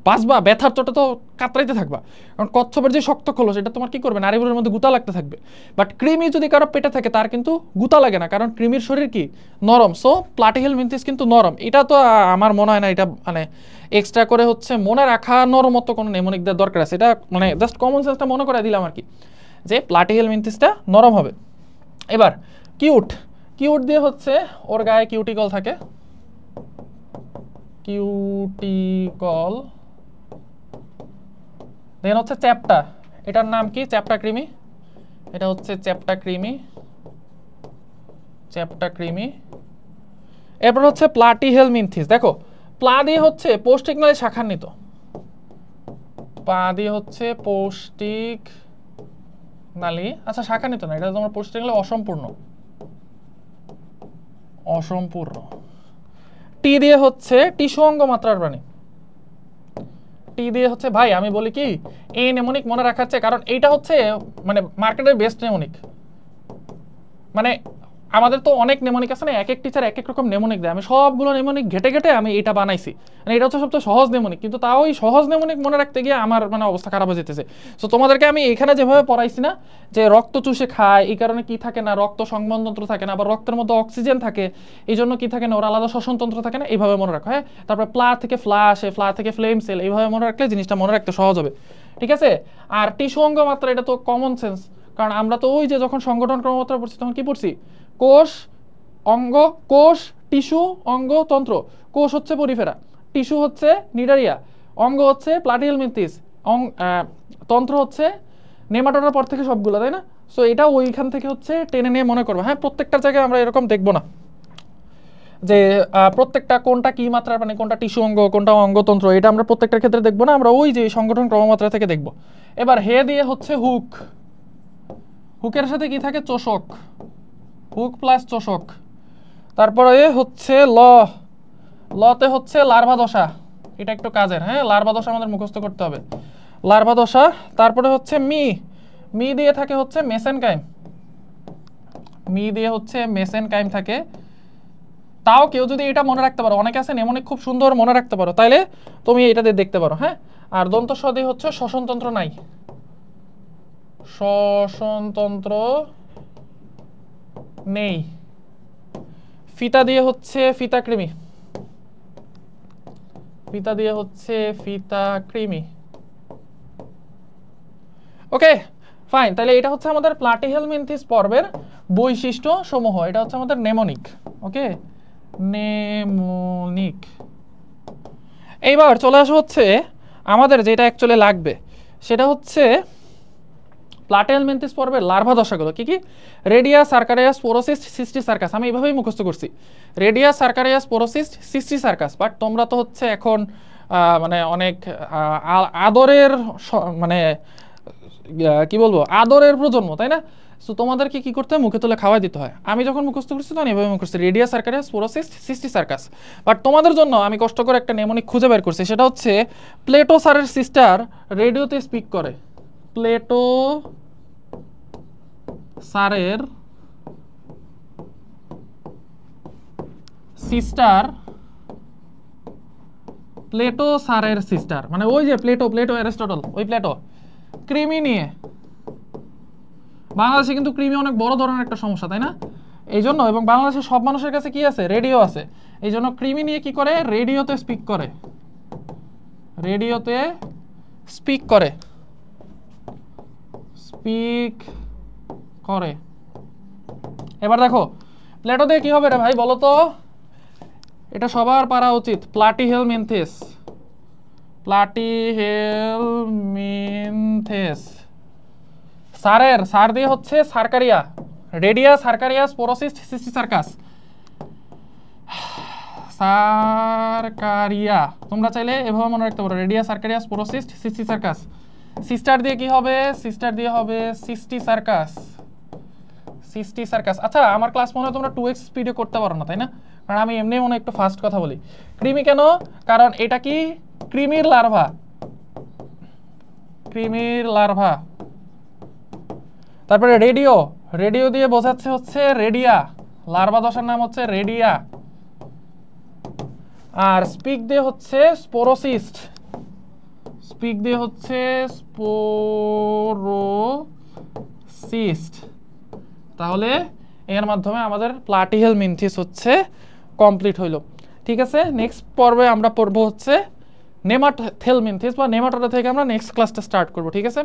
বাঁচবা? ব্যথার চোটে তো কাতরাইতে থাকবা, কারণ কচ্ছপের যে শক্ত খোলস এটা তোমার কি করবে, নাড়িভুড়ির মধ্যে গুতা লাগতে থাকবে। বাট কৃমি যদি কারো পেটে থাকে তার কিন্তু গুতা লাগে না, কারণ কৃমির শরীর কি নরম। সো প্লাটিহেলমিনথেস কিন্তু নরম। এটা তো আমার মনে হয় না এটা মানে এক্সট্রা করে হচ্ছে মনে রাখানোর মতো কোনো নেমোনিক দেওয়ার দরকার আছে, এটা মানে জাস্ট কমন সেন্সটা মনে করে দিলাম আর কি, যে প্লাটিহেলমিনথেসটা নরম হবে। এবার কিউট দিয়ে হচ্ছে ওর গায়ে কিউটিকল থাকে, কিউটিকল। দেন হচ্ছে চ্যাপ্টা, এটার নাম কি, চ্যাপ্টা কৃমি, এটা হচ্ছে চ্যাপ্টা কৃমি। চ্যাপ্টাক্রিমি। এরপর হচ্ছে প্লাটিহেলমিনথিস। দেখো প্লা দিয়ে হচ্ছে পৌষ্টিক নালী শাখান্বিত, পা দিয়ে হচ্ছে পৌষ্টিক নালী, আচ্ছা শাখান্বিত না, এটা তোমার পৌষ্টিক নালী অসম্পূর্ণ, অসম্পূর্ণ। টি দিয়ে হচ্ছে টিস্যু অঙ্গ মাত্রার প্রাণী, টি দিয়ে হচ্ছে ভাই আমি বলি কি এই নেমোনিক মনে রাখাচ্ছে, কারণ এইটা হচ্ছে মানে মার্কেটের বেস্ট নেমোনিক। মানে আমাদের তো অনেক নেমোনিক আছে না, এক এক টিচার এক এক রকম নেমোনিক দেয়, আমি সবগুলো নেমোনিক ঘেটে ঘেটে আমি এটা বানাইছি। মানে এটা হচ্ছে সবচেয়ে সহজ নেমোনিক, কিন্তু তাও ওই সহজ নেমোনিক মনে রাখতে গিয়ে আমার মানে অবস্থা খারাপ হয়ে যেতেছে। সো তোমাদেরকে আমি এখানে যেভাবে পড়াইছি না, যে রক্ত চুষে খায় এই কারণে কি থাকে না, রক্ত সংবহনতন্ত্র থাকে না, আবার রক্তের মধ্যে অক্সিজেন থাকে এই জন্য কি থাকে না, ওর আলাদা শ্বসনতন্ত্র থাকে না, এইভাবে মনে রাখো। হ্যাঁ, তারপর প্লা থেকে ফ্লা আসে, ফ্লা থেকে ফ্লেম সেল, এইভাবে মনে রাখলে জিনিসটা মনে রাখতে সহজ হবে। ঠিক আছে। আর টিস্যু অঙ্গ মাত্রা এটা তো কমন সেন্স, কারণ আমরা তো ওই যে যখন সংগঠন ক্রমমাত্রা পড়ছি তখন কি পড়ছি, কোষ অঙ্গ, কোষ টিস্যু অঙ্গ তন্ত্র। কোষ হচ্ছে পরিফেরা, টিস্যু হচ্ছে নিডারিয়া, অঙ্গ হচ্ছে প্লাটিহেলমিনথিস, তন্ত্র হচ্ছে নেমাটোডার পর থেকে সবগুলো, তাই না? সো এটা ওইখান থেকে হচ্ছে টেনে নিয়ে মনে করবো। হ্যাঁ, প্রত্যেকটা জায়গায় আমরা এরকম দেখবো না যে প্রত্যেকটা কোনটা কি মাত্রার মানে কোনটা টিস্যু অঙ্গ কোনটা অঙ্গতন্ত্র, এটা আমরা প্রত্যেকটার ক্ষেত্রে দেখবো না, আমরা ওই যে সংগঠন ক্রমমাত্রা থেকে দেখবো। এবার হে দিয়ে হচ্ছে হুক, হুকের সাথে কি থাকে, চোষক, হুক প্লাস চোষক। তারপরে হচ্ছে লতে হচ্ছে লার্ভা দশা, এটা একটু কাজের। হ্যাঁ, লার্ভা দশা আমাদের মুখস্থ করতে হবে, লার্ভা দশা। তারপরে হচ্ছে মি দিয়ে থাকে হচ্ছে মেসেনকাইম, মি দিয়ে হচ্ছে মেসেনকাইম থাকে। তাও কেউ যদি এটা মনে রাখতে পারো, অনেকে আছে নেমোনিক খুব সুন্দর মনে রাখতে পারো, তাইলে তুমি এটা দিয়ে দেখতে পারো। হ্যাঁ, আর দন্ত স দিয়ে হচ্ছে শ্বসনতন্ত্র নাই, শ্বসনতন্ত্র নেই। ফিতা দিয়ে হচ্ছে ফিতাকৃমি, ফিতা দিয়ে হচ্ছে ফিতাকৃমি। ওকে ফাইন, তাহলে এটা হচ্ছে আমাদের প্লাটিহেলমিনথিস পর্বের বৈশিষ্ট্য সমূহ, এটা হচ্ছে আমাদের নেমোনিক। ওকে, নেমোনিক। এইবার চলে আসা হচ্ছে আমাদের যেটা অ্যাকচুয়ালি লাগবে, সেটা হচ্ছে প্লাটিহেলমিনথিস পর্বের লার্ভা দশাগুলো কি কি, রেডিয়া, সার্কারিয়াস, স্পোরোসিস্ট, সিস্টি সার্কাস। আমি এইভাবেই মুখস্থ করছি, রেডিয়া, সার্কারিয়াস, স্পোরোসিস্ট, সিস্টি সার্কাস। বাট তোমরা তো হচ্ছে এখন মানে অনেক আদরের মানে কি বলবো, আদরের প্রজন্ম, তাই না? সো তোমাদেরকে কি করতে হয়, মুখে তুলে খাওয়াই দিতে হয়। আমি যখন মুখস্থ করছি তখন এভাবে মুখস্থ, রেডিয়া, সার্কারিয়াস, স্পোরোসিস্ট, সিস্টি সার্কাস। বাট তোমাদের জন্য আমি কষ্ট করে একটা নেমোনিক খুঁজে বের করছি, সেটা হচ্ছে প্লেটো স্যারের সিস্টার রেডিওতে স্পিক করে, প্লেটো স্যারের সিস্টার, প্লেটো স্যারের সিস্টার মানে ওই যে প্লেটো অ্যারিস্টটল, ওই প্লেটো কৃমি নিয়ে। বাংলাদেশে কিন্তু কৃমি অনেক বড় ধরনের একটা সমস্যা, তাই না? এই জন্য, এবং বাংলাদেশের সব মানুষের কাছে কি আছে, রেডিও আছে, এই জন্য কৃমি নিয়ে কি করে, রেডিওতে স্পিক করে, রেডিওতে স্পিক করে, স্পিক করে। এবার দেখো প্লেটো দিয়ে কি হবে রে ভাই বলো তো, এটা সবার পারা উচিত, প্লাটিহেলমিনথিস, প্লাটিহেলমিনথিস। সার দিয়ে হচ্ছে সার্কারিয়া, রেডিয়া, সার্কারিয়াস, স্পোরোসিস্ট, সিস্টি সার্কাস। সার্কারিয়া তোমরা চাইলে এভাবে মনে রাখতে পারো, রেডিয়া, সার্কারিয়াস, স্পোরোসিস্ট, সিস্টি সার্কাস। সিস্টার দিয়ে কি হবে, সিস্টার দিয়ে হবে সিস্টি সার্কাস, সিস্টি সার্কাস। আচ্ছা আমার ক্লাস মনে হয় তোমরা 2x স্পিডে করতে পারো না, তাই না? কারণ আমি এমনি মনে একটু ফাস্ট কথা বলি। কৃমি কেন, কারণ এটা কি কৃমির লার্ভা, কৃমির লার্ভা। তারপরে রেডিও, রেডিও দিয়ে বোঝাচ্ছে হচ্ছে রেডিয়া, লার্ভা দশার নাম হচ্ছে রেডিয়া। আর স্পিক দিয়ে হচ্ছে স্পোরোসিস্ট, স্পিক দিয়ে হচ্ছে স্পোরোসিস্ট। তাহলে এর মাধ্যমে আমাদের প্লাটিহেলমিনথিস হচ্ছে কমপ্লিট হইল। ঠিক আছে, নেক্সট পর্বে আমরা পড়বো হচ্ছে নেমাটোথেলমিনথিস বা নেমাটোডা থেকে আমরা নেক্সট ক্লাসটা স্টার্ট করব। ঠিক আছে।